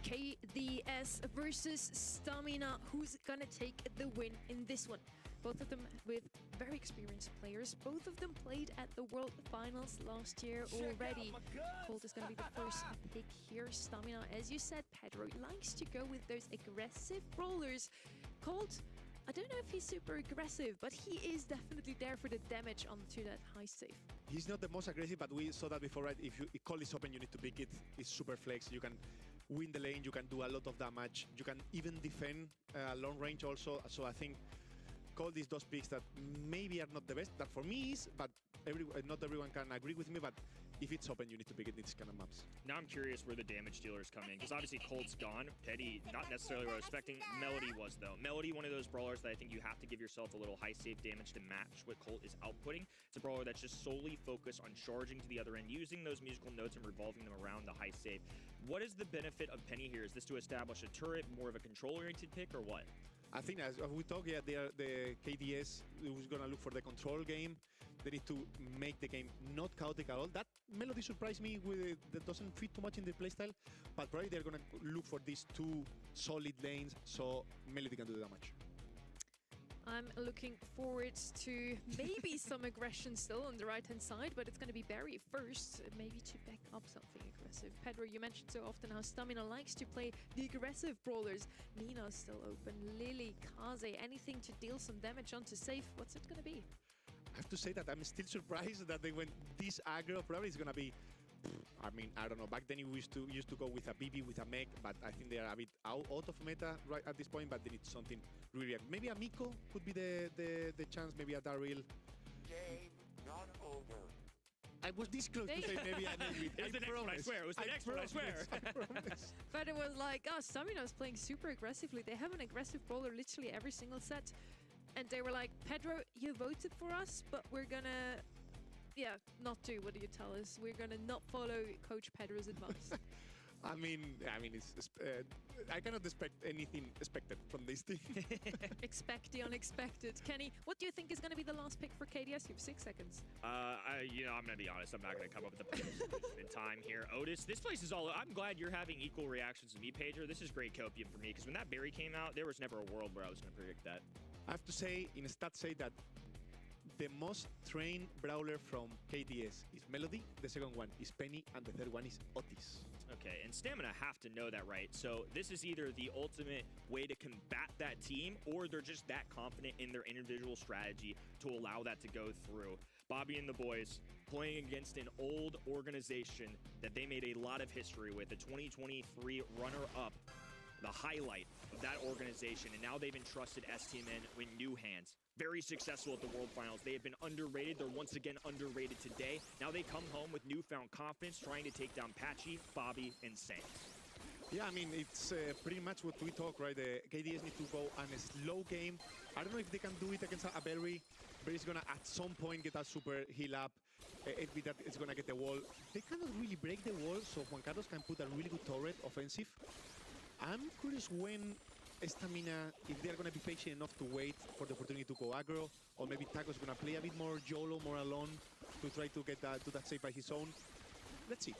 KDS versus Stamina. Who's gonna take the win in this one? Both of them with very experienced players. Both of them played at the World Finals last year already. Colt is gonna be the first pick here. Stamina, as you said, Pedro likes to go with those aggressive brawlers. Colt, I don't know if he's super aggressive, but he is definitely there for the damage onto that high safe. He's not the most aggressive, but we saw that before, right? If call is open, you need to pick it. It's super flex. You can win the lane. You can do a lot of damage. You can even defend long range also. So I think Cold is those picks that maybe are not the best. That for me is, but not everyone can agree with me. But if it's open, you need to pick it in these kind of maps. Now I'm curious where the damage dealers come in, because obviously Colt's gone. Petty, not necessarily what I was expecting. Melody was, though. Melody, one of those brawlers that I think you have to give yourself a little high save damage to match what Colt is outputting. It's a brawler that's just solely focused on charging to the other end, using those musical notes and revolving them around the high save. What is the benefit of Penny here? Is this to establish a turret, more of a control-oriented pick, or what? I think as we talk, yeah, the KDS who's gonna look for the control game. They need to make the game not chaotic at all. That Melody surprised me with that doesn't fit too much in the playstyle, but probably they're gonna look for these two solid lanes so Melody can do the damage. I'm looking forward to maybe some aggression still on the right-hand side, but it's going to be Barry first, maybe to back up something aggressive. Pedro, you mentioned so often how Stamina likes to play the aggressive brawlers. Nina's still open. Lily, Kaze, anything to deal some damage onto safe. What's it going to be? I have to say that I'm still surprised that they went this aggro. Probably it's gonna be, I mean, I don't know. Back then we used to go with a BB with a mech, but I think they are a bit out of meta right at this point. But they need something really. Maybe a Miko could be the chance. Maybe a Daryl. Game not over. I was this close to say maybe I need It was the next one, I swear. It was the next one, I swear. But it was like, oh, Stamina's playing super aggressively. They have an aggressive brawler literally every single set. And they were like, Pedro, you voted for us, but we're gonna, not do what do you tell us? We're gonna not follow Coach Pedro's advice. I mean, I cannot expect anything expected from this team. Expect the unexpected. Kenny, what do you think is going to be the last pick for KDS? You have 6 seconds. I'm going to be honest. I'm not going to come up with a prediction in time here. Otis, this place is all... I'm glad you're having equal reactions to me, Pedro. This is great copium for me, because when that berry came out, there was never a world where I was going to predict that. I have to say, in stats say that the most trained brawler from KDS is Melody, the second one is Penny, and the third one is Otis. Okay, and Stamina have to know that, right? So this is either the ultimate way to combat that team, or they're just that confident in their individual strategy to allow that to go through. Bobby and the boys playing against an old organization that they made a lot of history with, the 2023 runner-up, the highlight of that organization, and now they've entrusted STMN with new hands. Very successful at the World Finals. They have been underrated. They're once again underrated today. Now they come home with newfound confidence, trying to take down Patchy, Bobby, and Sans. Yeah, I mean, it's pretty much what we talk, right? The KDS need to go on a slow game. I don't know if they can do it against a Berry. Berry's gonna at some point get a super heal up. That is gonna get the wall. They cannot really break the wall, so Juan Carlos can put a really good turret offensive. I'm curious when Stamina, if they're going to be patient enough to wait for the opportunity to go aggro, or maybe Taco's going to play a bit more YOLO, more alone, to try to get that, do that save by his own. Let's see.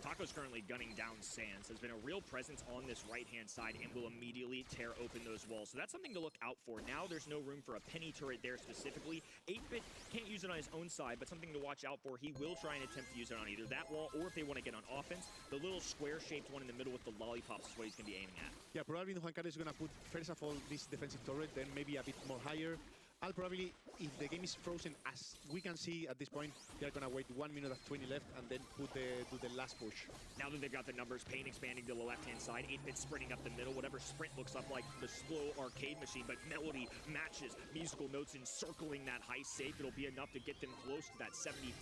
Taco's currently gunning down Sans, has been a real presence on this right-hand side and will immediately tear open those walls. So that's something to look out for. Now there's no room for a penny turret there specifically. 8-Bit can't use it on his own side, but something to watch out for. He will try and attempt to use it on either that wall, or if they want to get on offense, the little square-shaped one in the middle with the lollipops is what he's going to be aiming at. Yeah, probably Juan Carlos is going to put, first of all, this defensive turret, then maybe a bit more higher. I'll probably, if the game is frozen, as we can see at this point, they're going to wait 1 minute and 20 left and then do the last push. Now that they've got the numbers, Pain expanding to the left-hand side, 8-Bit sprinting up the middle, whatever sprint looks up like the slow arcade machine, but Melody matches musical notes encircling that high safe. It'll be enough to get them close to that 75%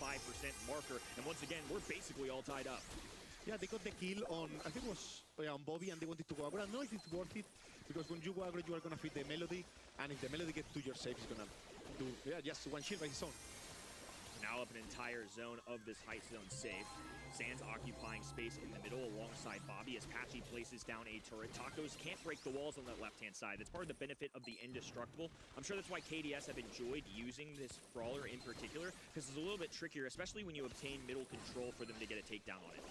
marker, and once again, we're basically all tied up. Yeah, they got the kill on, I think it was on Bobby, and they wanted to go aggro. I don't know if it's worth it, because when you go aggro, you are going to feed the Melody, and if the Melody gets to your safe, it's going to do just one shield by his own. Now up an entire zone of this height zone safe. Sans occupying space in the middle alongside Bobby as Patchy places down a turret. Tacos can't break the walls on that left-hand side. That's part of the benefit of the Indestructible. I'm sure that's why KDS have enjoyed using this brawler in particular, because it's a little bit trickier, especially when you obtain middle control for them to get a takedown on it.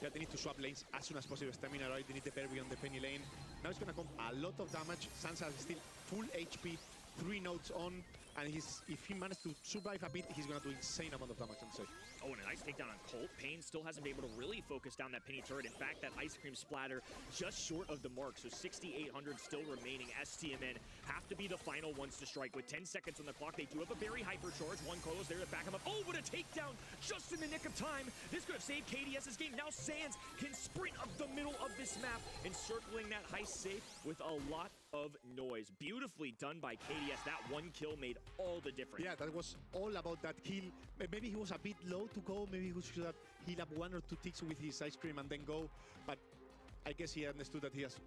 Yeah, they need to swap lanes as soon as possible. Stamina, right? They need the Berry on the Penny lane. Now it's going to come a lot of damage. Sansa is still full HP, 3 nodes on, and if he manages to survive a bit, he's going to do insane amount of damage on safe. Oh, and a nice takedown on Colt. Pain still hasn't been able to really focus down that penny turret. In fact, that ice cream splatter just short of the mark, so 6,800 still remaining. STMN have to be the final ones to strike. With 10 seconds on the clock, they do have a very hypercharge. Juan Carlos there to back him up. Oh, what a takedown just in the nick of time. This could have saved KDS's game. Now Sans can sprint up the middle of this map, encircling that heist safe with a lot of noise. Beautifully done by KDS. That one kill made all the difference. Yeah, that was all about that kill. Maybe he was a bit low to go. Maybe he should have healed up 1 or 2 ticks with his ice cream and then go. But I guess he understood that he has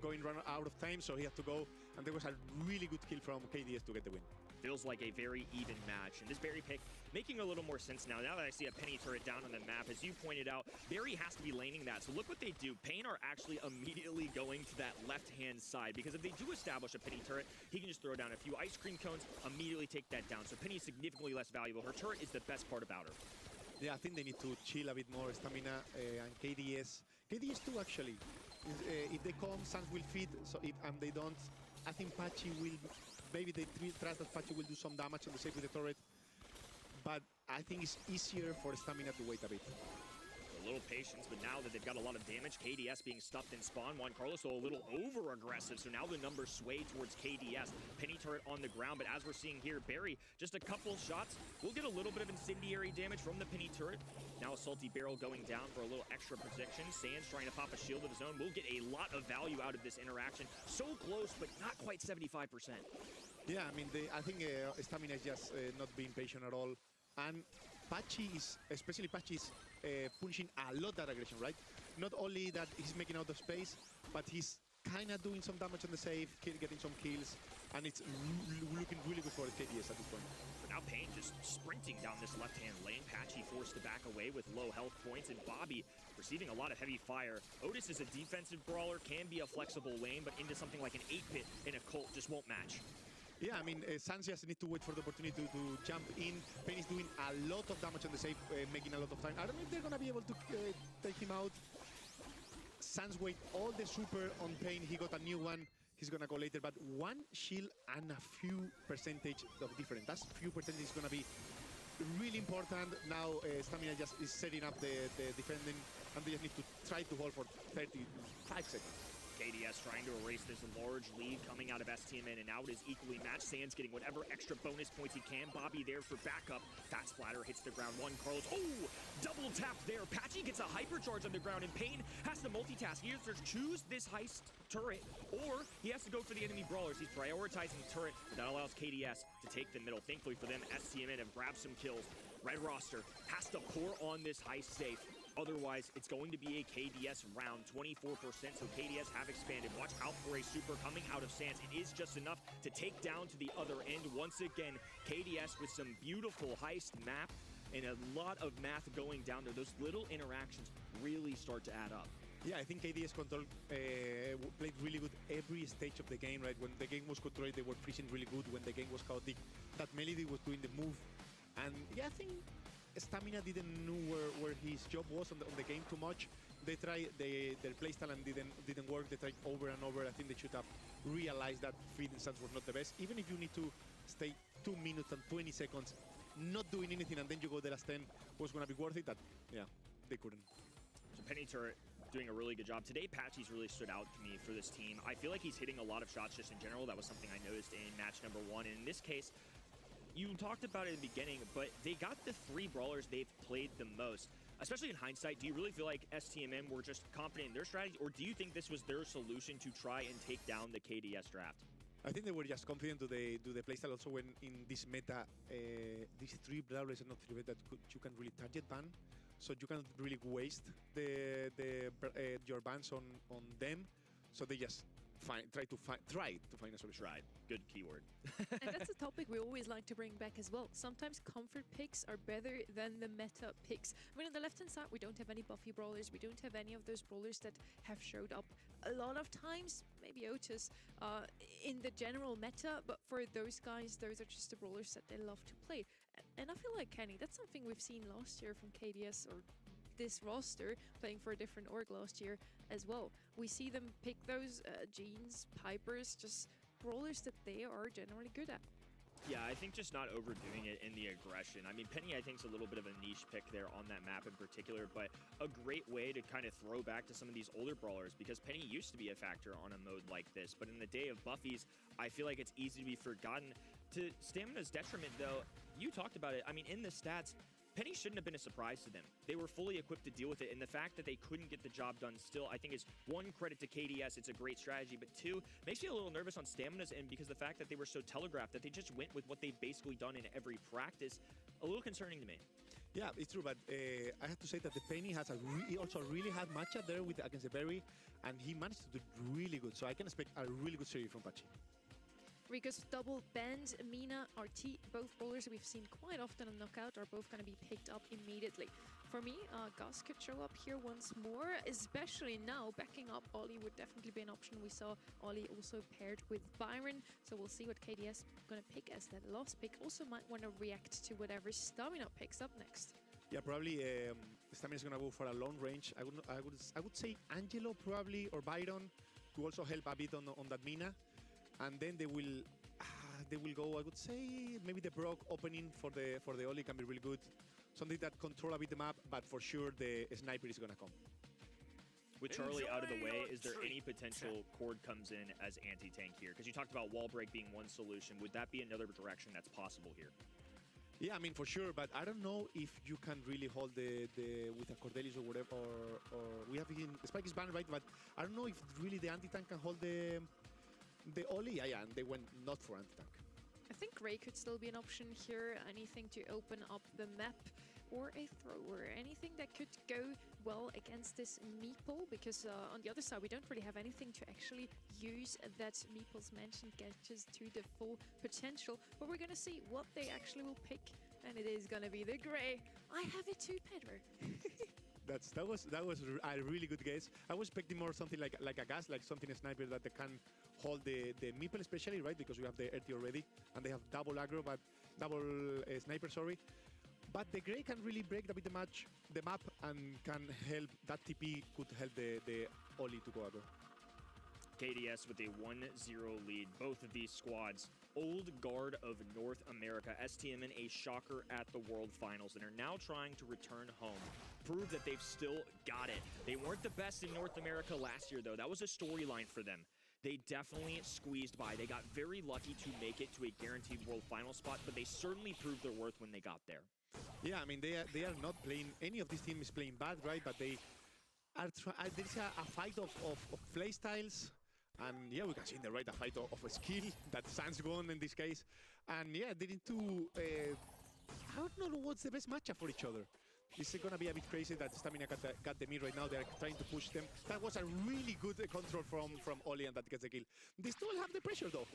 run out of time, so he had to go. And there was a really good kill from KDS to get the win. Feels like a very even match. And this Berry pick making a little more sense now. Now that I see a penny turret down on the map, as you pointed out, Berry has to be laning that. So look what they do. Pain are actually immediately going to that left-hand side, because if they do establish a penny turret, he can just throw down a few ice cream cones, immediately take that down. So Penny is significantly less valuable. Her turret is the best part about her. Yeah, I think they need to chill a bit more. Stamina and KDS. KDS too, actually. If they come, Sans will feed. So if they don't, I think Patchy will. Maybe they trust that Patchy will do some damage on the safe with the turret. But I think it's easier for Stamina to wait a bit. A little patience, but now that they've got a lot of damage, KDS being stuffed in spawn. Juan Carlos a little over-aggressive, so now the numbers sway towards KDS. Penny turret on the ground, but as we're seeing here, Berry, just a couple shots. We'll get a little bit of incendiary damage from the Penny turret. Now a Salty Barrel going down for a little extra protection. Sans trying to pop a shield of his own. We'll get a lot of value out of this interaction. So close, but not quite 75%. Yeah, I mean, I think Stamina is just not being patient at all. And Patchy is, especially Patchy is punishing a lot that aggression, right? Not only that he's making out of space, but he's kind of doing some damage on the save, getting some kills, and it's looking really good for the KDS at this point. But now Payne just sprinting down this left-hand lane. Patchy forced to back away with low health points, and Bobby receiving a lot of heavy fire. Otis is a defensive brawler, can be a flexible lane, but into something like an 8-bit in a Colt just won't match. Yeah, I mean, Sans just need to wait for the opportunity to jump in. Payne is doing a lot of damage on the save, making a lot of time. I don't know if they're going to be able to take him out. Sans wait all the super on Payne. He got a new one. He's going to go later, but one shield and a few percentage of difference. That few percentage is going to be really important. Now, Stamina just is setting up the defending, and they just need to try to hold for 35 seconds. KDS trying to erase this large lead coming out of STMN, and now it is equally matched. Sans getting whatever extra bonus points he can. Bobby there for backup. Fat splatter hits the ground. One Carlos. Oh, double tap there. Patchy gets a hypercharge on the ground, and Payne has to multitask. He has to choose this heist turret, or he has to go for the enemy brawlers. He's prioritizing the turret. That allows KDS to take the middle. Thankfully for them, STMN have grabbed some kills. Red roster has to pour on this heist safe. Otherwise, it's going to be a KDS round, 24%, so KDS have expanded. Watch out for a super coming out of Sans. It is just enough to take down to the other end. Once again, KDS with some beautiful heist map and a lot of math going down there. Those little interactions really start to add up. Yeah, I think KDS control played really good every stage of the game, right? When the game was controlled, they were freezing really good. When the game was chaotic, that Melody was doing the move. And yeah, I think Stamina didn't know where his job was on the game too much. They tried their playstyle and didn't work. They tried over and over. I think they should have realized that feeding Sans was not the best. Even if you need to stay 2 minutes and 20 seconds not doing anything and then you go the last 10 was going to be worth it. That, yeah, they couldn't. So Penny Turret doing a really good job. Today, Patchy's really stood out to me for this team. I feel like he's hitting a lot of shots just in general. That was something I noticed in match number 1. And in this case, you talked about it in the beginning, but they got the 3 brawlers they've played the most. Especially in hindsight, do you really feel like STMM were just confident in their strategy, or do you think this was their solution to try and take down the KDS draft? I think they were just confident to the playstyle. Also, when in this meta, these 3 brawlers are not 3 that you can really target ban, so you can't really waste your bans on them. So they just try to find a solution. Right. Good keyword. And that's a topic we always like to bring back as well. Sometimes comfort picks are better than the meta picks. I mean, on the left-hand side, we don't have any buffy brawlers. We don't have any of those brawlers that have showed up a lot of times, maybe Otis, in the general meta. But for those guys, those are just the brawlers that they love to play. And I feel like, Kenny, that's something we've seen last year from KDS, or this roster playing for a different org last year as well. We see them pick those Jeans, Pipers, just brawlers that they are generally good at. Yeah, I think just not overdoing it in the aggression. I mean, Penny, I think, is a little bit of a niche pick there on that map in particular, but a great way to kind of throw back to some of these older brawlers, because Penny used to be a factor on a mode like this, but in the day of buffies, I feel like it's easy to be forgotten. To Stamina's detriment, though, you talked about it. I mean, in the stats, Penny shouldn't have been a surprise to them. They were fully equipped to deal with it, and the fact that they couldn't get the job done still, I think, is one, credit to KDS. It's a great strategy, but 2, makes me a little nervous on Stamina's end, because the fact that they were so telegraphed, that they just went with what they've basically done in every practice, a little concerning to me. Yeah, it's true, but I have to say that the Penny has also a really hard matchup there against the Berry, and he managed to do really good, so I can expect a really good series from Patchy. Rico's double bend, Mina, RT, both brawlers we've seen quite often on Knockout are both going to be picked up immediately. For me, Gus could show up here once more, especially now. Backing up Ollie would definitely be an option. We saw Ollie also paired with Byron, so we'll see what KDS going to pick as that last pick. Also might want to react to whatever Stamina picks up next. Yeah, probably Stamina's going to go for a long range. I would say Angelo probably, or Byron, to also help a bit on that Mina. And then they will go, I would say, maybe the Brock opening for the Oli can be really good. Something that control a bit the map, but for sure the sniper is gonna come. With Charlie out of the way, is there any potential Cord comes in as anti-tank here? Because you talked about wall break being one solution. Would that be another direction that's possible here? Yeah, I mean, for sure, but I don't know if you can really hold with a Cordelius or whatever, or we have Spike is banned, right? But I don't know if really the anti-tank can hold the Oli. Yeah, and they went not for anti-tank. I think Ray could still be an option here. Anything to open up the map. or a thrower. Anything that could go well against this meeple, because on the other side we don't really have anything to actually use that meeple's mentioned gadgets to the full potential. But we're gonna see what they actually will pick, and it is gonna be the gray. I have it too, Pedro. That was a really good guess. I was expecting more something like a gas, like something a sniper that they can hold the meeple especially, right? Because we have the RT already, and they have double aggro, but double sniper, sorry. But the gray can really break a bit the map, and can help. That TP could help the Oli to go aggro. KDS with a 1-0 lead. Both of these squads, old guard of North America, STMN a shocker at the World Finals, and are now trying to return home. Prove that they've still got it. They weren't the best in North America last year, though. That was a storyline for them. They definitely squeezed by. They got very lucky to make it to a guaranteed World Final spot, but they certainly proved their worth when they got there. Yeah, I mean, they are not playing, any of these teams is playing bad, right? But they are there's a fight of play styles. And yeah, we can see in the right a fight of a skill that Sans won in this case. And yeah, they need to, I don't know what's the best matchup for each other. This is going to be a bit crazy that Stamina got the mid right now. They're trying to push them. That was a really good control from Oli, and that gets the kill. They still have the pressure though.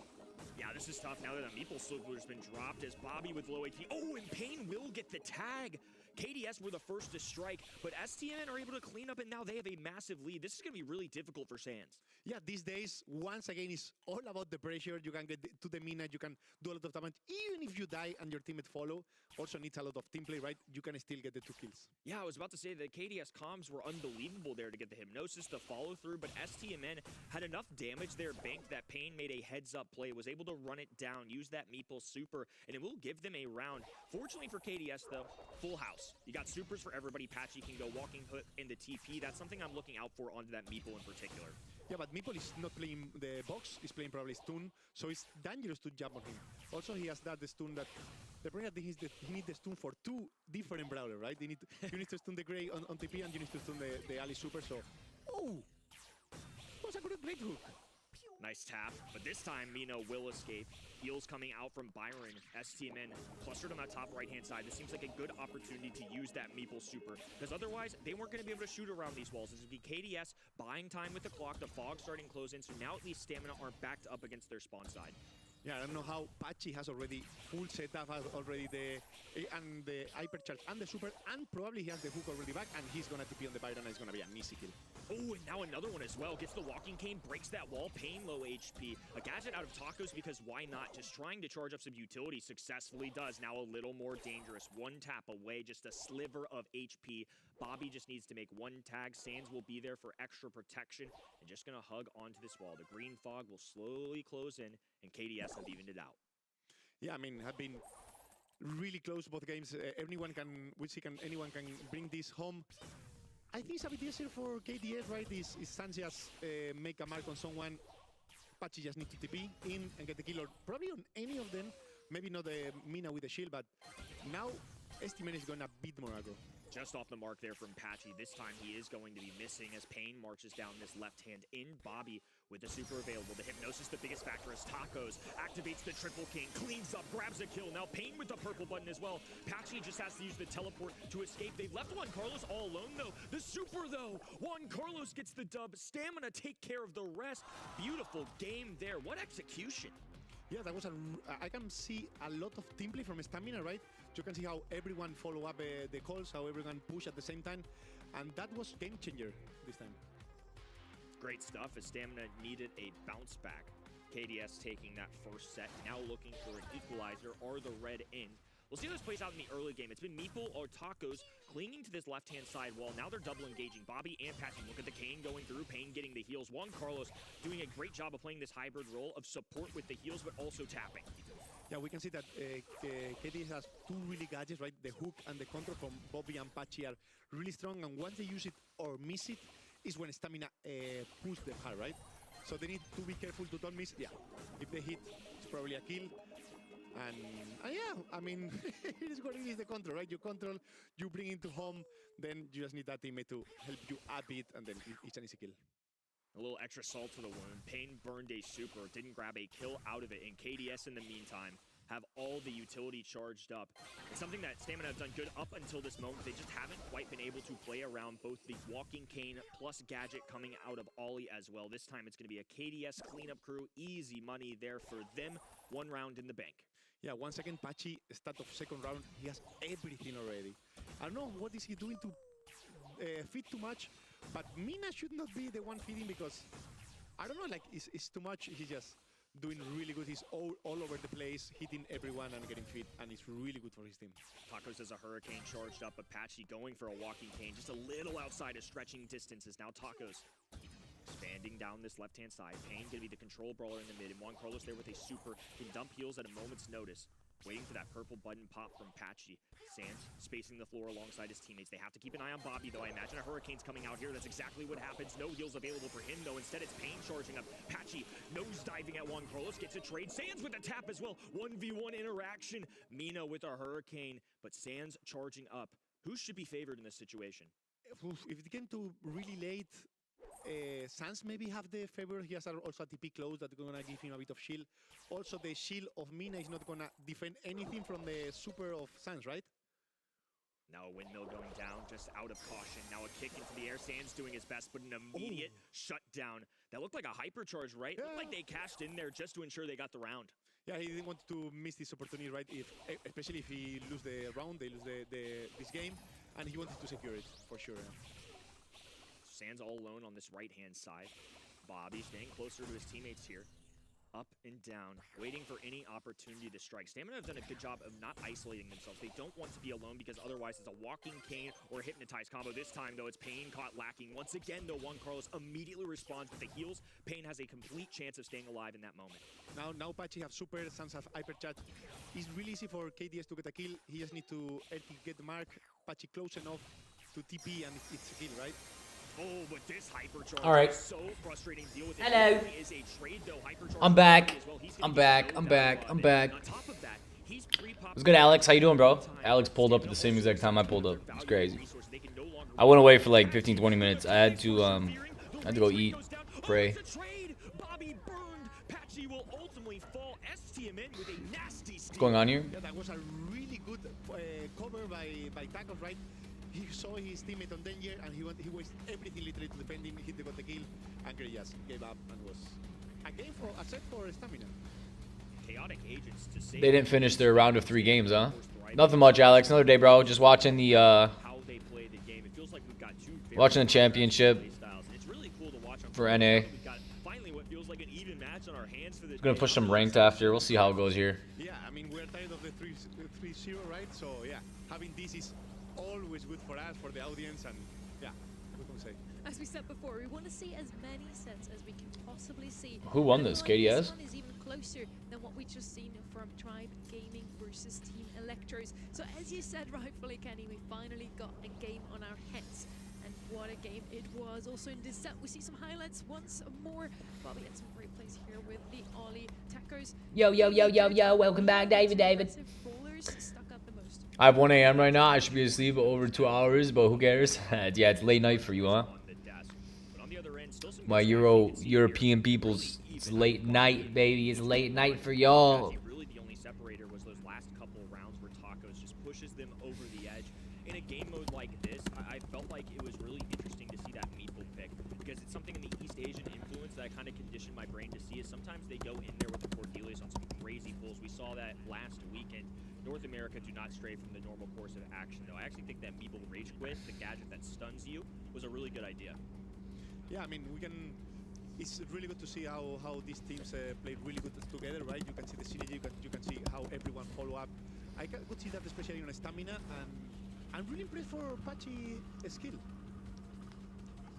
Yeah, this is tough now that the meeple slipper's been dropped as Bobby with low HP. Oh, and Pain will get the tag. KDS were the first to strike, but STMN are able to clean up, and now they have a massive lead. This is going to be really difficult for Sans. Yeah, these days, once again, it's all about the pressure. You can get to the mina, you can do a lot of damage. Even if you die and your teammate follow, also needs a lot of team play, right? You can still get the 2 kills. Yeah, I was about to say that KDS comms were unbelievable there to get the hypnosis, the follow through, but STMN had enough damage there banked that Pain made a heads-up play, was able to run it down, use that meeple super, and it will give them a round. Fortunately for KDS, though, full house. You got supers for everybody. Patchy can go walking hook in the TP. That's something I'm looking out for onto that meeple in particular. Yeah, but meeple is not playing the box, he's playing probably stun, so it's dangerous to jump on him. Also, he has that the stun that the problem is that he needs the stun for 2 different brawlers, right? You need to stun the Grey on TP, and you need to stun the Ali super. So, oh, that was a great hook. Nice tap, but this time Mino will escape. Heals coming out from Byron. STMN clustered on that top right-hand side. This seems like a good opportunity to use that meeple super, because otherwise they weren't going to be able to shoot around these walls. This would be KDS buying time with the clock, the fog starting close in, so now at least Stamina aren't backed up against their spawn side. Yeah, I don't know how Patchy has already full setup, has already the hypercharge and the super, and probably he has the hook already back, and he's gonna TP on the Byron, and it's gonna be an easy kill. Oh, and now another one as well. Gets the walking cane, breaks that wall. Pain low HP. A gadget out of Tacos, because why not? Just trying to charge up some utility successfully does. Now a little more dangerous. One tap away, just a sliver of HP. Bobby just needs to make one tag. Sans will be there for extra protection, and just gonna hug onto this wall. The green fog will slowly close in, and KDS have evened it out. Yeah, I mean, have been really close both games. Anyone can bring this home. I think it's a bit easier for KDS, right? Is Sans just make a mark on someone. Patchy just need to TP in and get the kill, or probably on any of them. Maybe not the Mina with the shield, but now STMN is gonna beat more aggro. Just off the mark there from Patchy. This time he is going to be missing as Pain marches down this left hand in. Bobby with the super available. The hypnosis, the biggest factor, as Tacos activates the triple king, cleans up, grabs a kill. Now Pain with the purple button as well. Patchy just has to use the teleport to escape. They left Juan Carlos all alone though. The super though. Juan Carlos gets the dub. Stamina take care of the rest. Beautiful game there. What execution. Yeah, that was I can see a lot of team play from Stamina, right? You can see how everyone follow up the calls, how everyone push at the same time, and that was game changer this time. Great stuff as Stamina needed a bounce back. KDS taking that first set, now looking for an equalizer or the red in. We'll see how this plays out in the early game. It's been Meeple or Tacos clinging to this left-hand side wall. Now they're double engaging. Bobby and Patchy. Look at the cane going through. Pain getting the heals. Juan Carlos doing a great job of playing this hybrid role of support with the heals, but also tapping. Yeah, we can see that KDS has 2 really gadgets, right? The hook and the control from Bobby and Patchy are really strong, and once they use it or miss it, is when Stamina push them hard, right? So they need to be careful to don't miss. Yeah, if they hit, it's probably a kill. And yeah, I mean, it is what it is, the control, right? You control, you bring it to home, then you just need that teammate to help you a bit, and then it's an easy kill. A little extra salt to the wound. Pain burned a super, didn't grab a kill out of it, and KDS in the meantime have all the utility charged up. It's something that Stamina have done good up until this moment. They just haven't quite been able to play around both the Walking Cane plus Gadget coming out of Ollie as well. This time it's going to be a KDS cleanup crew. Easy money there for them. 1 round in the bank. Yeah, 1 second, Pachi, start of second round, he has everything already. I don't know what is he doing to feed too much, but Mina should not be the one feeding because, I don't know, like, it's too much. He's just doing really good. He's all over the place, hitting everyone and getting feed, and it's really good for his team. Tacos has a Hurricane charged up, Apache going for a Walking Cane, just a little outside of stretching distances. Now Tacos expanding down this left-hand side. Pain gonna be the control brawler in the mid, and Juan Carlos there with a super. Can dump heals at a moment's notice. Waiting for that purple button pop from Patchy. Sands spacing the floor alongside his teammates. They have to keep an eye on Bobby, though. I imagine a Hurricane's coming out here. That's exactly what happens. No heals available for him, though. Instead, it's Pain charging up. Patchy nose diving at Juan Carlos. Gets a trade. Sands with a tap as well. 1v1 interaction. Mina with a Hurricane, but Sands charging up. Who should be favored in this situation? If it came to really late, Sans maybe have the favor. He has also a TP close that's gonna give him a bit of shield. Also, the shield of Mina is not gonna defend anything from the super of Sans, right? Now a windmill going down, just out of caution. Now a kick into the air. Sands doing his best, but an immediate shutdown. That looked like a hypercharge, right? Yeah. Looked like they cashed in there just to ensure they got the round. Yeah, he didn't want to miss this opportunity, right? Especially if he lose the round, they lose this game, and he wanted to secure it for sure. Sands all alone on this right-hand side. Bobby staying closer to his teammates here. Up and down, waiting for any opportunity to strike. Stamina have done a good job of not isolating themselves. They don't want to be alone because otherwise it's a Walking Cane or Hypnotize combo. This time, though, it's Pain caught lacking. Once again, though, Juan Carlos immediately responds with the heals. Pain has a complete chance of staying alive in that moment. Now Pachi have super, Sans have hypercharge. It's really easy for KDS to get a kill. He just need to get the mark. Pachi close enough to TP and it's a kill, right? Oh, but this hypercharge is so frustrating to deal with. Hello. Is a trade, though. Hypercharge I'm back. as well. I'm back. I'm back. I'm back. On top of that, he's What's good, Alex? How you doing, bro? Alex pulled up at the same exact time I pulled up. It's crazy. I went away for like 15-20 minutes. I had to go eat, pray. What's going on here? Yeah, that was a really good cover by Tacos, right? He saw his teammate on danger and he wasted everything literally to defend him. He got the kill and just gave up and was a game for a set for Stamina. Chaotic agents to save. They didn't finish their round of 3 games, huh? Nothing much, Alex. Another day, bro. Just watching the how they play the game. It feels like we've got two watching the championship it's really cool to watch for NA. We've got finally what feels like an even match on our hands for this. Gonna push some ranked after. We'll see how it goes here. Yeah, I mean we're tired of the 3-0, right? So yeah, having this is always good for us, for the audience, and yeah, what can we say? As we said before, we want to see as many sets as we can possibly see. Who won this? KDS? This one is even closer than what we just seen from Tribe Gaming versus Team Electros. So as you said rightfully, Kenny, we finally got a game on our hands. And what a game it was. Also in this set, we see some highlights once more. Bobby had some great plays here with the Ollie Tacos. Yo, yo, yo, yo, yo. Welcome back, David. Brawlers stuck out the most. I have 1 a.m. right now. I should be asleep over 2 hours, but who cares? Yeah, it's late night for you, huh? My European peoples. It's late night, baby. It's late night for y'all. Really, the only separator was those last couple of rounds where Tacos just pushes them over the edge. In a game mode like this, I felt like it was really interesting to see that Meeple pick because it's something in the East Asian influence that I kind of conditioned my brain to see. Is sometimes they go in there with the Cordelias on some crazy pulls. We saw that last weekend. North America do not stray from the normal course of action, though. I actually think that Meeple Rage Quit, the gadget that stuns you, was a really good idea. Yeah, I mean, it's really good to see how these teams play really good together, right? You can see the synergy, you can see how everyone follow up. I could see that especially on Stamina, and I'm really impressed for Pachi skill.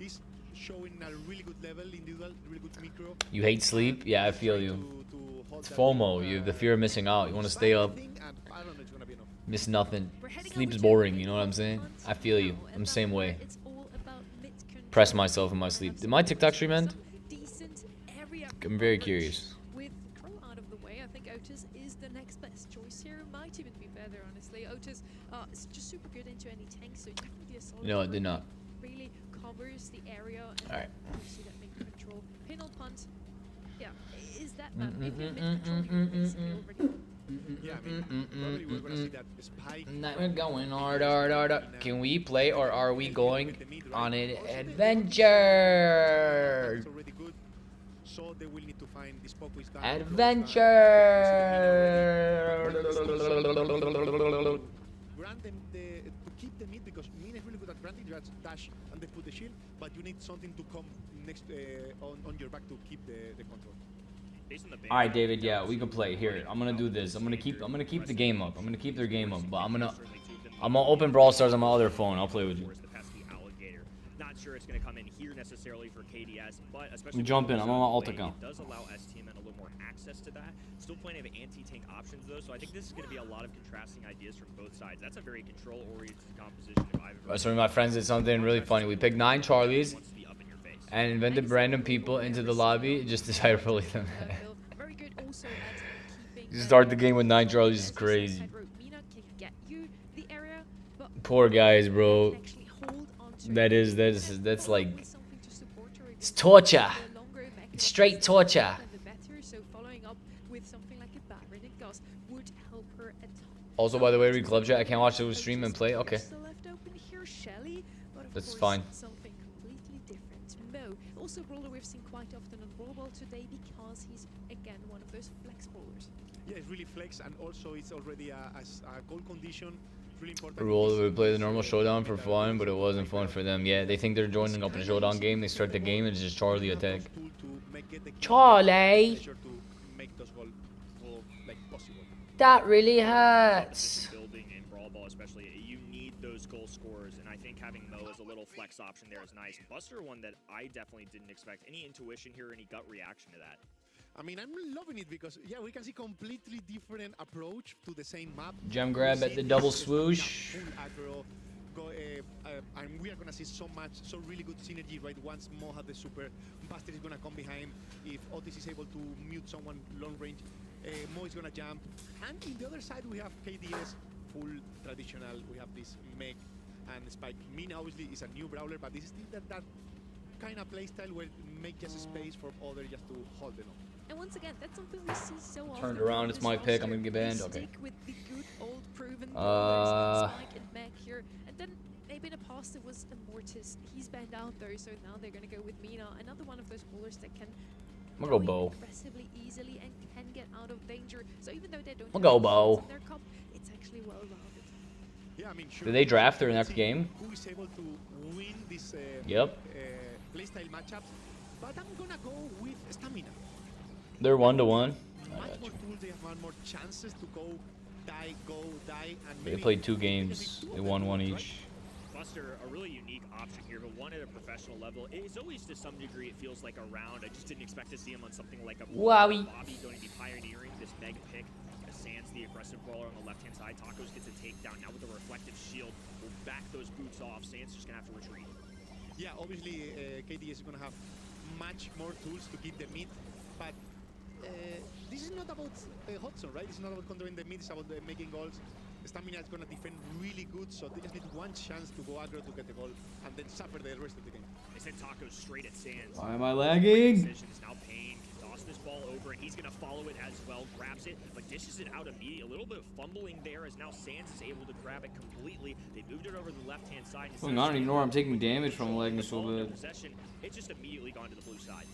He's showing a really good level, individual, really good micro. You hate sleep? Yeah, I feel you. It's FOMO. You have the fear of missing out. You want to stay up. Miss nothing. Sleep is boring, you know what I'm saying? I feel you. I'm the same way. Press myself in my sleep. Did my TikTok stream end? I'm very curious. With Crow out of the way, I think Otis is the next best choice here. Might even be better, honestly. Otis is just super good into any tank, so definitely a solid. No, it did not. Really covers the area. And all right. You see that mid control. Pin on punt. Yeah, is that mid control basically already? Yeah, I mean, probably we're gonna see that spike. We're going hard. Can we play or are we going on an adventure? It's already good. So they will need to find this Poco is Adventure. Grant them to keep the mid because Mina is really good at granting that dash and they put the shield, but you need something to come next on your back to keep the control. All right, David. Yeah, we can play. Here, I'm gonna do this. I'm gonna keep the game up. I'm gonna keep their game up. But I'm gonna open Brawl Stars on my other phone. I'll play with you. Not sure it's going to come in here necessarily for KDS, but especially Jump in. I'm on my ult account. It does allow STMN a little more access to that. Still plenty of anti-tank options though, so I think this is going to be a lot of contrasting ideas from both sides. That's a very control-oriented composition. If I've ever So my friends did something really funny. We picked 9 Charlies and invented random people into the lobby. Just decided to bully them. You start the game with 9 Charlies is crazy. Poor guys, bro. That's like, it's torture. It's straight torture. Also, by the way, read club chat. I can't watch the stream and play. Okay, that's fine. Also, Brawler we've seen quite often on Brawl today because he's again one of those flex brawlers. Yeah, it's really flex, and also it's already a goal condition. Really important. Rule, we play the normal showdown for fun, but it wasn't fun for them. Yeah, they think they're joining up in a showdown game. They start the game and it's just Charlie attack. Charlie! That really hurts. Building in Brawl Ball especially, you need those goal scorers, and I think having Mo as a little flex option there is nice. Buster, one that I definitely didn't expect. Any intuition here, any gut reaction to that? I mean, I'm loving it because, yeah, we can see completely different approach to the same map. Gem grab at the double swoosh. And we are going to see so really good synergy, right? Once Mo has the super, Buster is going to come behind. If Otis is able to mute someone long range, Mo is going to jump. And in the other side, we have KDS, full traditional. We have this Meg and Spike. Mina, obviously, is a new brawler, but this is still that kind of playstyle where make just space for others just to hold them up. And once again, that's something we see so often. Turned around, it's my pick. I'm gonna get banned. Okay. With the good old proven Spike and Meg here, and then maybe in the past it was Immortus. He's banned out though, so now they're gonna go with Mina, another one of those bowlers that can I'm gonna go Bow. Aggressively, easily, and can get out of danger. So even though they don't I'll go Bow. in their cup, it's actually well rounded. Yeah, I mean, sure. Did they draft their next game? Who is able to win this playstyle matchup? But I'm gonna go with Stamina. They're 1-1. Much more tools, they have more chances to go, die, and They played 2 games. They won 1 each. Buster, a really unique option here, but one at a professional level. It's always to some degree, it feels like a round. I just didn't expect to see him on something like a Wowie. Bobby going to be pioneering this Meg pick. Sands, the aggressive brawler on the left-hand side. Tacos gets a takedown. Now with a reflective shield, will back those boots off. Sands just going to have to retreat. Yeah, obviously, KDS is going to have much more tools to keep the mid, but this is not about Hudson, right? It's not about controlling the mid, it's about making goals. Stamina is going to defend really good, so they just need one chance to go aggro to get the goal and then suffer the rest of the game. They sent Tacos straight at Sands. Why am I lagging? Now Payne can toss this ball over, and he's going to follow it as well. Grabs it, but dishes it out immediately. A little bit of fumbling there as now Sands is able to grab it completely. They moved it over to the left-hand side. I don't even know where I'm taking damage from lagging so bad. It's just immediately gone to the blue side.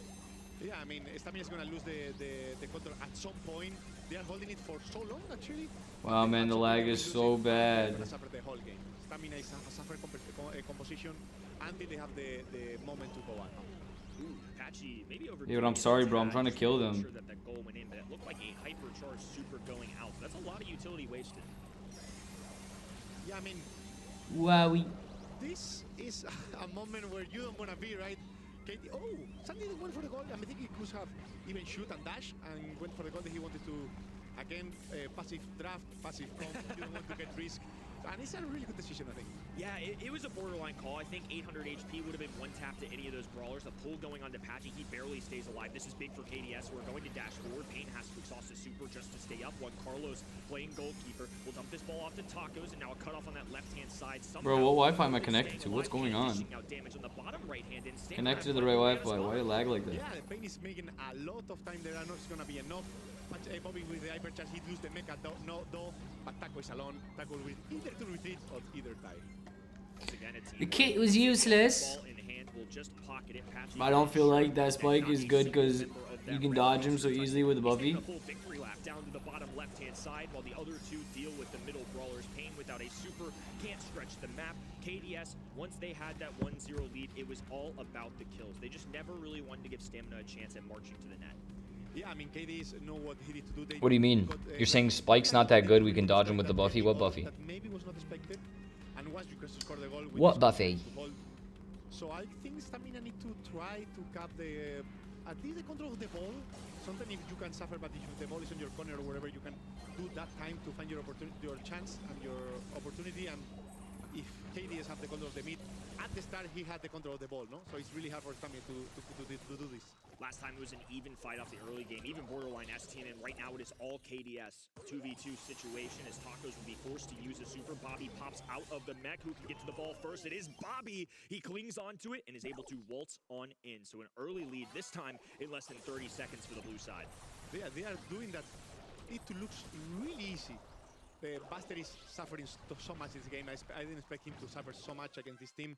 Yeah, I mean, Stamina is going to lose the control at some point. They are holding it for so long, actually. Wow, man, the lag is so bad. Suffer the whole game. Stamina is a suffer composition until they have the moment to go out. Patchy, maybe over. Yeah, but I'm sorry, bro. I'm trying to kill them. Sure that goal went in, but it looked like a hypercharged super going out. That's a lot of utility wasted. Yeah, I mean, Wowie. This is a moment where you don't want to be, right? Oh, Sandy went for the goal. I mean, I think he could have even shoot and dash and went for the goal that he wanted to. Again, passive draft, passive comp. You don't want to get risk. And it's a really good decision, I think. Yeah, it was a borderline call. I think 800 HP would have been one tap to any of those brawlers. The pull going onto Patchy, he barely stays alive. This is big for KDS. We're going to dash forward. Pain has to exhaust his super just to stay up. One Carlos playing goalkeeper will dump this ball off to Tacos, and now a cutoff on that left-hand side. Bro, what Wi-Fi am I connected to? What's going on? Connected to the right Wi-Fi. Why you lag like that? Yeah, the Pain is making a lot of time. There are not going to be enough. Bobby with the hypercharge, he lose the mecha, but Taco is alone. Taco will either to retreat or either die. The kit was useless. I don't feel like that spike is good because you can dodge him so easily with the Buffy. Down to the bottom left-hand side, while the other two deal with the middle brawlers. Pain without a super can't stretch the map. KDS, once they had that 1-0 lead, it was all about the kills. They just never really wanted to give Stamina a chance at marching to the net. Yeah, I mean, KDS know what he needs to do. What do you mean? You're saying Spike's not that good? We can dodge him with the Buffy? What Buffy? That maybe was not expected. And once you can score the goal, what Buffy? So I think Stamina need to try to cap the at least the control of the ball. Sometimes if you can suffer, but if the ball is on your corner or wherever, you can do that time to find your opportunity, your chance and your opportunity. And if KDS have the control of the mid, at the start he had the control of the ball, no? So it's really hard for Stamina to do this. Last time it was an even fight off the early game, even borderline STM, and right now it is all KDS. 2v2 situation as Tacos will be forced to use a super. Bobby pops out of the mech. Who can get to the ball first? It is Bobby. He clings onto it and is able to waltz on in. So an early lead, this time in less than 30 seconds for the blue side. Yeah, they are doing that. It looks really easy. Buster is suffering so much this game. I didn't expect him to suffer so much against this team.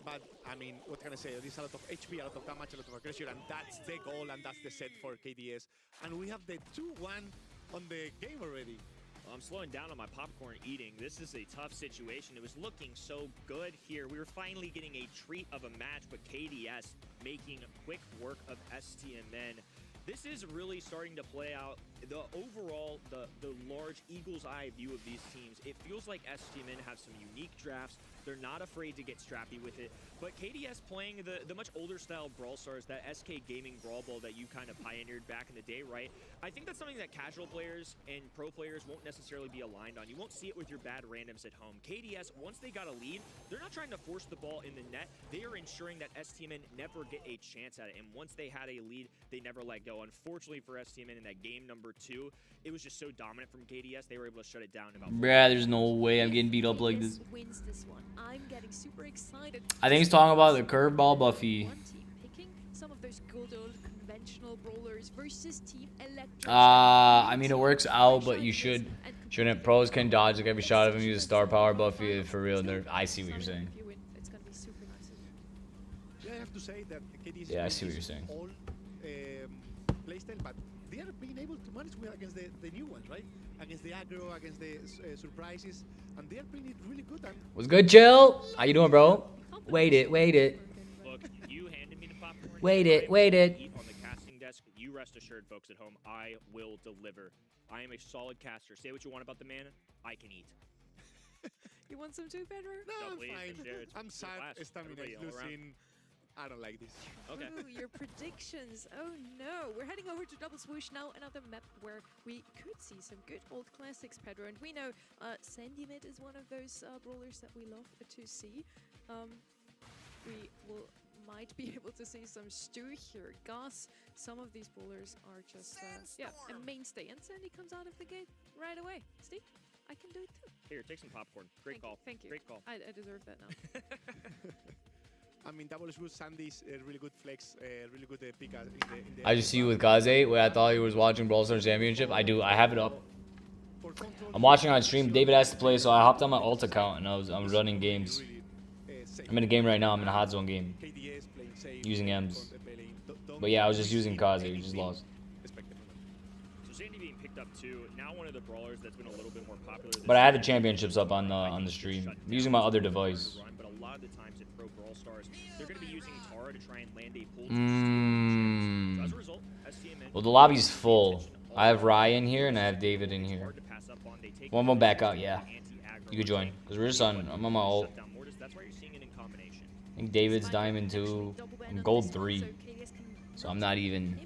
But, I mean, what can I say? There's a lot of HP, a lot of damage, a lot of aggression, and that's the goal, and that's the set for KDS. And we have the 2-1 on the game already. Well, I'm slowing down on my popcorn eating. This is a tough situation. It was looking so good here. We were finally getting a treat of a match, but KDS making quick work of STMN. This is really starting to play out the overall, the large eagle's eye view of these teams. It feels like STMN have some unique drafts. They're not afraid to get strappy with it. But KDS playing the much older style Brawl Stars, that SK Gaming Brawl Ball that you kind of pioneered back in the day, right? I think that's something that casual players and pro players won't necessarily be aligned on. You won't see it with your bad randoms at home. KDS, once they got a lead, they're not trying to force the ball in the net. They are ensuring that STMN never get a chance at it. And once they had a lead, they never let go. Unfortunately for STMN in that game number 2, it was just so dominant from KDS, they were able to shut it down in about Bruh, there's no way I'm getting beat up like this. Wins this one. I'm getting super excited. I think he's talking about the curveball Buffy. Picking some of those good old conventional brawlers versus Team Electro. I mean, it works out, but you shouldn't. Pros can dodge like every shot of him. Use a star power Buffy for real. I see what you're saying. It's gonna be super nice. Yeah, I have to say that KDS yeah, I see what you're saying. All playstyle, but they are being able to manage well against the new ones, right? Against the aggro, against the surprises, and they are playing it really good. And what's good, Chill? How you doing, bro? Wait it. Look, you handed me the popcorn. Wait it. On the casting desk, you rest assured, folks at home, I will deliver. I am a solid caster. Say what you want about the man, I can eat. You want some too, Pedro? No, please, I'm fine. it's I'm sad. Stamina is losing. I don't like this. Okay. Ooh, your predictions. Oh no. We're heading over to Double Swoosh now, another map where we could see some good old classics, Pedro. And we know Sandy Mid is one of those brawlers that we love to see. We might be able to see some Stu here. Gus, some of these brawlers are just a mainstay. And Sandy comes out of the gate right away. Steve, I can do it too. Here, take some popcorn. Great call. Thank you. Great call. I deserve that now. I mean, double swoosh, Sandy's a really good flex, really good pick in the I just see you with Kaze, where I thought he was watching Brawl Stars Championship. I have it up. I'm watching on stream. David has to play, so I hopped on my alt account and I'm running games. I'm in a game right now. I'm in a hot zone game using M's. But yeah, I was just using Kaze. We just lost. So Sandy being picked up too. Now one of the brawlers that's been a little bit more popular. But I had the championships up on the stream. I'm using my other device. But a lot of the times in Pro Brawl Stars, they're going to be using Tara to try and land a pull. So as a result, STMN. Well, the lobby's full. I have Ryan here and I have David in here. One more back out, yeah. You could join, because we're just on. I'm on my ult. I think David's diamond 2. I'm gold 3. So I'm not even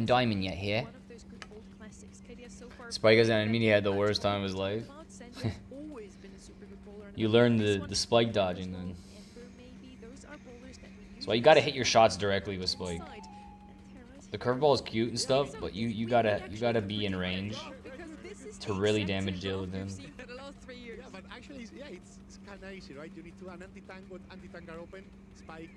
diamond yet here. Spike has an enemy, he had the worst time of his life. You learn the spike dodging then. So you gotta hit your shots directly with spike. The curveball is cute and stuff, but you gotta be in range to really damage deal with him. Yeah, but actually, it's kind of easy, right? You need to an anti-tank, what anti-tank are open, spike.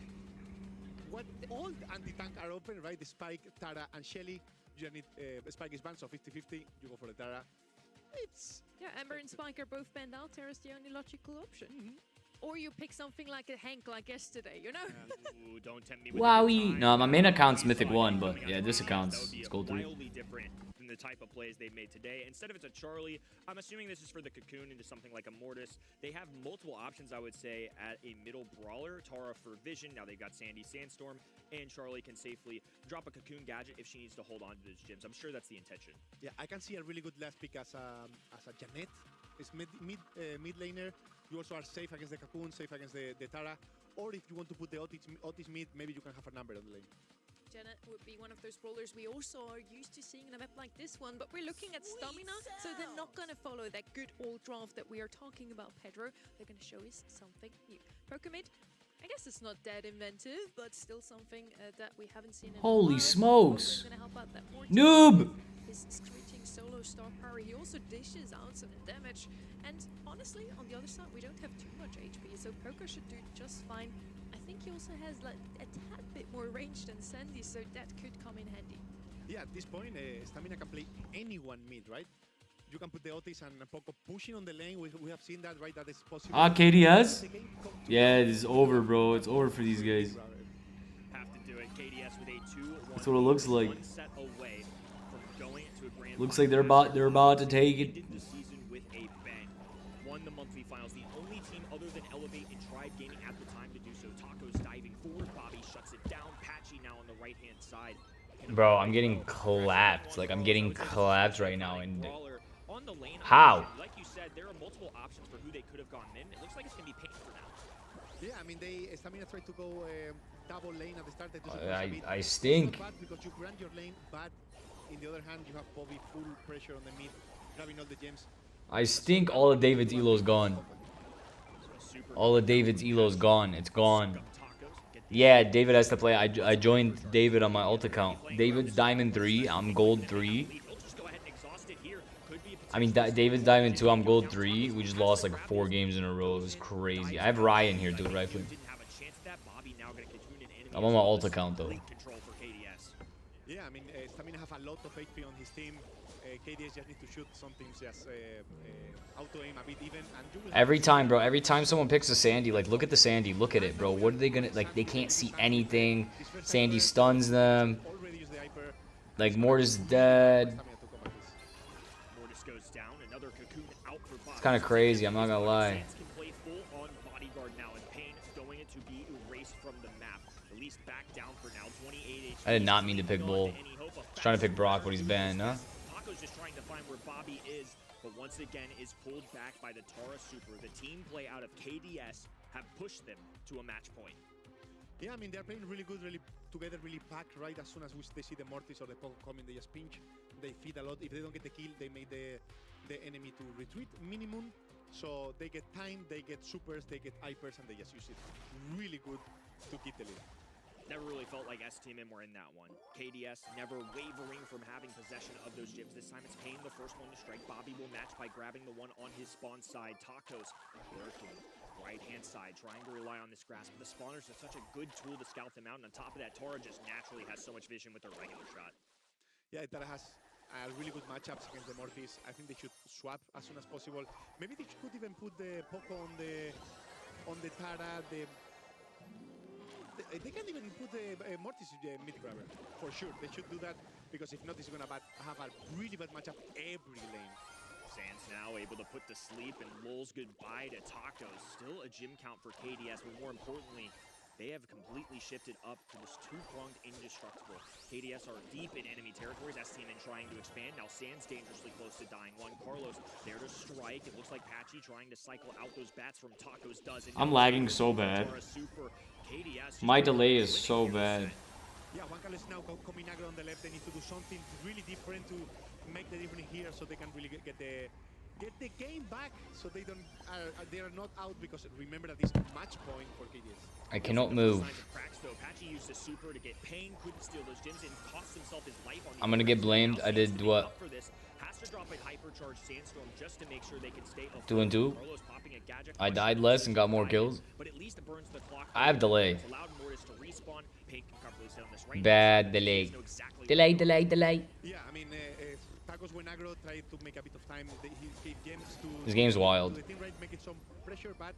What all anti-tank are open, right? The spike, Tara, and Shelly. You just need spike is banned, so 50-50. You go for the Tara. It's Ember and Spike are both banned out. Tara's the only logical option. Or you pick something like a Hank like yesterday, you know? Ooh, don't tempt me with Wowie. No, my main account's Mythic 1, but yeah, this account's it's Gold 3. Wildly different than the type of plays they've made today. Instead of it's a Charlie, I'm assuming this is for the Cocoon into something like a Mortis. They have multiple options, I would say, at a middle brawler. Tara for Vision. Now they've got Sandy Sandstorm, and Charlie can safely drop a Cocoon gadget if she needs to hold on to those gems. I'm sure that's the intention. Yeah, I can see a really good last pick as a Janet. It's mid laner. You also are safe against the Cocoon, safe against the Tara. Or if you want to put the Otis mid, maybe you can have a number on the lane. Janet would be one of those brawlers we also are used to seeing in a map like this one, but we're looking at stamina, so they're not going to follow that good old draft that we are talking about, Pedro. They're going to show us something new. Pokemid, I guess it's not that inventive, but still something that we haven't seen in Holy a while. smokes. Gonna help out that Noob! His screeching solo star power, he also dishes out some damage. And honestly, on the other side, we don't have too much HP, so Poco should do just fine. I think he also has like a tad bit more range than Sandy, so that could come in handy. Yeah, at this point, Stamina can play anyone mid, right? You can put the Otis and Poco pushing on the lane. We have seen that, right? That is possible. KDS? Yeah, it's over, bro. It's over for these guys. Have to do it. KDS with a 2-1. That's what it looks like. One set away from going to a grand Looks like they're about to take it. Ended the season with a bang. Won the monthly finals. The only team other than Elevate and Tribe Gaming at the time to do so. Taco's diving forward. Bobby shuts it down. Patchy now on the right-hand side. Bro, I'm getting clapped. Like, I'm getting clapped right now. And on the lane, how? Like you said, there are multiple options for who they could have gone in. It looks like it's going to be painful now. Yeah, I mean, Stamina tried to go double lane at the start. I stink. Because you grant your lane, but in the other hand, you have Bobby full pressure on the mid, grabbing all the gems. I stink. All of David's elo's gone. All of David's elo's gone. It's gone. Yeah, David has to play. I joined David on my ult account. David's Diamond 3. I'm Gold 3. I mean, David's Diamond 2. I'm Gold 3. We just lost like 4 games in a row. It was crazy. I have Ryan here, dude, right? I'm on my ult account, though. Yeah, I mean, Stamina have a lot of HP on his team. KDS just need to shoot something, just auto-aim a bit even. And Every time, bro. Every time someone picks a Sandy, like, look at the Sandy. Look at it, bro. What are they gonna... Like, they can't see anything. Sandy stuns them. Like, Mortis is dead. It's kind of crazy, I'm not gonna lie. I did not mean to pick Bull. I was trying to pick Brock, but he's banned, huh? Taco's just trying to find where Bobby is, but once again is pulled back by the Tara Super. The team play out of KDS have pushed them to a match point. Yeah, I mean, they're playing really good, really together, really packed, right? As soon as they see the Mortis or the Poco coming, they just pinch. They feed a lot. If they don't get the kill, they make the enemy to retreat minimum. So they get time, they get supers, they get hypers, and they just use it really good to keep the lead. Never really felt like S-Team were in that one. KDS never wavering from having possession of those gems. This time it's Kane, the first one to strike. Bobby will match by grabbing the one on his spawn side. Tacos working right-hand side, trying to rely on this grasp. But the spawners are such a good tool to scout them out. And on top of that, Tara just naturally has so much vision with her regular shot. Yeah, Tara has really good matchups against the Mortis. I think they should swap as soon as possible. Maybe they could even put the Poco on the Tara. They can't even put the Mortis mid grabber for sure. They should do that because if not, it's gonna have a really bad matchup every lane. Sands now able to put to sleep and lulls goodbye to Tacos. Still a gym count for KDS, but more importantly, they have completely shifted up to this two-pronged indestructible. KDS are deep in enemy territories. S-Team trying to expand. Now Sands dangerously close to dying one. Carlos there to strike. It looks like Patchy trying to cycle out those bats from Tacos does. I'm lagging so bad. My delay is so bad. Yeah, Juan Carlos now coming aggro on the left. They need to do something really different to make the difference here so they can really get the get the game back so they don't they are not out, because remember that it's match point for KDS. I cannot move. I'm gonna get blamed. I did what? 2 and 2. I died less and got more kills. I have delay. Bad delay. Delay. Yeah, I mean, Tacos when aggro tried to make a bit of time. He gave gems to This game's wild. to the team, right, making some pressure, but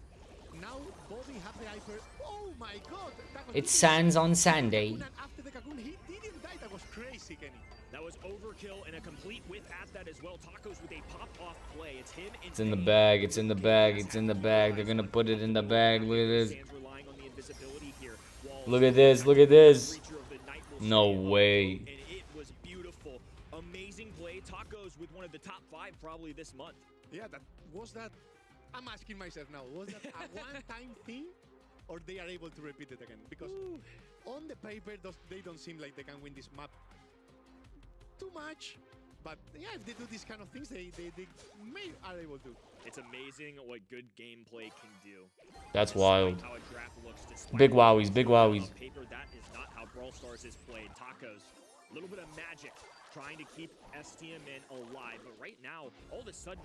now Bobby have the hyper. Oh my God! Tacos It's Sands on Sunday. and after the Cocoon, he didn't die. That was crazy, Kenny. That was overkill and a complete whiff at that as well. Tacos with a pop-off play. It's him. It's in the bag. It's in the bag. It's in the bag. They're gonna put it in the bag. Look at this. Look at this. Look at this. No way. And it was beautiful. Amazing play. Tacos with one of the top 5 probably this month. Yeah, that. I'm asking myself now, was that a one-time thing, or they are able to repeat it again? Because on the paper, they don't seem like they can win this map too much. But yeah, if they do these kind of things, they may are able to. It's amazing what good gameplay can do. That's wild. How a draft looks despite Big wowies. Big wowies. on paper, that is not how Brawl Stars is played. Tacos, a little bit of magic, trying to keep STMN alive. But right now, all of a sudden,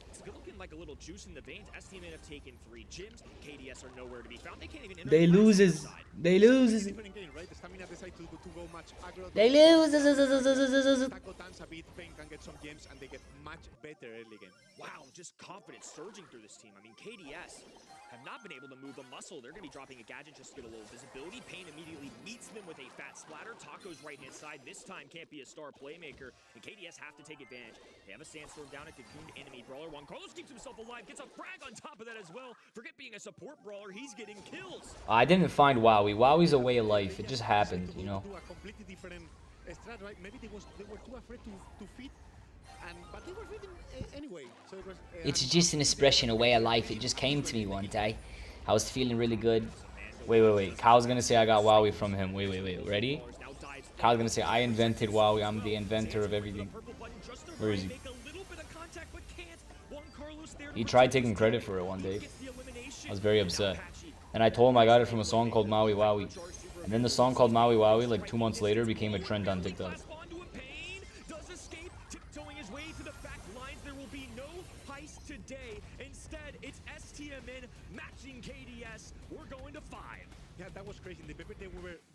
it's looking like a little juice in the veins. STMN have taken 3 gyms. KDS are nowhere to be found. They can't even enter They the loses. side. They loses. Different game, right? The stamina decide to go much aggro. They lose. Taco dance a bit, Pain can get some gems, and they get much better early game. Wow, just confidence surging through this team. I mean, KDS have not been able to move a muscle. They're going to be dropping a gadget just to get a little visibility. Pain immediately meets them with a fat splatter. Taco's right-hand side this time can't be a star playmaker, and KDS have to take advantage. They have a Sandstorm down, a cocooned enemy brawler. Juan Carlos keeps himself alive, gets a frag on top of that as well. Forget being a support brawler, he's getting kills. I didn't find Wowie. Wowie's a way of life. It just happened, you know. Do a completely different strat, right? Maybe they were too afraid to feed, but they were feeding anyway. So it was. It's just an expression, a way of life. It just came to me one day. I was feeling really good. Wait. Kyle's gonna say I got Wowie from him. Wait. Ready? Kyle's gonna say I invented Wowie. I'm the inventor of everything. Where is he? He tried taking credit for it one day. I was very upset. And I told him I got it from a song called Maui Wowie. And then the song called Maui Wowie, like 2 months later, became a trend on TikTok. Yeah, that was crazy. The paper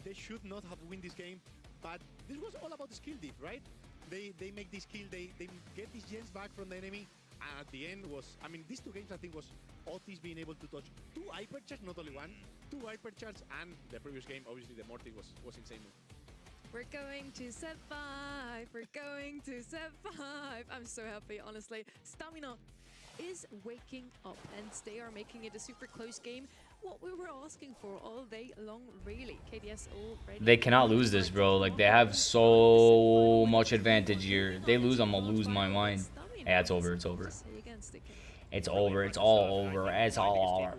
they should not have win this game, but this was all about the skill diff, right? They make this kill, they get these gens back from the enemy, and at the end was, I mean, these 2 games I think was Otis being able to touch 2 hypercharge, not only 1, 2 hypercharge, and the previous game, obviously the Morty was insane. We're going to set 5. We're going to set 5. I'm so happy, honestly. Stamina is waking up, and they are making it a super close game. What we were asking for all day long, really. KDS already. They cannot lose this, bro. Like, they have so much advantage here. They lose, I'm gonna lose my mind. Yeah, it's over. It's over. It's over. It's all over. It's all over.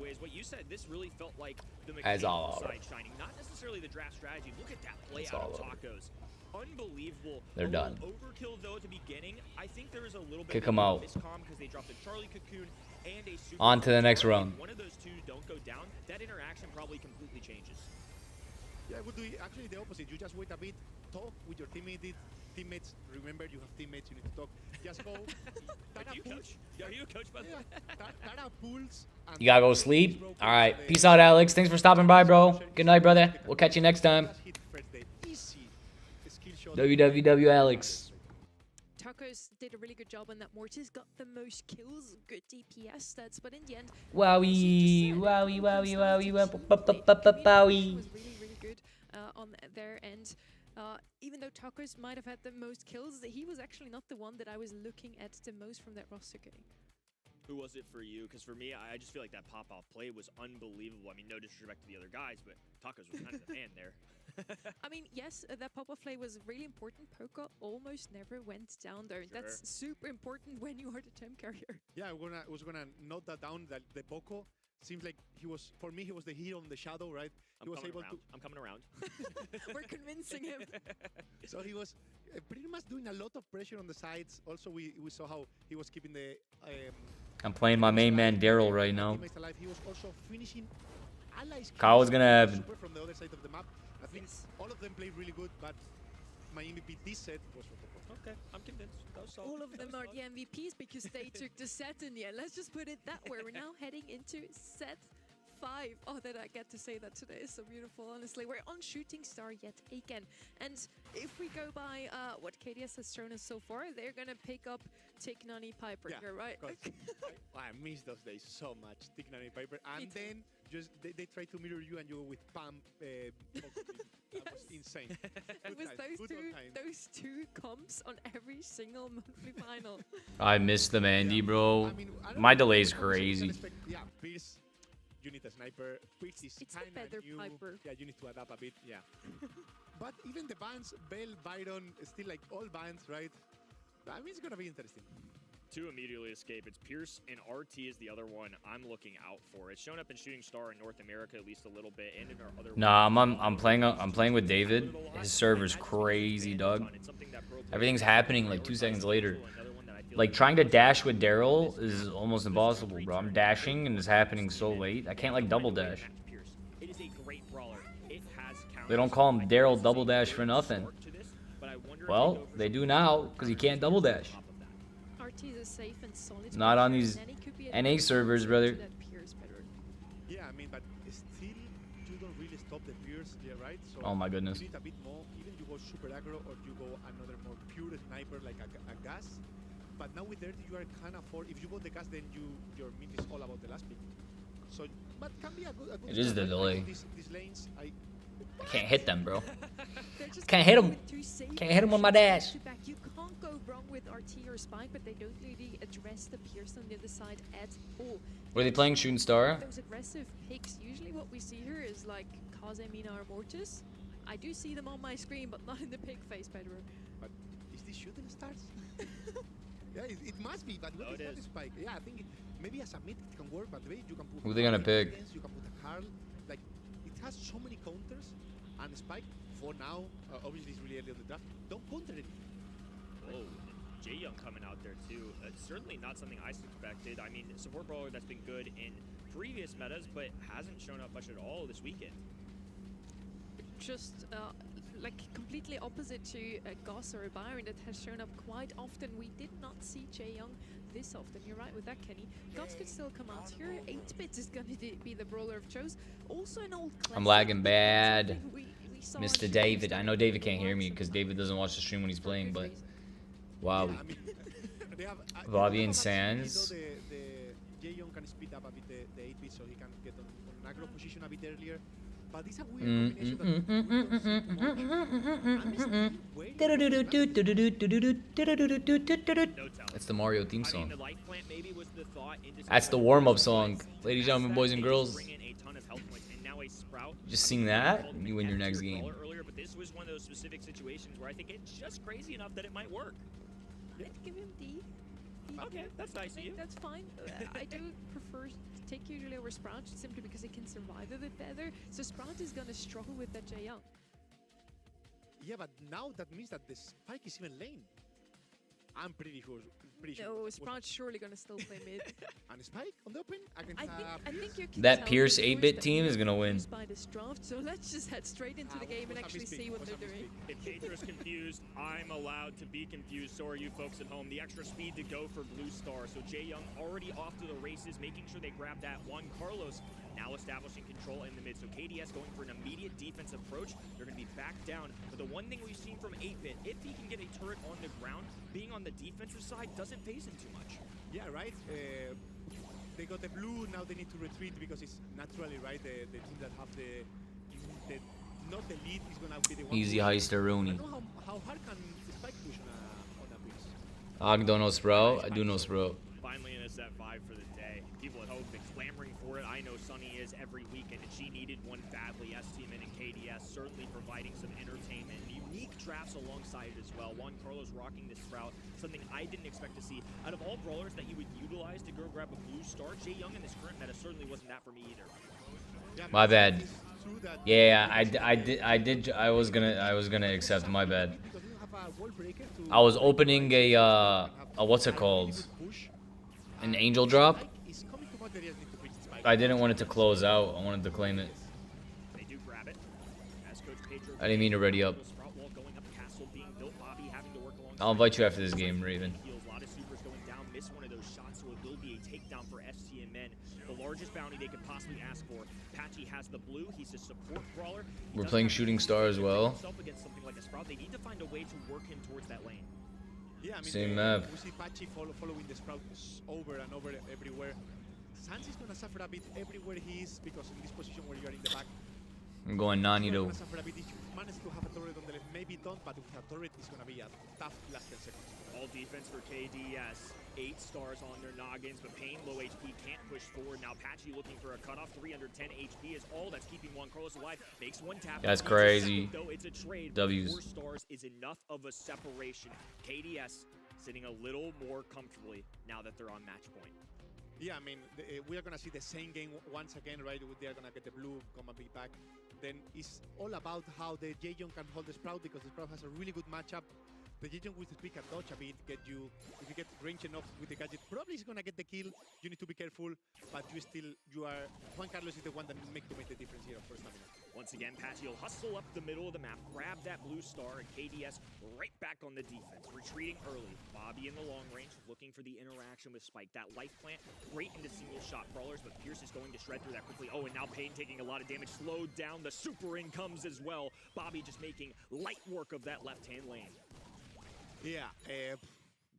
It's all over. Not necessarily the draft strategy. Look at that play It's out all of over. Tacos. Unbelievable. They're done. Overkill though at the beginning. I think there is a little bit Kick of 'em out. miscom because they dropped a Charlie cocoon and a super. On to the next round. One of those 2 don't go down. That interaction probably completely changes. Yeah, I would do actually the opposite. You just wait a bit, talk with your teammates. Remember, you have teammates, you need to talk. Just go. Are you coach? Are you a coach, by the way? Tara pulls. And You gotta go sleep? Alright. Peace out, Alex. Thanks for stopping by, bro. Good night, brother. We'll catch you next time. www Alex. Tacos did a really good job on that. Mortis got the most kills, good DPS stats, but in the end, Wowie. was really good on their end. Even though Tacos might have had the most kills, he was actually not the one that I was looking at the most from that roster game. Who was it for you? Because for me, I just feel like that pop-off play was unbelievable. I mean, no disrespect to the other guys, but Tacos was kind of the man there. I mean, yes, that pop-off play was really important. Poker almost never went down though. Sure. That's super important when you are the temp carrier. Yeah, I was gonna note that down. That the Poco seems like he was, for me, he was the hero on the shadow, right? He was able to. I'm coming around. We're convincing him. So he was pretty much doing a lot of pressure on the sides. Also, we saw how he was keeping the. I'm playing my main man Daryl right now. Teammates alive. He was also finishing allies. Kyle was gonna. Super from the other side of the map. I think all of them played really good, but my MVP this set was Rotopo. Okay, I'm convinced. That was solid. All of them are the MVPs because they took the set in the end. Let's just put it that way. We're now heading into set 5. Oh, that I get to say that today is so beautiful, honestly. We're on Shooting Star yet again. And if we go by what KDS has shown us so far, they're going to pick up Tignani Piper here, right? I miss those days so much. Tignani Piper. And then just they try to mirror you and you go with Pam. That was insane. It was those two comps on every single monthly final. I miss them, Andy, bro. My delay's crazy. Yeah, Pierce, you need a sniper. Pierce is it's a better new. Piper. Yeah, you need to adapt a bit. Yeah. But even the bans, Bell, Byron, still like all bans, right? I mean, it's gonna be interesting. 2 immediately escape. It's Pierce and RT is the other one I'm looking out for. It's shown up in Shooting Star in North America at least a little bit, and in our other. Nah, I'm playing with David. His server's crazy, dog. Everything's happening like 2 seconds later. Like trying to dash with Daryl is almost impossible, bro. I'm dashing and it's happening so late. I can't like double dash. It is a great brawler. It has They don't call him Daryl double dash for nothing. Well, they do now because he can't double dash. Not on these NA servers, brother. Yeah, I mean, but still, you don't really stop the Pierce, yeah, right? So Oh my goodness. you need a bit more. Even you go super aggro or you go another more pure sniper like a gas. But now with Dirty, you are kind of for. If you go the gas, then your mid is all about the last pick. So, but can be a good. It is the delay. These lanes, I can't hit them, bro. Can't hit them. Can't hit them with my dash. You can't go wrong with RT or Spike, but they don't really address the Pierce on the other side at all. Were they playing Shooting Star? Those aggressive picks. Usually what we see here is like Kazemina or Mortis. I do see them on my screen, but not in the pick phase, Pedro. But is this Shooting Stars? Yeah, it must be, but what is that Spike? Yeah, I think maybe as a mid it can work, but the way you can put who are they gonna pick? You can put a Carl. Like, it has so many counters, and Spike, for now, obviously it's really early on the draft, don't counter it. Oh, Jay Young coming out there too. Certainly not something I suspected. I mean, support brawler that's been good in previous metas, but hasn't shown up much at all this weekend. Just like completely opposite to a Goss or a Byron that has shown up quite often. We did not see Jay Young this often. You're right with that, Kenny. Goss could still come out here. 8-bit is going to be the brawler of choice. Also an old classic. I'm lagging bad. Mr. David. I know David can't hear me because David doesn't watch the stream when he's playing, but wow. Bobby and Sands. Jay Young can speed up a bit the 8-bit so he can get on an aggro position a bit earlier. But it's a weird combination. That's the Mario theme song. That's the warm-up song. Ladies and gentlemen, boys and girls. Just sing that, and you win your next game. But this was one of those specific situations where I think it's just crazy enough that it might work. I'd give him D. Okay, that's nice of you. That's fine. I do prefer to take usually over Sprout simply because it can survive a bit better. So Sprout is going to struggle with that Jay Young. Yeah, but now that means that the Spike is even lane. I'm pretty sure. No, Sprout's surely going to still play mid. And Spike on the open? I think you can that Pierce 8-bit team is going to win. By this draft, so let's just head straight into the game and actually see what they're doing. If Pedro's confused, I'm allowed to be confused. So are you folks at home. The extra speed to go for Blue Star. So Jay Young already off to the races, making sure they grab that one. Carlos now establishing control in the mid. So KDS going for an immediate defense approach. They're going to be back down. But the one thing we've seen from 8-bit, if he can get a turret on the ground, being on the defensive side doesn't phase him too much. Yeah, right. They got the blue, now they need to retreat because it's naturally, right, the team that have the not the lead is going to be the one. Easy heister Rooney. How hard can Spike push on that piece? I don't know Sprout. I do know Sprout. Finally in a set 5 for the day. People at home been clamoring for it. I know Sunny is every weekend, and she needed one badly. S-Team and KDS certainly providing some entertainment. Unique drafts alongside it as well. Juan Carlos rocking the Sprout, something I didn't expect to see. Out of all brawlers that you would utilize to go grab a blue star, Jay Young in this current meta certainly wasn't that for me either. My bad. Yeah, I was gonna accept. My bad. a wall breaker to I was opening a what's it called? An angel drop. Is coming to what they just need to reach the spike. I didn't want it to close out. I wanted to claim it. They do grab it. As Coach Pedro I didn't mean to ready up. Sprout wall going up, castle being built, Bobby having to work along. I'll invite you after this game, Raven. A lot of supers going down, miss one of those shots, so it will be a takedown for STMN. The largest bounty they could possibly ask for. Patchy has the blue. He's a support brawler. We're playing Shooting Star as well. Against something like a Sprout, they need to find a way to work him towards that lane. Yeah, I mean, Same map. We see Patchy following the Sprout over and over everywhere. Sans is gonna suffer a bit everywhere he is because in this position where you are in the back. I'm going Nani You're though. gonna suffer a bit if you manage to have a turret on the left. Maybe don't, but with a turret, it's gonna be a tough last 10 seconds. All defense for KDS. 8 stars on their noggins, but Pain low HP can't push forward. Now Patchy looking for a cutoff. 310 HP is all that's keeping Juan Carlos alive. Makes one tap. That's crazy. Though it's a trade. W's. 4 stars is enough of a separation. KDS sitting a little more comfortably now that they're on match point. Yeah, I mean, we are gonna see the same game once again, right? They are gonna get the blue, come and be back. Then it's all about how the Jaehyung can hold the Sprout because the Sprout has a really good matchup. The Jaehyung with the speed can dodge a bit, get you, if you get range enough with the gadget, probably is gonna get the kill. You need to be careful, but Juan Carlos is the one that make the difference here for stamina. Once again, Patchy will hustle up the middle of the map, grab that blue star, and KDS right back on the defense, retreating early. Bobby in the long range, looking for the interaction with Spike. That life plant, great into single shot brawlers, but Pierce is going to shred through that quickly. Oh, and now Pain taking a lot of damage, slowed down. The super in comes as well. Bobby just making light work of that left-hand lane. Yeah,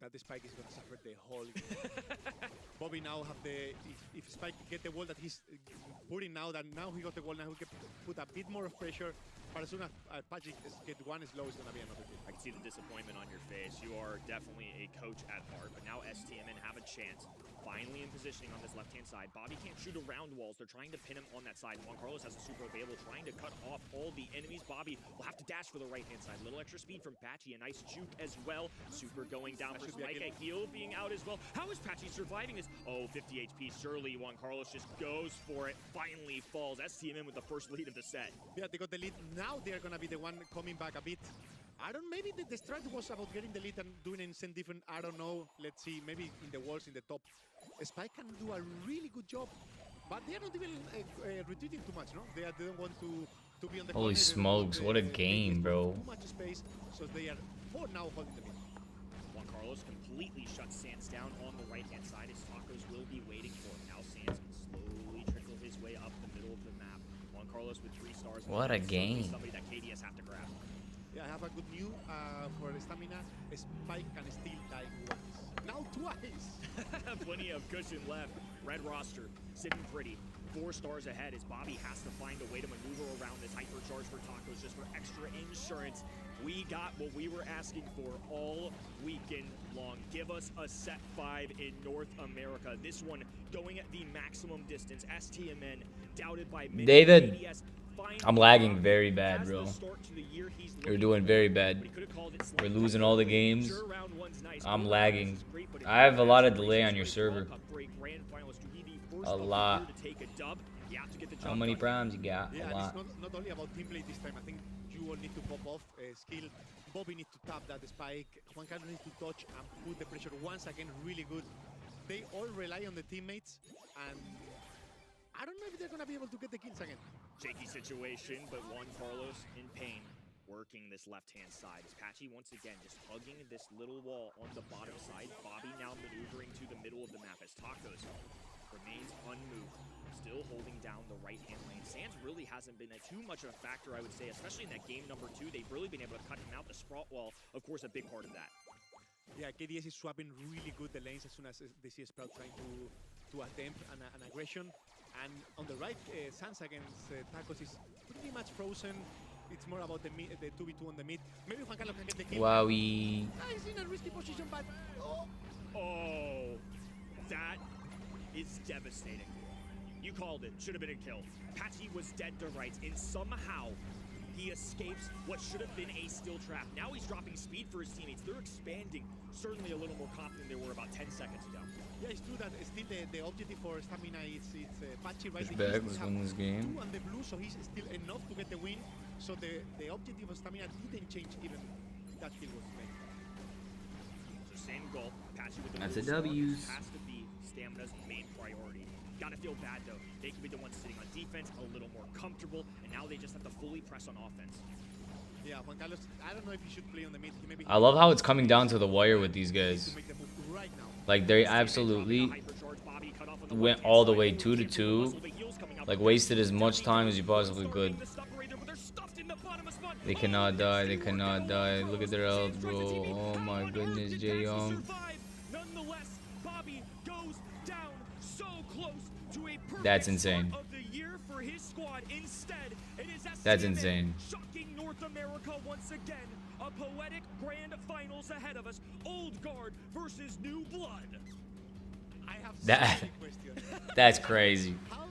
that the Spike is going to suffer the whole game. Bobby now have if Spike get the wall that he's putting now, he got the wall, now he can put a bit more of pressure. But as soon as Patchy get one slow, it's going to be another kill. I can see the disappointment on your face. You are definitely a coach at heart, but now STMN have a chance. Finally in positioning on this left-hand side. Bobby can't shoot around walls. They're trying to pin him on that side. Juan Carlos has a super available, trying to cut off all the enemies. Bobby will have to dash for the right-hand side. Little extra speed from Patchy. A nice juke as well. Super going down for Spike. A heal being out as well. How is Patchy surviving this? Oh, 50 HP. Surely Juan Carlos just goes for it. Finally falls. STMN with the first lead of the set. Yeah, they got the lead. Now they're going to be the one coming back a bit. Maybe the strat was about getting the lead and doing anything different. I don't know. Let's see. Maybe in the walls, in the top. Spike can do a really good job, but they are not even retreating too much, no? They don't want to be on the Holy corner. smokes, what a game, bro. Too much space, so they are for now holding the lead. Juan Carlos completely shuts Sans down on the right-hand side. His tacos will be waiting for him. Now Sans can slowly trickle his way up the middle of the map. Juan Carlos with 3 stars. What a game. Somebody that KDS have to grab. Yeah, I have a good news for stamina. Spike can still die once. Now twice. Plenty of cushion left. Red roster sitting pretty. 4 stars ahead as Bobby has to find a way to maneuver around this hypercharge for tacos just for extra insurance. We got what we were asking for all weekend long. Give us a set 5 in North America. This one going at the maximum distance. STMN doubted by many. David, I'm lagging very bad, bro. We're doing very bad. We're losing all the games. I'm lagging. I have a lot of delay on your server. A lot. How many primes you got? Yeah, a lot. It's not only about team play this time. I think you all need to pop off skill. Bobby needs to tap that Spike. Juan Carlos needs to touch and put the pressure once again really good. They all rely on the teammates, and I don't know if they're going to be able to get the kills again. Shaky situation, but Juan Carlos in pain. Working this left-hand side. Patchy once again just hugging this little wall on the bottom side. Bobby now maneuvering to the middle of the map as Tacos remains unmoved. Still holding down the right-hand lane. Sans really hasn't been too much of a factor, I would say, especially in that game number 2. They've really been able to cut him out. The Sprout wall, of course, a big part of that. Yeah, KDS is swapping really good the lanes as soon as they see Sprout trying to attempt an aggression. And on the right, Sans against Tacos is pretty much frozen. It's more about the 2v2 on the mid. Maybe Juan Carlos can get the kill. Wowie. He's in a risky position, but oh, that is devastating. You called it. Should have been a kill. Patchy was dead to rights, and somehow he escapes what should have been a steel trap. Now he's dropping speed for his teammates. They're expanding. Certainly a little more confident than they were about 10 seconds ago. Yeah, it's true that still the objective for stamina is Patchy, right? His bag was winning this game. 2 on the blue, so he's still enough to get the win. So the objective of stamina didn't change even that kill was made. So same goal. Patchy with the That's a full star. W's. Has to be Stamina's main priority. Gotta feel bad though. They could be the ones sitting on defense, a little more comfortable, and now they just have to fully press on offense. Yeah, Juan Carlos, I don't know if he should play on the mid. He maybe I love how it's coming down to the wire with these guys. to make the move right now. Like they absolutely went all the way 2-2. Like wasted as much time as you possibly could. They cannot die. They cannot die. Look at their health, bro. Oh my goodness, Jae Young. Nonetheless, Bobby goes down so close to a perfect That's insane. start of the year for his squad. Instead, it is That's STMN insane. shocking North America once again. A poetic grand finals ahead of us. Old guard versus new blood. I have That- so many questions. That's crazy. How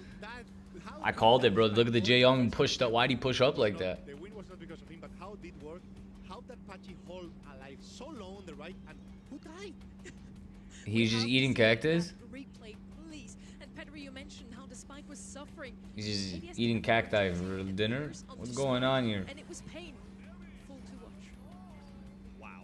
I called it, bro. Look at the Jae Young pushed up. Why'd he push up like that? The win was not because of him, but how did work? How that Patchy hold alive so long on the right, and who died? He's just eating cactus. Replay, please. And Pedro, you mentioned how the spike was suffering. He's just ADS eating didn't cacti focus for on dinner. the What's spike, going on here? And it was pain. Full to watch. Wow.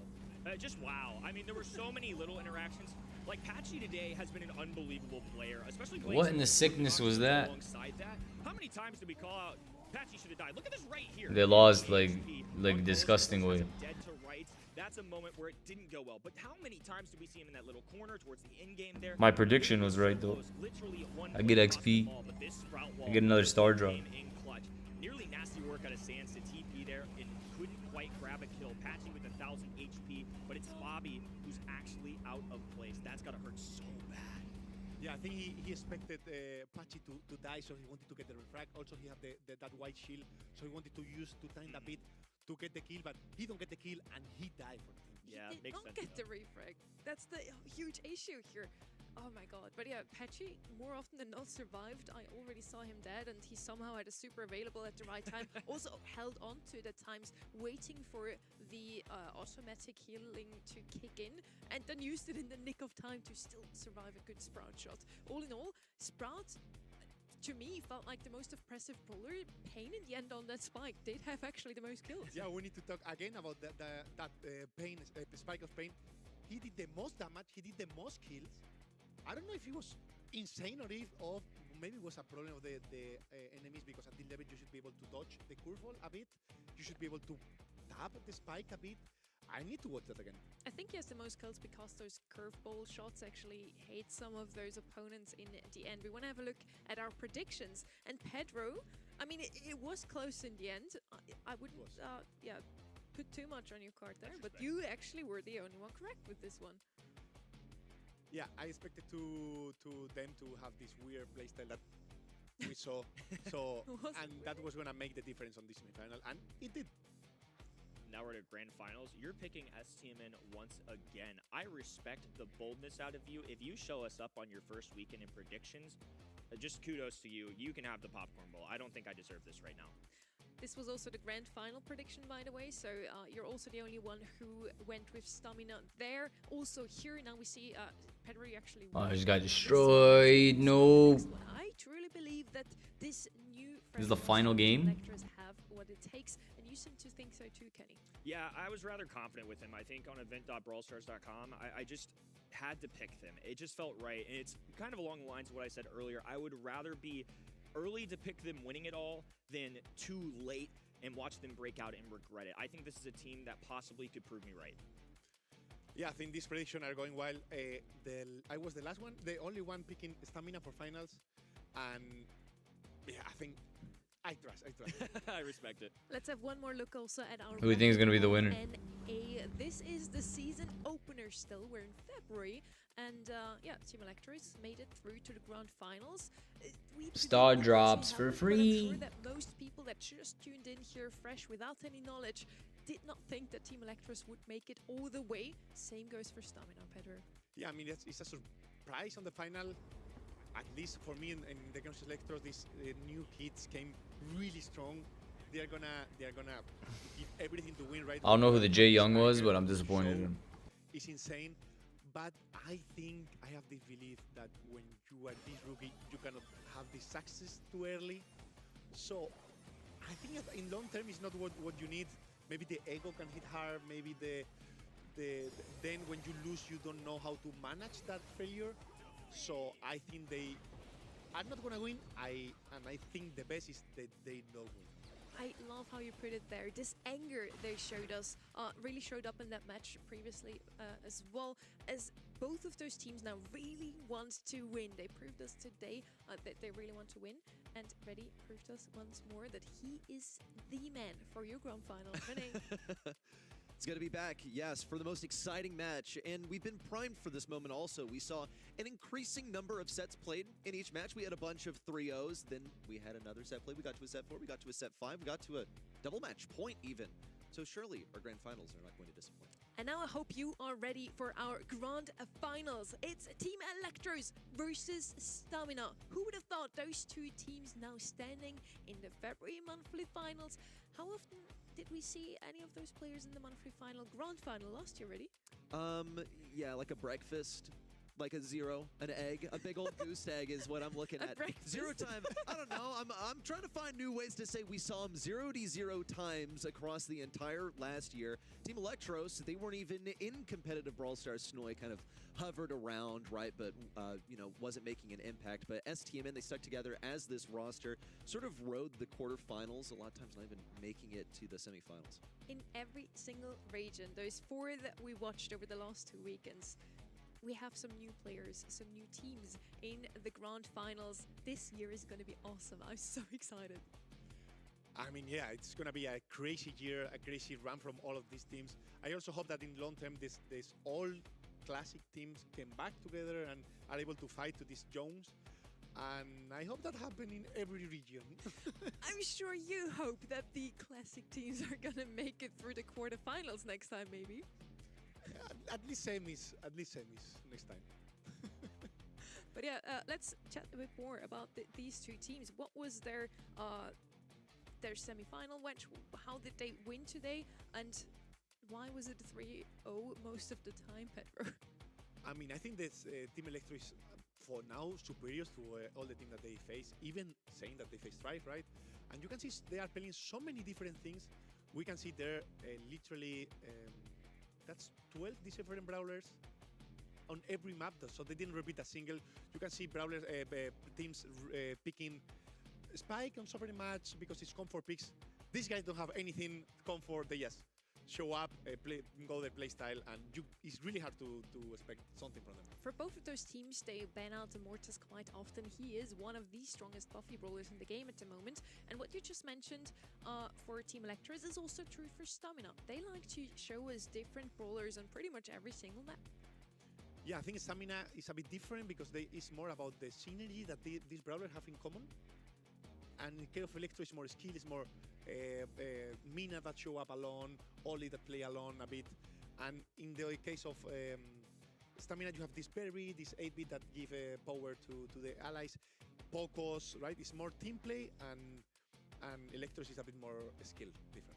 Just wow. I mean, there were so many little interactions. Like, Patchy today has been an unbelievable player, especially playing What in the some sickness was that? alongside that. How many times did we call out Patchy should have died? Look at this right here. They lost like One disgusting goal, way. dead to rights. That's a moment where it didn't go well. But how many times did we see him in that little corner towards the end game there? My prediction was right though. Literally one I get goal across the XP. ball, but this Sprout I wall get another star drop. came in clutch. Nearly nasty work out of Sands to TP there and couldn't quite grab a kill. Patchy with 1,000 HP, but it's Bobby who's actually out of place. That's gotta hurt so bad. Yeah, I think he expected Patchy to die, so he wanted to get the refrag. Also, he had that white shield, so he wanted to use to time a bit to get the kill, but he don't get the kill and he died for the team. Yeah, He did makes not sense. get the refrag. That's the huge issue here. Oh my god. But yeah, Patchy more often than not survived. I already saw him dead and he somehow had a super available at the right time. Also held on to it at times, waiting for the automatic healing to kick in and then used it in the nick of time to still survive a good Sprout shot. All in all, Sprout to me felt like the most oppressive brawler. Pain in the end on that spike did have actually the most kills. Yeah, we need to talk again about that pain, spike of pain. He did the most damage. He did the most kills. I don't know if he was insane or maybe it was a problem of the enemies, because at this level you should be able to dodge the curveball a bit. You should be able to tap the spike a bit. I need to watch that again. I think he has the most kills because those curveball shots actually hate some of those opponents in the end. We want to have a look at our predictions. And Pedro, I mean, it was close in the end. I wouldn't, yeah, put too much on your card there, but you actually were the only one correct with this one. Yeah, I expected to them to have this weird playstyle that we saw, and that was gonna make the difference on this semifinal, and it did. Now we're at grand finals. You're picking STMN once again. I respect the boldness out of you. If you show us up on your first weekend in predictions, just kudos to you. You can have the popcorn bowl. I don't think I deserve this right now. This was also the grand final prediction, by the way, so you're also the only one who went with Stamina there. Also here, now we see Pedro actually Oh, he just got destroyed. No. I truly believe that this new This is the final game? Electors have what it takes, and you seem to think so too, Kenny. Yeah, I was rather confident with him. I think on event.brawlstars.com, I just had to pick them. It just felt right, and it's kind of along the lines of what I said earlier. I would rather be early to pick them winning it all than too late and watch them break out and regret it. I think this is a team that possibly could prove me right. Yeah, I think these predictions are going wild. I was the last one, the only one picking Stamina for finals, and yeah, I think I trust. I respect it. Let's have one more look also at our Who do you think is gonna be the winner? NA. This is the season opener still. We're in February. And yeah, Team Electors made it through to the grand finals. Star drops for I'm free. sure that most people that just tuned in here fresh without any knowledge did not think that Team Electors would make it all the way. Same goes for Stamina, Pedro. Yeah, I mean, it's a surprise on the final. At least for me, in the Games Electros, these new kids came really strong. They're gonna give everything to win, right? I don't know who the Jae Young was, but I'm disappointed in him. It's insane. But I think I have this belief that when you are this rookie, you cannot have this success too early. So I think in long term, it's not what you need. maybe the ego can hit hard. Maybe then when you lose, you don't know how to manage that failure. So I think they are not gonna win. I think the best is that they don't win. I love how you put it there. This anger they showed us really showed up in that match previously as well, as both of those teams now really want to win. They proved us today that they really want to win, and Reddy proved us once more that he is the man for your grand final. Renee. It's going to be back, yes, for the most exciting match, and we've been primed for this moment also. We saw an increasing number of sets played in each match. We had a bunch of 3-0s, then we had another set played. We got to a set 4, we got to a set 5, we got to a double match point even. So surely our grand finals are not going to disappoint. And now I hope you are ready for our grand finals. It's Team Electros versus Stamina. Who would have thought those two teams now standing in the February monthly finals? How often did we see any of those players in the monthly final, grand final last year already? Yeah, like a breakfast, like a 0, an egg, a big old goose egg is what I'm looking at. Breakfast. 0 time, I don't know, I'm trying to find new ways to say we saw him 0-0 times across the entire last year. Team Electros, they weren't even in competitive Brawl Stars. Snoy kind of hovered around, right, but, you know, wasn't making an impact. But STMN, they stuck together as this roster, sort of rode the quarterfinals, a lot of times not even making it to the semifinals. In every single region, those 4 that we watched over the last 2 weekends, we have some new players, some new teams in the grand finals. This year is going to be awesome. I'm so excited. I mean, yeah, it's going to be a crazy year, a crazy run from all of these teams. I also hope that in long term, this all classic teams came back together and are able to fight to these Jones. And I hope that happens in every region. I'm sure you hope that the classic teams are going to make it through the quarterfinals next time, maybe. At least semis next time. But yeah, let's chat a bit more about these two teams. What was their semi-final match? How did they win today? And why was it 3-0 most of the time, Pedro? I mean, I think this Team Electro is, for now, superior to all the teams that they face, even saying that they face Strife, right? And you can see they are playing so many different things. We can see there literally... that's 12 different brawlers on every map, though, so they didn't repeat a single. You can see brawlers teams picking Spike on so many match because it's comfort picks. These guys don't have anything comfort. They just show up, go their playstyle, and it's really hard to expect something from them. For both of those teams, they ban out Immortus quite often. He is one of the strongest buffy brawlers in the game at the moment. And what you just mentioned for Team Electros is also true for Stamina. They like to show us different brawlers on pretty much every single map. Yeah, I think Stamina is a bit different because it's more about the synergy that these brawlers have in common. And in case of Electro, it's more skill, it's more Mina that show up alone, Oli that play alone a bit. And in the case of Stamina, you have this parry, this 8-bit that give power to the allies. Pocos, right? It's more team play, and Electros is a bit more skill different.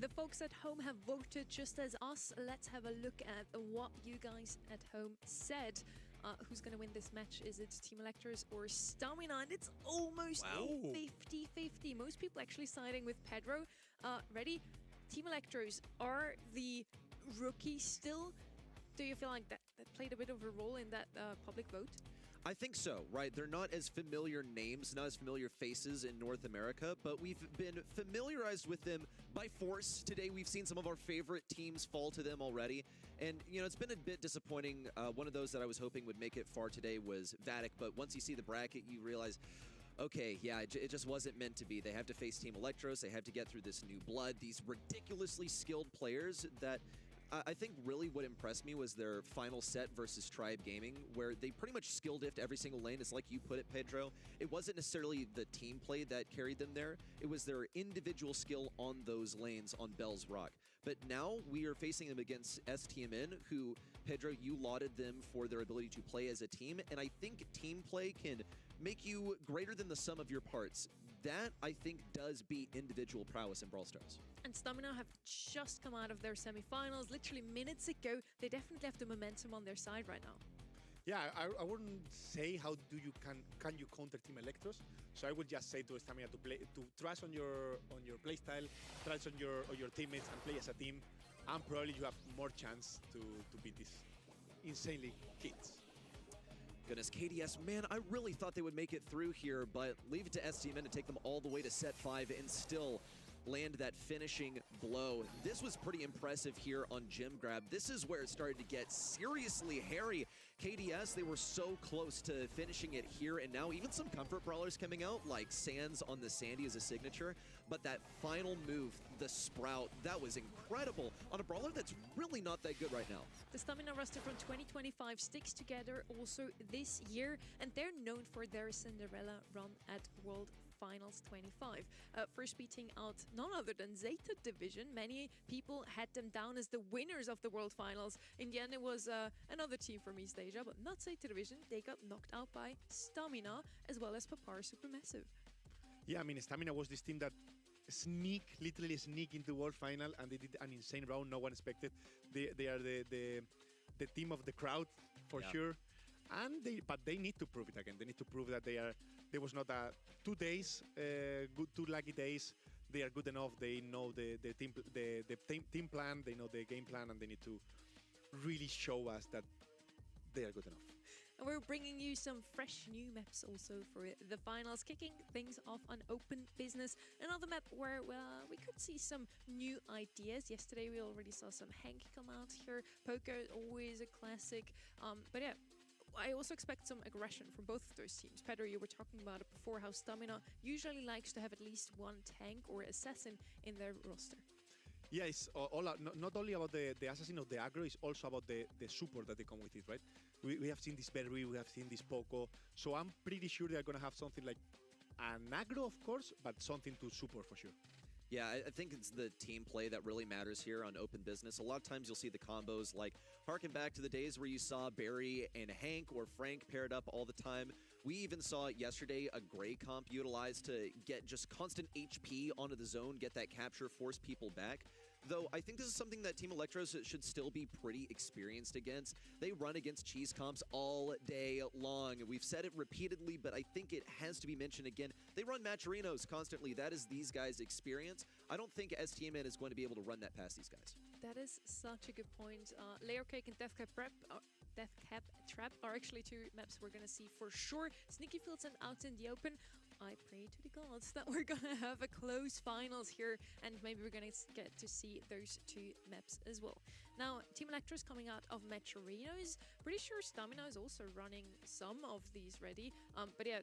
The folks at home have voted just as us. Let's have a look at what you guys at home said. Who's going to win this match? Is it Team Electros or Stamina? And it's almost 50-50. Most people actually siding with Pedro. Ready? Team Electros are the rookies still. Do you feel like that played a bit of a role in that public vote? I think so, right? They're not as familiar names, not as familiar faces in North America, but we've been familiarized with them by force. Today, we've seen some of our favorite teams fall to them already. And, you know, it's been a bit disappointing. One of those that I was hoping would make it far today was Vatic, but once you see the bracket, you realize, okay, yeah, it just wasn't meant to be. They have to face Team Electros. They have to get through this new blood, these ridiculously skilled players that... I think really what impressed me was their final set versus Tribe Gaming, where they pretty much skill diffed every single lane. It's like you put it, Pedro. It wasn't necessarily the team play that carried them there. It was their individual skill on those lanes on Bell's Rock. But now we are facing them against STMN, who, Pedro, you lauded them for their ability to play as a team. And I think team play can make you greater than the sum of your parts. That, I think, does beat individual prowess in Brawl Stars. And Stamina have just come out of their semifinals literally minutes ago. They definitely have the momentum on their side right now. Yeah, I wouldn't say how do you can you counter Team Electros. So I would just say to Stamina to play to trust on your playstyle, trust on your teammates, and play as a team. And probably you have more chance to beat these insanely kids. Goodness, KDS, man, I really thought they would make it through here, but leave it to STMN to take them all the way to set 5 and still land that finishing blow. This was pretty impressive here on Gym Grab. This is where it started to get seriously hairy. KDS, they were so close to finishing it here, and now even some comfort brawlers coming out, like Sands on the Sandy as a signature. But that final move, the Sprout, that was incredible on a brawler that's really not that good right now. The Stamina roster from 2025 sticks together also this year, and they're known for their Cinderella run at World Finals 25. First beating out none other than Zeta Division. Many people had them down as the winners of the World Finals. In the end, it was another team from East Asia, but not Zeta Division. They got knocked out by Stamina as well as Papar Supermassive. Yeah, I mean, Stamina was this team that literally sneak into World Final, and they did an insane round no one expected. They are the team of the crowd for sure. And but they need to prove it again. They need to prove that there was not a 2 days, two lucky days. They are good enough. They know the team plan. They know the game plan, and they need to really show us that they are good enough. And we're bringing you some fresh new maps also for the finals, kicking things off on Open Business. Another map where we could see some new ideas. Yesterday we already saw some Hank come out here. Poker, always a classic. But yeah, I also expect some aggression from both of those teams. Pedro, you were talking about it before, how Stamina usually likes to have at least one tank or assassin in their roster. Yeah, it's not only about the assassin of the aggro, it's also about the support that they come with it, right? We have seen this Berry, we have seen this Poco, so I'm pretty sure they're going to have something like an aggro, of course, but something to support for sure. Yeah, I think it's the team play that really matters here on Open Business. A lot of times you'll see the combos like harken back to the days where you saw Barry and Hank or Frank paired up all the time. We even saw yesterday a Gray comp utilized to get just constant HP onto the zone, get that capture, force people back. Though I think this is something that Team Electros should still be pretty experienced against. They run against cheese comps all day long. We've said it repeatedly, but I think it has to be mentioned again. They run Matcherinos constantly. That is these guys' experience. I don't think STMN is going to be able to run that past these guys. That is such a good point. Layer Cake and Death Cap Trap are actually two maps we're going to see for sure. Sneaky Fields and Out in the Open. I pray to the gods that we're gonna have a close finals here, and maybe we're gonna get to see those two maps as well. Now, Team Electros coming out of Matcherinos. Pretty sure Stamina is also running some of these ready. But yeah,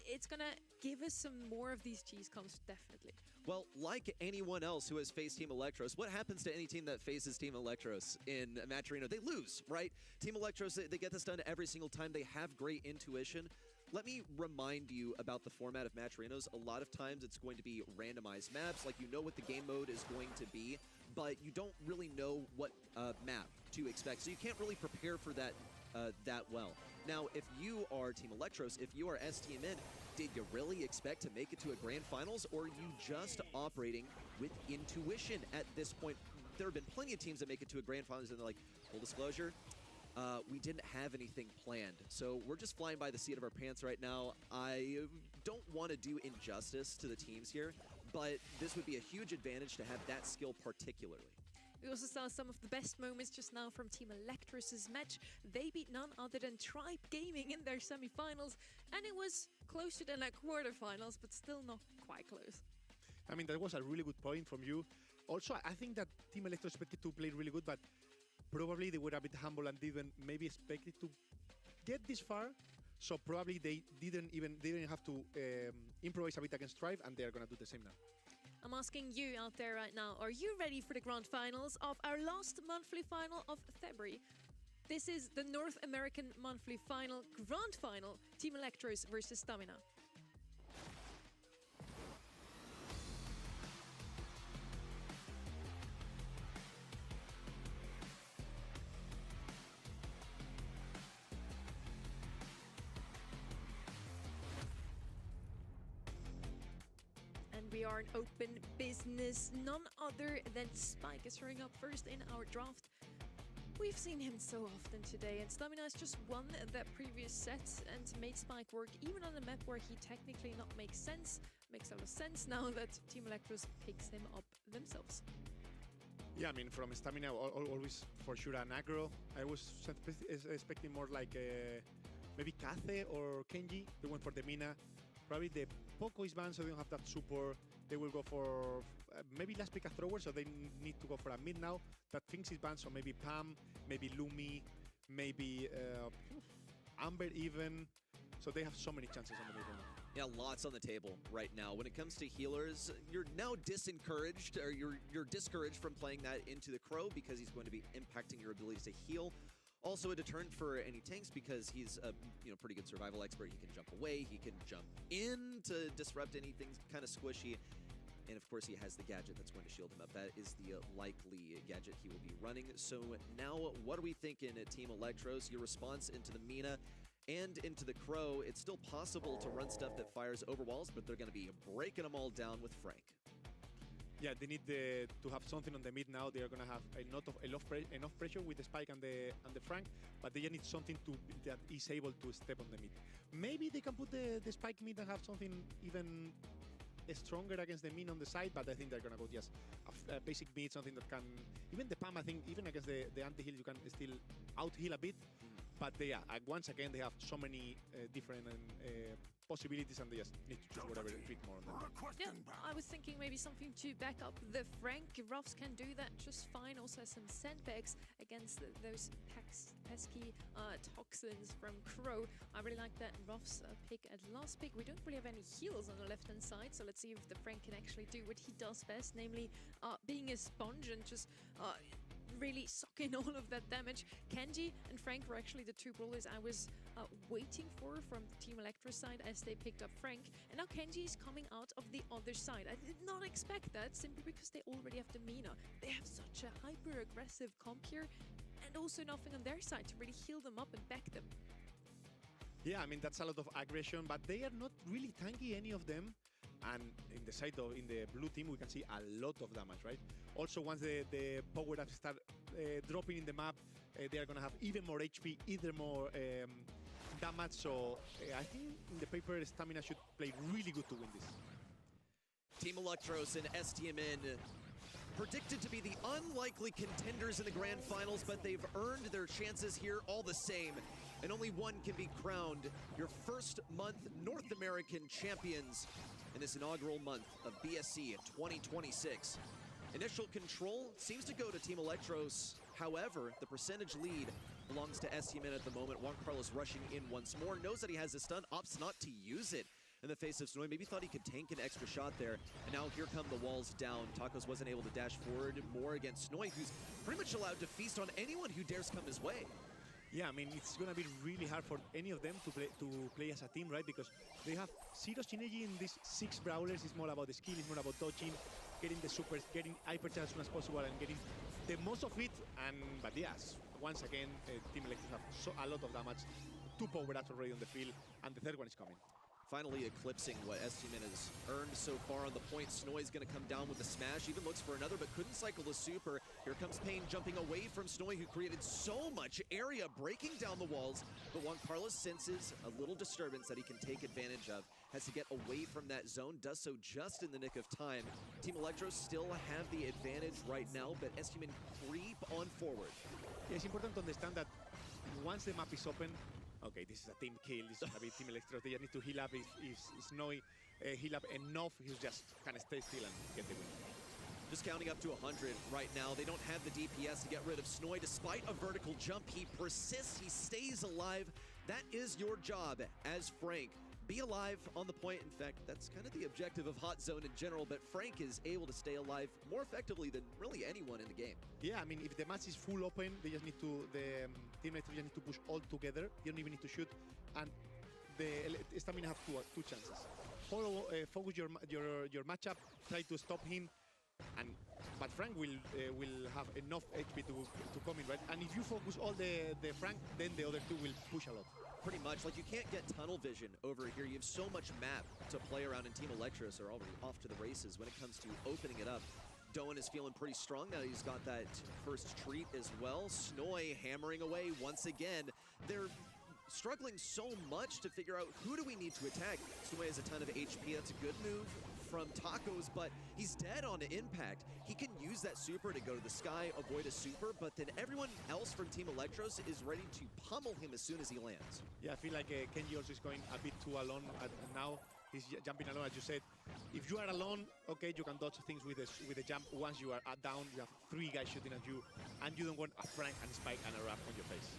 it's gonna give us some more of these cheese comps, definitely. Well, like anyone else who has faced Team Electros, what happens to any team that faces Team Electros in Matcherino? They lose, right? Team Electros, they get this done every single time. They have great intuition. Let me remind you about the format of Matcherinos. A lot of times it's going to be randomized maps, like you know what the game mode is going to be, but you don't really know what map to expect, so you can't really prepare for that that well. Now, if you are Team Electros, if you are STMN, did you really expect to make it to a grand finals, or are you just operating with intuition at this point? There have been plenty of teams that make it to a grand finals and they're like, full disclosure, we didn't have anything planned, so we're just flying by the seat of our pants right now. I don't want to do injustice to the teams here, but this would be a huge advantage to have that skill particularly. We also saw some of the best moments just now from Team Electros' match. They beat none other than Tribe Gaming in their semifinals, and it was closer than a quarterfinals, but still not quite close. I mean, that was a really good point from you. Also, I think that Team Electros expected to play really good, but probably they were a bit humble and didn't maybe expect it to get this far. So probably they didn't have to improvise a bit against Tribe, and they are gonna do the same now. I'm asking you out there right now, are you ready for the grand finals of our last monthly final of February? This is the North American monthly final, grand final, Team Electros versus Stamina. We are an Open Business. None other than Spike is showing up first in our draft. We've seen him so often today, and Stamina has just won that previous set and made Spike work even on a map where he technically not makes sense. Makes a lot of sense now that Team Electros picks him up themselves. Yeah, I mean, from Stamina, always for sure an aggro. I was expecting more like maybe Kaze or Kenji. They went for the Mina. Probably the Poco is banned, so they don't have that support. They will go for maybe last pick a thrower, so they need to go for a mid now. That Things is banned, so maybe Pam, maybe Lumi, maybe Amber even. So they have so many chances on the mid now. Yeah, lots on the table right now. When it comes to healers, you're now disencouraged, or you're discouraged from playing that into the Crow because he's going to be impacting your ability to heal. Also a deterrent for any tanks because he's a pretty good survival expert. He can jump away, he can jump in to disrupt anything kind of squishy. And of course, he has the gadget that's going to shield him up. That is the likely gadget he will be running. So now, what are we thinking at Team Electros? Your response into the Mina and into the Crow. It's still possible to run stuff that fires over walls, but they're going to be breaking them all down with Frank. Yeah, they need to have something on the mid now. They are going to have enough pressure with the Spike and the Frank, but they need something that is able to step on the mid. Maybe they can put the Spike mid and have something even stronger against the Min on the side, but I think they're going to go just a basic mid, something that can... Even the Pam, I think, even against the anti-heal, you can still out-heal a bit. But once again, they have so many different possibilities, and they just need to choose whatever fit more on them. Yeah, I was thinking maybe something to back up the Frank. Ruffs can do that just fine. Also has some sandbags against those pesky toxins from Crow. I really like that Ruffs pick at last pick. We don't really have any heals on the left-hand side, so let's see if the Frank can actually do what he does best, namely being a sponge and just... really suck in all of that damage. Kenji and Frank were actually the two brawlers I was waiting for from Team Electro's side as they picked up Frank. And now Kenji is coming out of the other side. I did not expect that, simply because they already have the Mina. They have such a hyper-aggressive comp here, and also nothing on their side to really heal them up and back them. Yeah, I mean, that's a lot of aggression, but they are not really tanky, any of them. And in the blue team, we can see a lot of damage, right? Also, once the power-ups start dropping in the map, they are going to have even more HP, even more damage. So I think in the paper, Stamina should play really good to win this. Team Electros and STMN predicted to be the unlikely contenders in the grand finals, but they've earned their chances here all the same. And only one can be crowned your first month North American champions in this inaugural month of BSC 2026. Initial control seems to go to Team Electros. However, the percentage lead belongs to STMN at the moment. Juan Carlos rushing in once more, knows that he has a stun, opts not to use it in the face of Snowy. Maybe thought he could tank an extra shot there. And now here come the walls down. Tacos wasn't able to dash forward more against Snowy, who's pretty much allowed to feast on anyone who dares come his way. Yeah, I mean, it's going to be really hard for any of them to play as a team, right? Because they have zero synergy in these 6 brawlers. It's more about the skill, it's more about dodging, getting the supers, getting hypercharge as soon as possible, and getting the most of it. But yes, once again, Team Electros have a lot of damage. 2 power-ups already on the field, and the 3rd one is coming. Finally eclipsing what STMN has earned so far on the point. Snowy's going to come down with the smash, even looks for another, but couldn't cycle the super. Here comes Payne jumping away from Snowy, who created so much area, breaking down the walls. But Juan Carlos senses a little disturbance that he can take advantage of. Has to get away from that zone, does so just in the nick of time. Team Electro still have the advantage right now, but STMN creep on forward. Yeah, it's important to understand that once the map is open, okay, this is a team kill. This is going to be Team Electros. They just need to heal up. If Snowy heal up enough, he'll just kind of stay still and get the win. Just counting up to 100 right now. They don't have the DPS to get rid of Snowy. Despite a vertical jump, he persists. He stays alive. That is your job as Frank. Be alive on the point. In fact, that's kind of the objective of Hot Zone in general, but Frank is able to stay alive more effectively than really anyone in the game. Yeah, I mean, if the match is full open, they just need to, Team Electros just need to push all together. You don't even need to shoot. And the Stamina have two chances. Focus your matchup, try to stop him, but Frank will have enough HP to come in, right? And if you focus all the Frank, then the other 2 will push a lot. Pretty much, like you can't get tunnel vision over here. You have so much map to play around, and Team Electros are already off to the races when it comes to opening it up. Doan is feeling pretty strong now. He's got that first treat as well. Snoy hammering away once again. They're struggling so much to figure out who do we need to attack. Snoy has a ton of HP. That's a good move from Tacos, but he's dead on impact. He can use that super to go to the sky, avoid a super, but then everyone else from Team Electros is ready to pummel him as soon as he lands. Yeah, I feel like Kenji also is going a bit too alone now. He's jumping alone, as you said. If you are alone, okay, you can dodge things with a jump. Once you are down, you have 3 guys shooting at you, and you don't want a Frank and Spike and a Wrap on your face.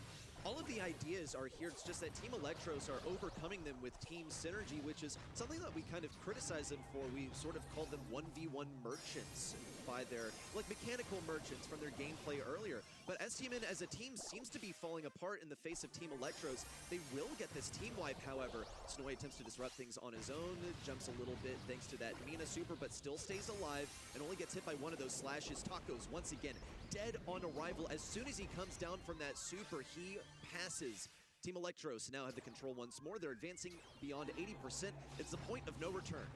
All of the ideas are here. It's just that Team Electros are overcoming them with team synergy, which is something that we kind of criticize them for. We sort of called them 1v1 merchants by their, like, mechanical merchants from their gameplay earlier. But STMN as a team seems to be falling apart in the face of Team Electros. They will get this team wipe, however. Snoy attempts to disrupt things on his own, jumps a little bit thanks to that Mina super, but still stays alive and only gets hit by one of those slashes. Tacos, once again, dead on arrival. As soon as he comes down from that super, he passes. Team Electros now have the control once more. They're advancing beyond 80%. It's the point of no return.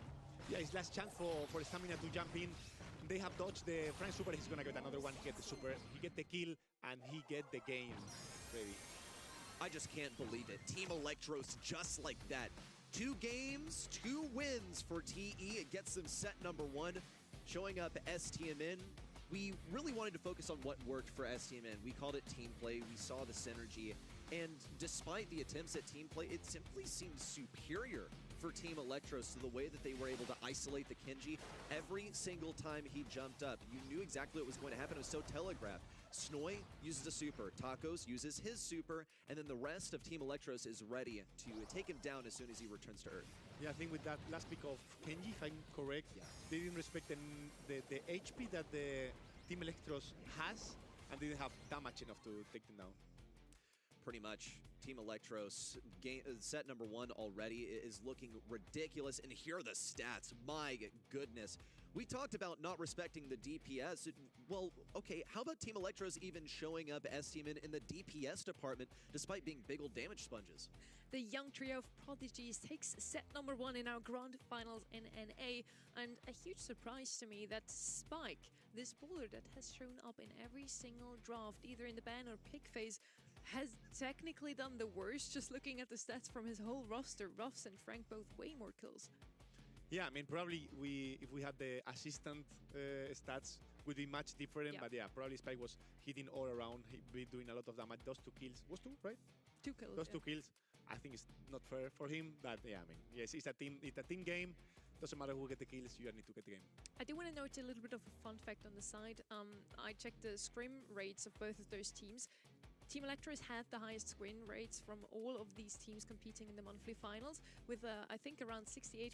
Yeah, his last chance for Stamina to jump in. They have dodged the Frank super. He's gonna get another one. He get the super, he get the kill, and he get the game ready. I just can't believe it. Team Electros just like that. 2 games, 2 wins for TE. It gets them set number 1. Showing up STMN. We really wanted to focus on what worked for STMN. We called it team play. We saw the synergy. And despite the attempts at team play, it simply seemed superior for Team Electros to the way that they were able to isolate the Kenji every single time he jumped up. You knew exactly what was going to happen. It was so telegraphed. Snoy uses a super, Tacos uses his super, and then the rest of Team Electros is ready to take him down as soon as he returns to Earth. Yeah, I think with that last pick of Kenji, if I'm correct, they didn't respect the HP that the Team Electros has, and they didn't have damage enough to take them down. Pretty much. Team Electros, set number 1 already is looking ridiculous, and here are the stats. My goodness. We talked about not respecting the DPS. Well, okay, how about Team Electros even showing up STMN in the DPS department despite being big old damage sponges? The young trio of prodigies takes set number 1 in our grand finals in NA, and a huge surprise to me that Spike, this bowler that has shown up in every single draft, either in the ban or pick phase, has technically done the worst. Just looking at the stats from his whole roster, Ruffs and Frank both way more kills. Yeah, I mean, probably if we had the assistant stats, would be much different. Yeah. But yeah, probably Spike was hitting all around. He'd be doing a lot of damage. Those 2 kills, was 2, right? 2 kills. Those 2 kills. I think it's not fair for him. But yeah, I mean, yes, it's a team game. Doesn't matter who get the kills, you need to get the game. I do want to note a little bit of a fun fact on the side. I checked the scrim rates of both of those teams. Team Electros had the highest screen rates from all of these teams competing in the monthly finals with, I think, around 68%.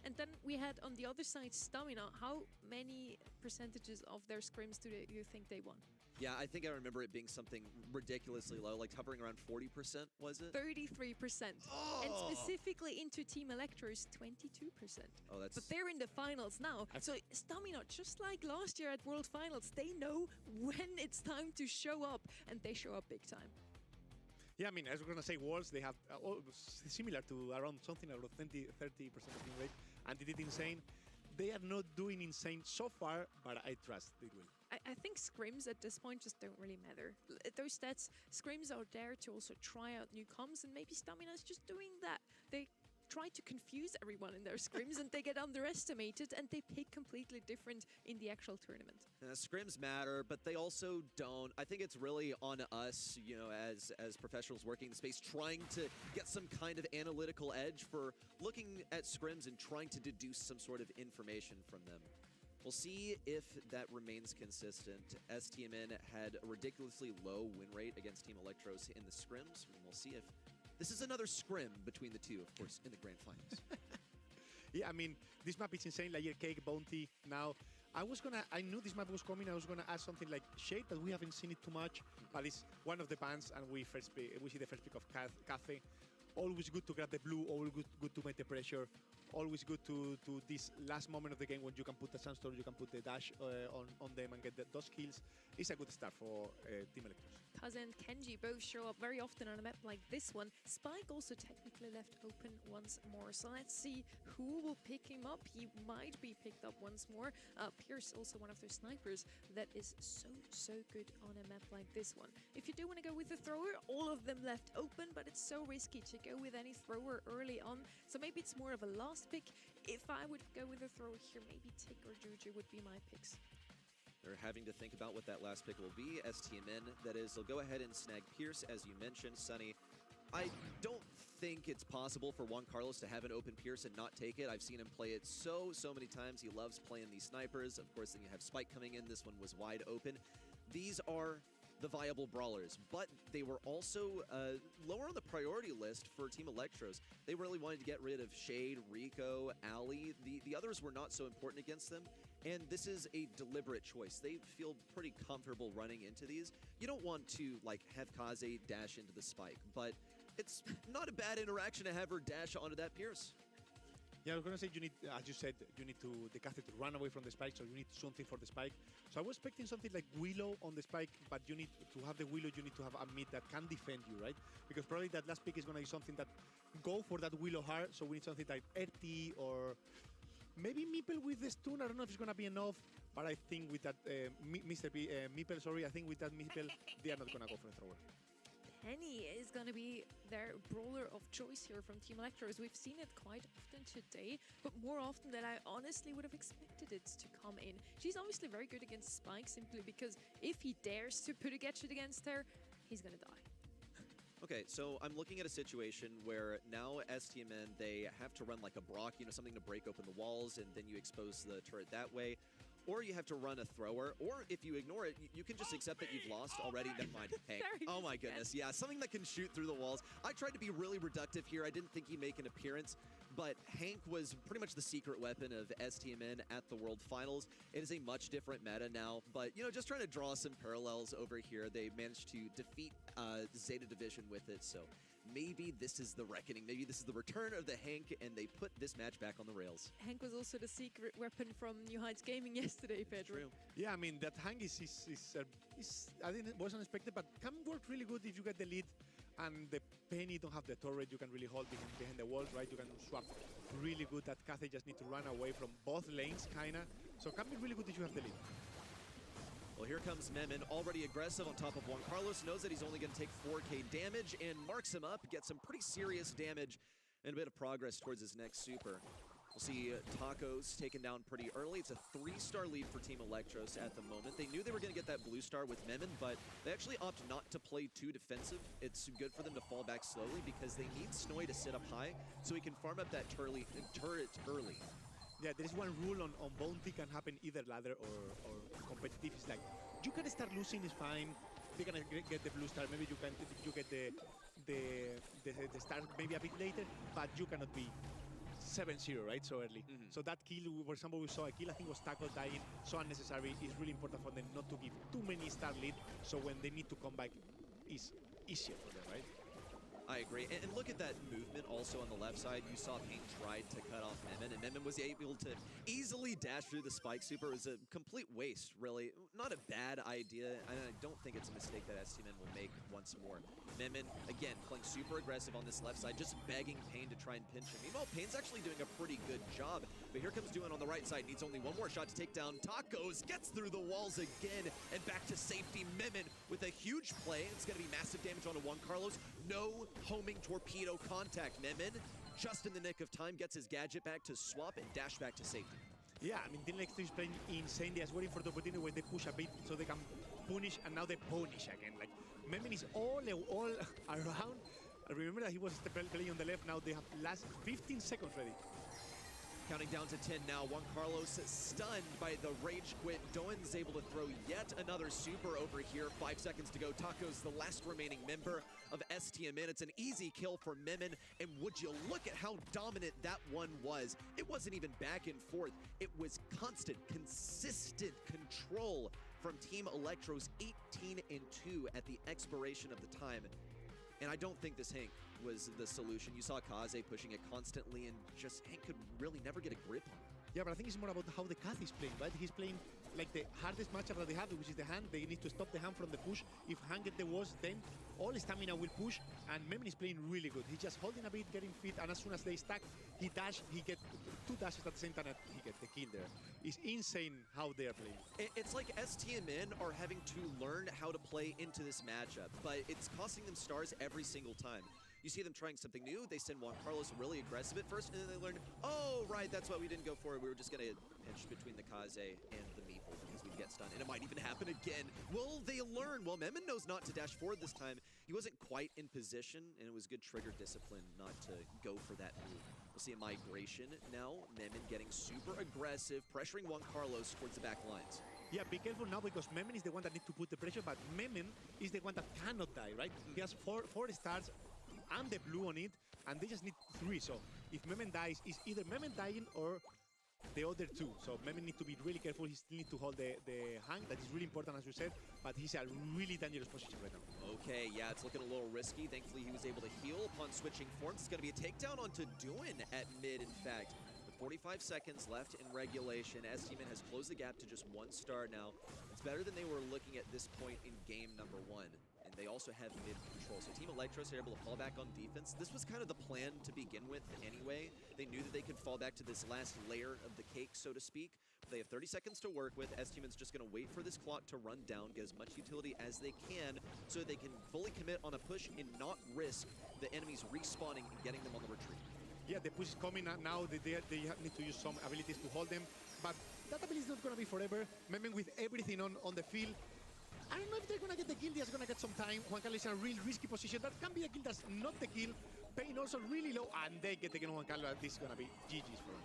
And then we had on the other side Stamina. How many percentages of their scrims do you think they won? Yeah, I think I remember it being something ridiculously low, like hovering around 40%, was it? 33%. Oh! And specifically into Team Electros, 22%. Oh, that's... But they're in the finals now. So Stamina, just like last year at World Finals, they know when it's time to show up, and they show up big time. Yeah, I mean, as we're going to say, Worlds, they have similar to around something around 30% of win rate, and they did insane. They are not doing insane so far, but I trust they will. I think scrims at this point just don't really matter. Those stats, scrims are there to also try out new comms, and maybe Stamina is just doing that. They try to confuse everyone in their scrims and they get underestimated and they pick completely different in the actual tournament. Scrims matter, but they also don't. I think it's really on us, you know, as professionals working in the space, trying to get some kind of analytical edge for looking at scrims and trying to deduce some sort of information from them. We'll see if that remains consistent. STMN had a ridiculously low win rate against Team Electros in the scrims, and we'll see if this is another scrim between the two, of course, in the grand finals. Yeah, I mean, this map is insane, Layer Cake, Bounty. Now, I knew this map was coming. I was gonna add something like Shade, but we haven't seen it too much. But it's one of the bans, and we see the first pick of Cathay. Always good to grab the blue, always good to make the pressure always good to this last moment of the game when you can put the Sandstorm, you can put the dash on them and get those kills. It's a good start for Team Electros. Kaz and Kenji both show up very often on a map like this one. Spike also technically left open once more, so let's see who will pick him up. He might be picked up once more. Pierce, also one of those snipers that is so good on a map like this one. If you do want to go with the thrower, all of them left open, but it's so risky to go with any thrower early on, so maybe it's more of a last pick. If I would go with a thrower here, maybe Tick or Juju would be my picks. They're having to think about what that last pick will be. STMN, that is, they'll go ahead and snag Pierce, as you mentioned, Sunny. I don't think it's possible for Juan Carlos to have an open Pierce and not take it. I've seen him play it so many times. He loves playing these snipers. Of course, then you have Spike coming in. This one was wide open. These are the viable brawlers, but they were also lower on the priority list for Team Electros. They really wanted to get rid of Shade, Rico, Ali. The others were not so important against them, and this is a deliberate choice. They feel pretty comfortable running into these. You don't want to like have Kaze dash into the Spike, but it's not a bad interaction to have her dash onto that Pierce. Yeah, I was going to say, you need, as you said, you need to the caster to run away from the Spike, so you need something for the Spike. So I was expecting something like Willow on the Spike, but you need to have the Willow, you need to have a mid that can defend you, right? Because probably that last pick is going to be something that go for that Willow hard, so we need something like RT or maybe Meeple with the stun. I don't know if it's going to be enough, but I think with that Meeple, sorry, I think with that Meeple, they are not going to go for a thrower. Penny is going to be their brawler of choice here from Team Electros. We've seen it quite often today, but more often than I honestly would have expected it to come in. She's obviously very good against Spike, simply because if he dares to put a gadget against her, he's going to die. Okay, so I'm looking at a situation where now STMN, they have to run like a Brock, you know, something to break open the walls, and then you expose the turret that way. Or you have to run a thrower, or if you ignore it, you can just accept that you've lost already. Never mind. Hank. Oh my goodness, yeah, something that can shoot through the walls. I tried to be really reductive here. I didn't think he'd make an appearance, but Hank was pretty much the secret weapon of STMN at the World Finals. It is a much different meta now, but, you know, just trying to draw some parallels over here. They managed to defeat Zeta Division with it, so maybe this is the reckoning. Maybe this is the return of the Hank, and they put this match back on the rails. Hank was also the secret weapon from New Heights Gaming yesterday, Pedro. True. Yeah, I mean, that Hank is I think it was unexpected, but can work really good if you get the lead and the Penny don't have the turret. You can really hold behind the walls, right? You can swap really good. That Cathay just need to run away from both lanes, kinda. So it can be really good if you have the lead. Well, here comes Memon, already aggressive on top of Juan Carlos, knows that he's only going to take 4K damage and marks him up, gets some pretty serious damage and a bit of progress towards his next super. We'll see Tacos taken down pretty early. It's a 3-star lead for Team Electros at the moment. They knew they were going to get that blue star with Memon, but they actually opt not to play too defensive. It's good for them to fall back slowly because they need Snowy to sit up high so he can farm up that turret early. Yeah, there is one rule on Bounty, can happen either ladder or competitive. It's like, you can start losing, it's fine. They're gonna get the blue star, maybe you get the star maybe a bit later, but you cannot be 7-0, right, so early. So that kill, for example, we saw a kill, I think was Taco dying, so unnecessary. It's really important for them not to give too many star lead, so when they need to come back, it's easier for them, right? I agree. And look at that movement also on the left side. You saw Paint tried to cut off Memon, and Memon was able to easily dash through the Spike Super. It was a complete waste, really. Not a bad idea, and I don't think it's a mistake that STMN will make once more. Memon, again, playing super aggressive on this left side, just begging Pain to try and pinch him. Meanwhile, Pain's actually doing a pretty good job, but here comes Duan on the right side. Needs only one more shot to take down Tacos. Gets through the walls again, and back to safety. Memon with a huge play. It's going to be massive damage onto Juan Carlos. No homing torpedo contact. Memon, just in the nick of time, gets his gadget back to swap and dash back to safety. Yeah, I mean, Team Electros is playing insane. They're waiting for the opportunity when they push a bit so they can punish, and now they punish again. Like, Memon is all around. I remember that he was playing on the left. Now they have last 15 seconds ready. Counting down to 10 now. Juan Carlos stunned by the rage quit. Doan's able to throw yet another super over here. 5 seconds to go. Taco's the last remaining member of STMN. It's an easy kill for Memon. And would you look at how dominant that one was? It wasn't even back and forth. It was constant, consistent control from Team Electros. 18-2 at the expiration of the time. And I don't think this Hank was the solution. You saw Kaze pushing it constantly, and just Hank could really never get a grip on it. Yeah, but I think it's more about how the Kath is playing, right? He's playing like the hardest matchup that they have, which is the hand. They need to stop the hand from the push. If hand get the walls, then all stamina will push, and Memen is playing really good. He's just holding a bit, getting fit, and as soon as they stack, he dash, he get 2 dashes at the same time, and he gets the kill there. It's insane how they are playing. It's like STMN are having to learn how to play into this matchup, but it's costing them stars every single time. You see them trying something new. They send Juan Carlos really aggressive at first, and then they learn, oh, right, that's what we didn't go for. We were just going to pinch between the Kaze and the Meeple because we'd get stunned, and it might even happen again. Will they learn? Well, Memen knows not to dash forward this time. He wasn't quite in position, and it was good trigger discipline not to go for that move. We'll see a migration now. Memen getting super aggressive, pressuring Juan Carlos towards the back lines. Yeah, be careful now because Memen is the one that needs to put the pressure, but Memen is the one that cannot die, right? He has four stars and the blue on it, and they just need 3. So if Memen dies, it's either Memen dying or the other 2. So Memen needs to be really careful. He still needs to hold the hang. That is really important, as you said, but he's a really dangerous position right now. Okay, yeah, it's looking a little risky. Thankfully, he was able to heal upon switching forms. It's going to be a takedown onto Duin at mid, in fact. With 45 seconds left in regulation, STMN has closed the gap to just 1 star now. It's better than they were looking at this point in game number 1. And they also have mid control. So Team Electros are able to fall back on defense. This was kind of the plan to begin with anyway. They knew that they could fall back to this last layer of the cake, so to speak. They have 30 seconds to work with. STMN's just going to wait for this clock to run down, get as much utility as they can so they can fully commit on a push and not risk the enemies respawning and getting them on the retreat. Yeah, the push is coming now. They need to use some abilities to hold them, but that ability is not going to be forever. Memen with everything on the field. I don't know if they're going to get the kill. They're going to get some time. Juan Carlos is in a real risky position. That can be a kill. That's not the kill. Pain also really low, and they get the kill on Juan Carlos. This is going to be GG's for them.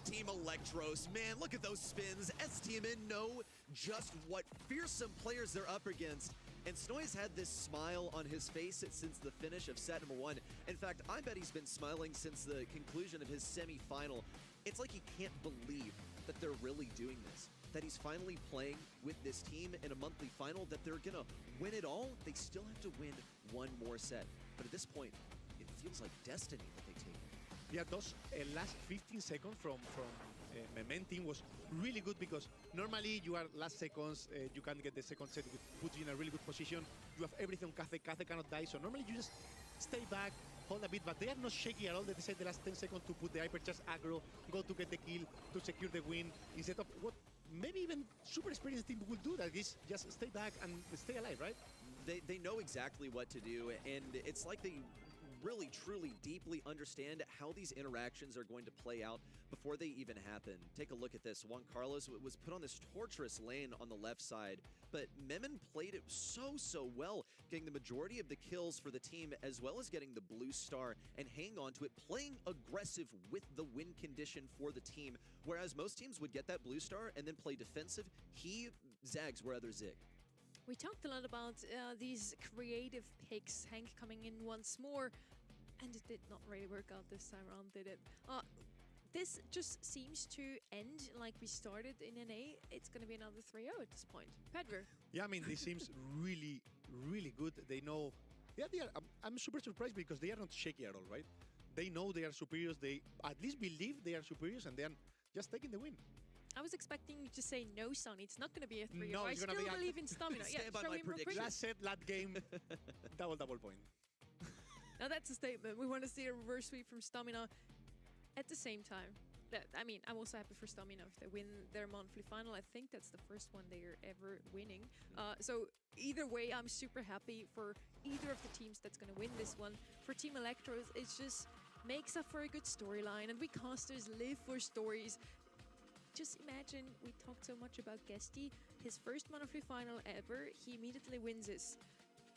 Team Electros, man, look at those spins. STMN know just what fearsome players they're up against. And Snoy's had this smile on his face since the finish of set number 1. In fact, I bet he's been smiling since the conclusion of his semi-final. It's like he can't believe that they're really doing this, that he's finally playing with this team in a monthly final, that they're gonna win it all. They still have to win 1 more set. But at this point, it feels like destiny that they take. Yeah, those last 15 seconds from Memen team was really good because normally you are last seconds, you can get the second set, it puts you in a really good position. You have everything on Kaze, Kaze cannot die, so normally you just stay back, hold a bit, but they are not shaky at all. They decide the last 10 seconds to put the hypercharge aggro, go to get the kill, to secure the win, instead of what maybe even super experienced team will do, that is just stay back and stay alive, right? They know exactly what to do, and it's like they really, truly, deeply understand how these interactions are going to play out before they even happen. Take a look at this. Juan Carlos was put on this torturous lane on the left side, but Memen played it so well, getting the majority of the kills for the team, as well as getting the blue star and hang on to it, playing aggressive with the win condition for the team, whereas most teams would get that blue star and then play defensive. He zags where others zig. We talked a lot about these creative picks, Hank coming in once more, and it did not really work out this time around, did it? This just seems to end like we started in NA. It's going to be another 3-0 at this point. Pedro. Yeah, I mean, this seems really good. They know, yeah, I'm super surprised because they are not shaky at all, right? They know they are superiors. They at least believe they are superiors, and then just taking the win. I was expecting you to say no, Sonny. It's not going to be a 3-0. No, I still believe in stamina. Stand by my prediction. Last set, last game, double point. Now that's a statement. We want to see a reverse sweep from Stamina. At the same time, I mean, I'm also happy for Stamina if they win their monthly final. I think that's the first one they are ever winning. So either way, I'm super happy for either of the teams that's going to win this one. For Team Electros, it just makes up for a good storyline, and we casters live for stories. Just imagine, we talked so much about Guesty, his first monthly final ever, he immediately wins this.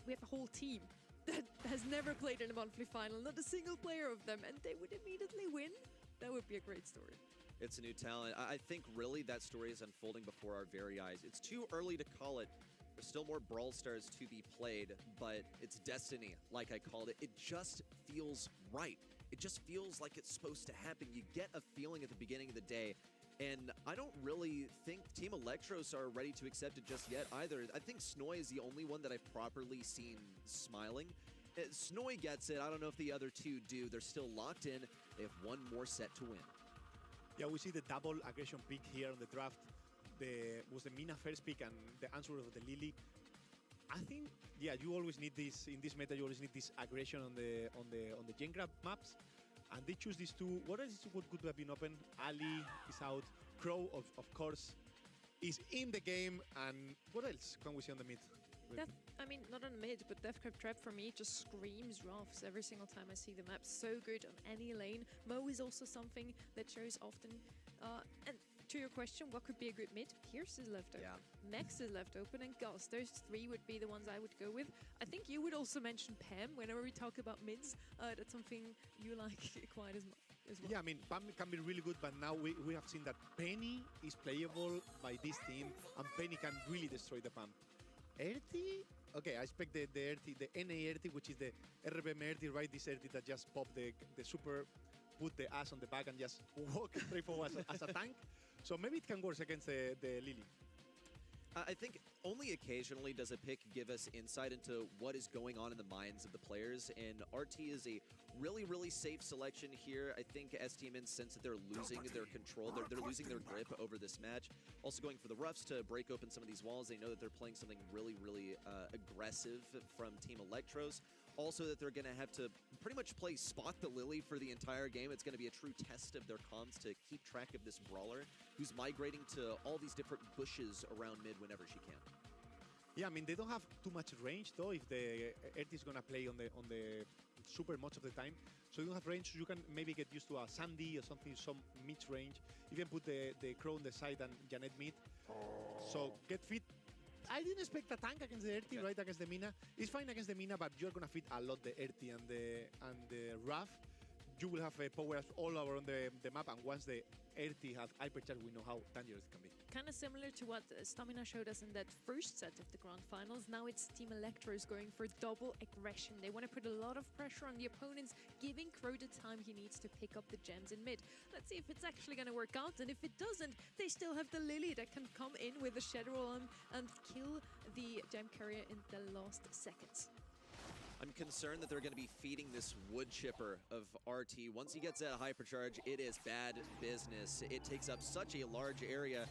We have a whole team that has never played in a monthly final, not a single player of them, and they would immediately win. That would be a great story. It's a new talent. I think really that story is unfolding before our very eyes. It's too early to call it. There's still more Brawl Stars to be played, but it's destiny, like I called it. It just feels right. It just feels like it's supposed to happen. You get a feeling at the beginning of the day, and I don't really think Team Electros are ready to accept it just yet either. I think Snoy is the only one that I've properly seen smiling. Snoy gets it. I don't know if the other two do. They're still locked in. They have one more set to win. Yeah, we see the double aggression pick here on the draft. Was the Mina first pick and the answer of the Lily. I think, yeah, you always need this in this meta. You always need this aggression on the gen grab maps, and they choose these two. What else could have been open? Ali is out. Crow, of course, is in the game. And what else can we see on the mid? I mean, not on mid, but Death Trap for me just screams Rafts every single time I see the map. So good on any lane. Mo is also something that shows often. And to your question, what could be a good mid? Pierce is left open. Mex is left open, and Gus. Those three would be the ones I would go with. I think you would also mention Pam whenever we talk about mids. That's something you like quite as much. As well. Yeah, I mean, Pam can be really good, but now we have seen that Penny is playable by this team, and Penny can really destroy the Pam. Erti? Okay, I expect the Erti, the NA Erti, which is the RBM Erti, right? This Erti that just pop the super, put the ass on the back and just walk straight forward as a tank. So maybe it can work against the Lily. I think only occasionally does a pick give us insight into what is going on in the minds of the players, and RT is a really, really safe selection here. I think STMN sense that they're losing their control, they're losing their grip over this match. Also going for the roughs to break open some of these walls. They know that they're playing something really, really aggressive from Team Electros. Also that they're going to have to pretty much play Spot the Lily for the entire game. It's going to be a true test of their comms to keep track of this brawler who's migrating to all these different bushes around mid whenever she can. Yeah, I mean, they don't have too much range, though, if the Earth is going to play on the super much of the time. So you don't have range, you can maybe get used to a Sandy or something, some mid-range. Even put the Crow on the side and Janet mid. So get fit. I didn't expect a tank against the Erti, right, against the Mina. It's fine against the Mina, but you're going to fit a lot the Erti and the Raph. You will have power all around the map, and once the Erti have hypercharge, we know how dangerous it can be. Kind of similar to what Stamina showed us in that first set of the Grand Finals. Now it's Team Electros going for double aggression. They want to put a lot of pressure on the opponents, giving Crow the time he needs to pick up the gems in mid. Let's see if it's actually going to work out, and if it doesn't, they still have the Lily that can come in with a Shadow Arm and kill the gem carrier in the last seconds. I'm concerned that they're going to be feeding this wood chipper of RT. Once he gets that hypercharge, it is bad business. It takes up such a large area.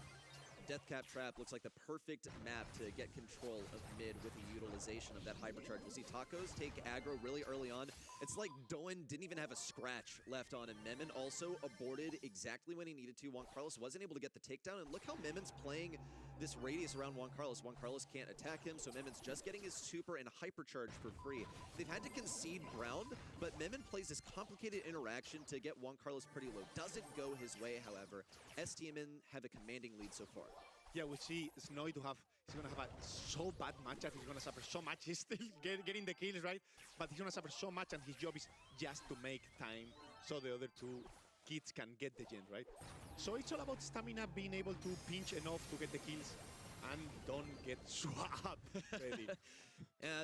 Deathcap Trap looks like the perfect map to get control of mid with the utilization of that hypercharge. We'll see Tacos take aggro really early on. It's like Doan didn't even have a scratch left on him. Memon also aborted exactly when he needed to. Juan Carlos wasn't able to get the takedown, and look how Memon's playing this radius around Juan Carlos. Juan Carlos can't attack him, so Memon's just getting his super and hypercharge for free. They've had to concede ground, but Memon plays this complicated interaction to get Juan Carlos pretty low. Doesn't go his way, however. STMN have a commanding lead so far. Yeah, we see Snowy to have, he's going to have a so bad matchup, he's going to suffer so much, he's still getting the kills, right? But he's going to suffer so much, and his job is just to make time so the other two kids can get the gen, right? So it's all about stamina, being able to pinch enough to get the kills and don't get swapped.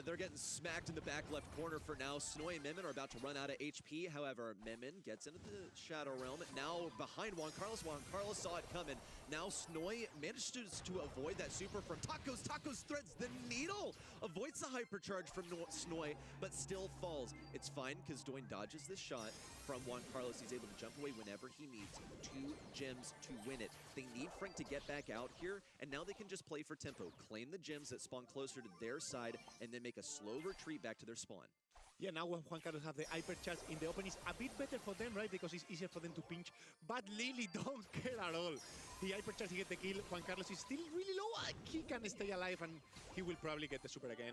They're getting smacked in the back left corner for now. Snowy and Memon are about to run out of HP. However, Memon gets into the Shadow Realm. Now behind Juan Carlos. Juan Carlos saw it coming. Now Snowy managed to avoid that super from Tacos. Tacos threads the needle. Avoids the hypercharge from Snowy, but still falls. It's fine because Doin dodges this shot from Juan Carlos. He's able to jump away whenever he needs. 2 gems to win it. They need Frank to get back out here, and now they can just play for tempo. Claim the gems that spawn closer to their side, and then make a slow retreat back to their spawn. Yeah, now when Juan Carlos have the hypercharge in the open, it's a bit better for them, right? Because it's easier for them to pinch. But Lily don't care at all. The hypercharge, he get the kill. Juan Carlos is still really low. He can stay alive, and he will probably get the super again,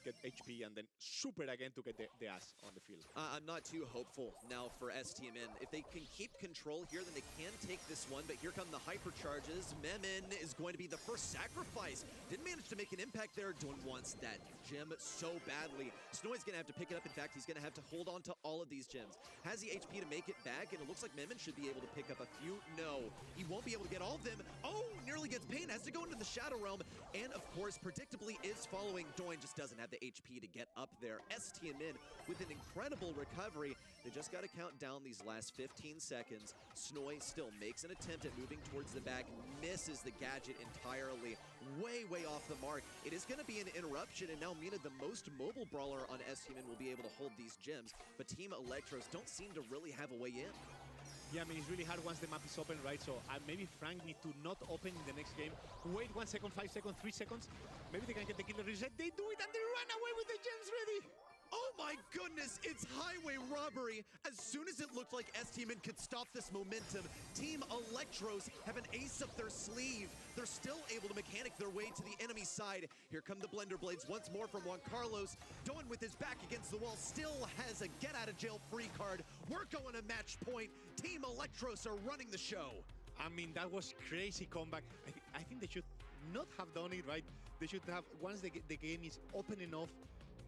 get HP, and then super again to get the ass on the field. I'm not too hopeful now for STMN. If they can keep control here, then they can take this one. But here come the hypercharges. Memon is going to be the first sacrifice. Didn't manage to make an impact there. Doan wants that gem so badly. Snowy's going to have to pick it up. In fact, he's going to have to hold on to all of these gems. Has the HP to make it back, and it looks like Memon should be able to pick up a few. No, he won't be able to get all of them. Oh, nearly gets pain. Has to go into the Shadow Realm, and of course, predictably is following. Doin just doesn't have the HP to get up there. STMN with an incredible recovery. They just got to count down these last 15 seconds. Snowy still makes an attempt at moving towards the back, misses the gadget entirely. way off the mark. It is going to be an interruption, and now Mina, the most mobile brawler on STMN, will be able to hold these gems, but Team Electros don't seem to really have a way in. Yeah, I mean, it's really hard once the map is open, right? So maybe Frank need to not open in the next game. Wait 1 second, 5 seconds, 3 seconds. Maybe they can get the killer reset. They do it and they run away with the gems ready. Oh my goodness, it's highway robbery. As soon as it looked like STMN could stop this momentum, Team Electros have an ace up their sleeve. They're still able to mechanic their way to the enemy side. Here come the Blender Blades once more from Juan Carlos. Doan with his back against the wall still has a get out of jail free card. We're going to match point. Team Electros are running the show. I mean, that was crazy comeback. I think they should not have done it, right? They should have, once the game is open enough,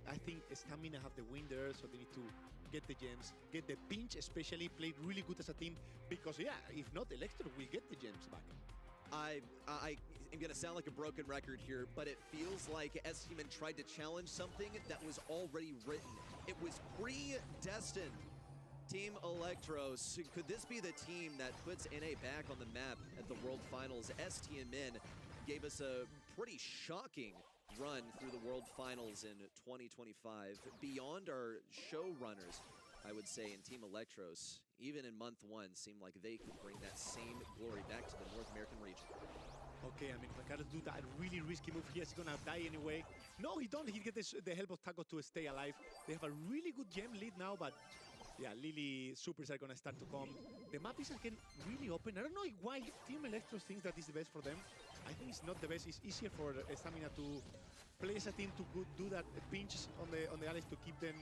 I think Stamina have the win there, so they need to get the gems, get the pinch especially, played really good as a team, because yeah, if not, Electro will get the gems back. I am going to sound like a broken record here, but it feels like STMN tried to challenge something that was already written. It was predestined. Team Electros, could this be the team that puts NA back on the map at the World Finals? STMN gave us a pretty shocking run through the World Finals in 2025. Beyond our showrunners, I would say, in Team Electros, even in month 1, seemed like they could bring that same glory back to the North American region. Okay, I mean, Ricardo do that really risky move here. He's gonna die anyway. No, he don't. He get the help of Taco to stay alive. They have a really good gem lead now, but yeah, Lily supers are gonna start to come. The map is again really open. I don't know why Team Electros thinks that is the best for them. I think it's not the best. It's easier for Stamina to play as a team to do that pinch on the allies to keep them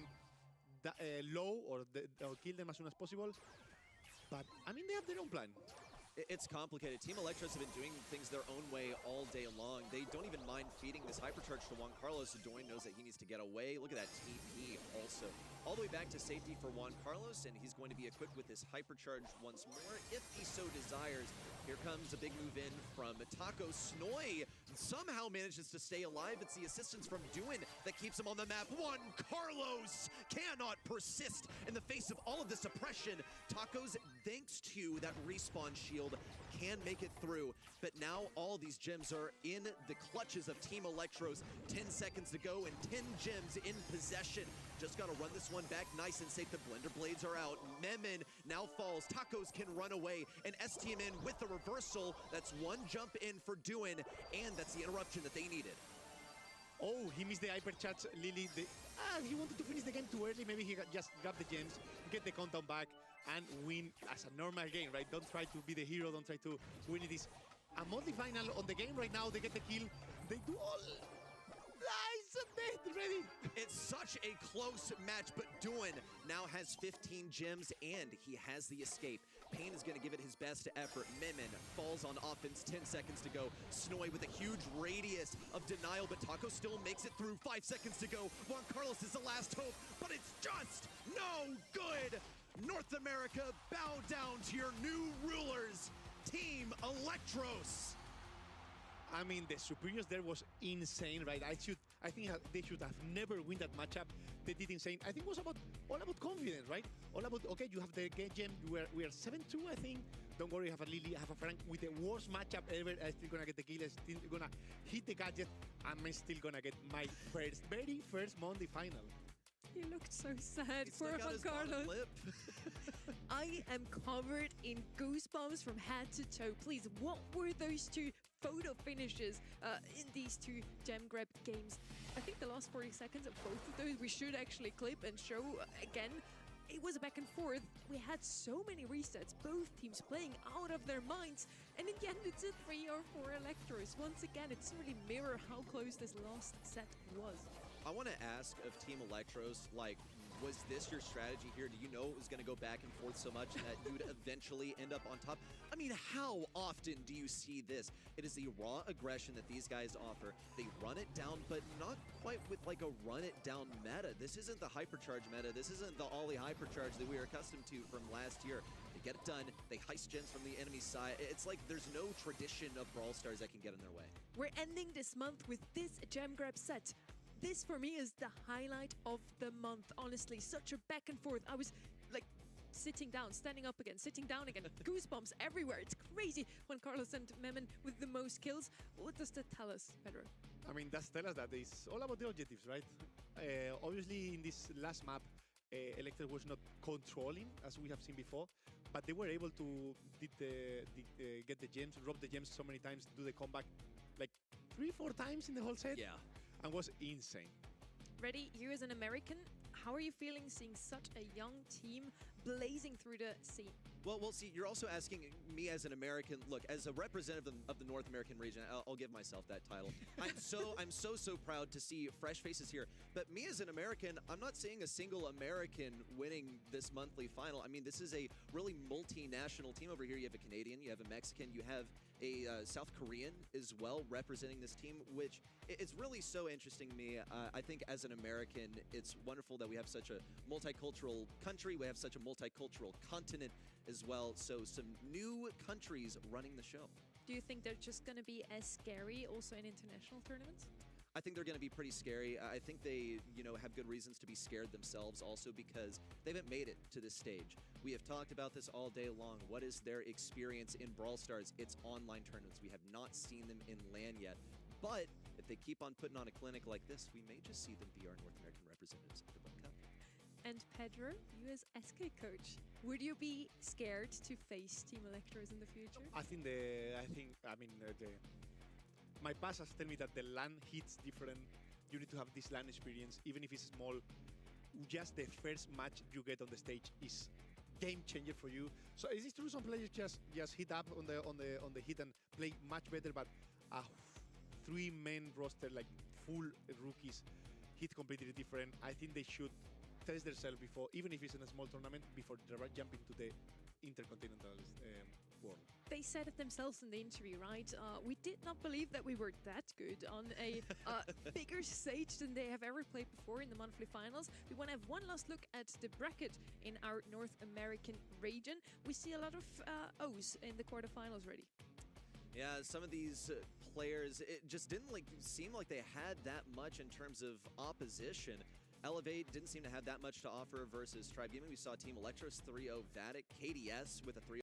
low or kill them as soon as possible. But I mean, they have their own plan. It's complicated. Team Electros have been doing things their own way all day long. They don't even mind feeding this hypercharge to Juan Carlos. Doan knows that he needs to get away. Look at that TP also. All the way back to safety for Juan Carlos, and he's going to be equipped with this hypercharge once more, if he so desires. Here comes a big move in from Taco. Snoy somehow manages to stay alive. It's the assistance from Doan that keeps him on the map. Juan Carlos cannot persist in the face of all of this oppression. Taco's, thanks to that respawn shield, can make it through. But now all these gems are in the clutches of Team Electros. 10 seconds to go and 10 gems in possession. Just got to run this one back nice and safe. The Blender Blades are out. Memin now falls. Tacos can run away. And STMN with the reversal. That's one jump in for Doan, and that's the interruption that they needed. Oh, he missed the hypercharge, Lily. He wanted to finish the game too early. Maybe he just grab the gems, get the countdown back, and win as a normal game, right? Don't try to be the hero. Don't try to win. It is a multi-final on the game right now. They get the kill. They do all... Nice, dead, ready. It's such a close match, but Doan now has 15 gems, and he has the escape. Payne is going to give it his best effort. Memin falls on offense, 10 seconds to go. Snoy with a huge radius of denial, but Taco still makes it through. 5 seconds to go. Juan Carlos is the last hope, but it's just no good. North America, bow down to your new rulers, Team Electros. I mean, the superiors there was insane, right? I think they should have never win that matchup. They did insane. I think it was all about confidence, right? All about, okay, you have the gem. We are 7-2, I think. Don't worry, I have a Lily, I have a Frank with the worst matchup ever. I'm still gonna get the kill. I'm still gonna hit the gadget. I'm still gonna get my very first Monday final. He looked so sad for Juan Carlos. I am covered in goosebumps from head to toe. Please, what were those two photo finishes in these two gem grab games? I think the last 40 seconds of both of those we should actually clip and show again. It was a back and forth. We had so many resets, both teams playing out of their minds. And in the end, it's a 3 or 4 Electros. Once again, it doesn't really mirror how close this last set was. I want to ask of Team Electros, like, was this your strategy here? Do you know it was going to go back and forth so much that you'd eventually end up on top? I mean, how often do you see this? It is the raw aggression that these guys offer. They run it down, but not quite with like a run it down meta. This isn't the hypercharge meta. This isn't the Ollie hypercharge that we are accustomed to from last year. They get it done. They heist gens from the enemy side. It's like there's no tradition of Brawl Stars that can get in their way. We're ending this month with this gem grab set. This, for me, is the highlight of the month. Honestly, such a back and forth. I was, like, sitting down, standing up again, sitting down again, goosebumps everywhere. It's crazy when Carlos and Memon with the most kills. What does that tell us, Pedro? I mean, that tells us that it's all about the objectives, right? Obviously, in this last map, Electric was not controlling, as we have seen before, but they were able to get the gems, drop the gems so many times, do the comeback like 3-4 times in the whole set. Yeah. And was insane. Ready, you as an American, how are you feeling seeing such a young team blazing through the scene? Well, see, you're also asking me as an American. Look, as a representative of the North American region, I'll give myself that title. I'm so proud to see fresh faces here. But me as an American, I'm not seeing a single American winning this monthly final. I mean, this is a really multinational team over here. You have a Canadian, you have a Mexican, you have a South Korean as well representing this team, which is really so interesting to me. I think as an American, it's wonderful that we have such a multicultural country. We have such a multicultural continent as well. So some new countries running the show. Do you think they're just going to be as scary also in international tournaments? I think they're going to be pretty scary. I think they, have good reasons to be scared themselves also because they haven't made it to this stage. We have talked about this all day long. What is their experience in Brawl Stars? It's online tournaments. We have not seen them in LAN yet. But if they keep on putting on a clinic like this, we may just see them be our North American representatives at the World Cup. And Pedro, you as SK coach, would you be scared to face Team Electros in the future? My past has told me that the LAN hits different. You need to have this LAN experience, even if it's small. Just the first match you get on the stage is game changer for you. So is it true some players just hit up on the hit and play much better, but a 3-man roster like full rookies hit completely different? I think they should test themselves before, even if it's in a small tournament, before jumping to the intercontinental world. They said it themselves in the interview, right? We did not believe that we were that good on a bigger stage than they have ever played before in the monthly finals. We want to have one last look at the bracket in our North American region. We see a lot of O's in the quarterfinals already. Yeah, some of these players, it just didn't seem like they had that much in terms of opposition. Elevate didn't seem to have that much to offer versus Tribe Gaming. We saw Team Electros 3-0 Vatic, KDS with a 3-0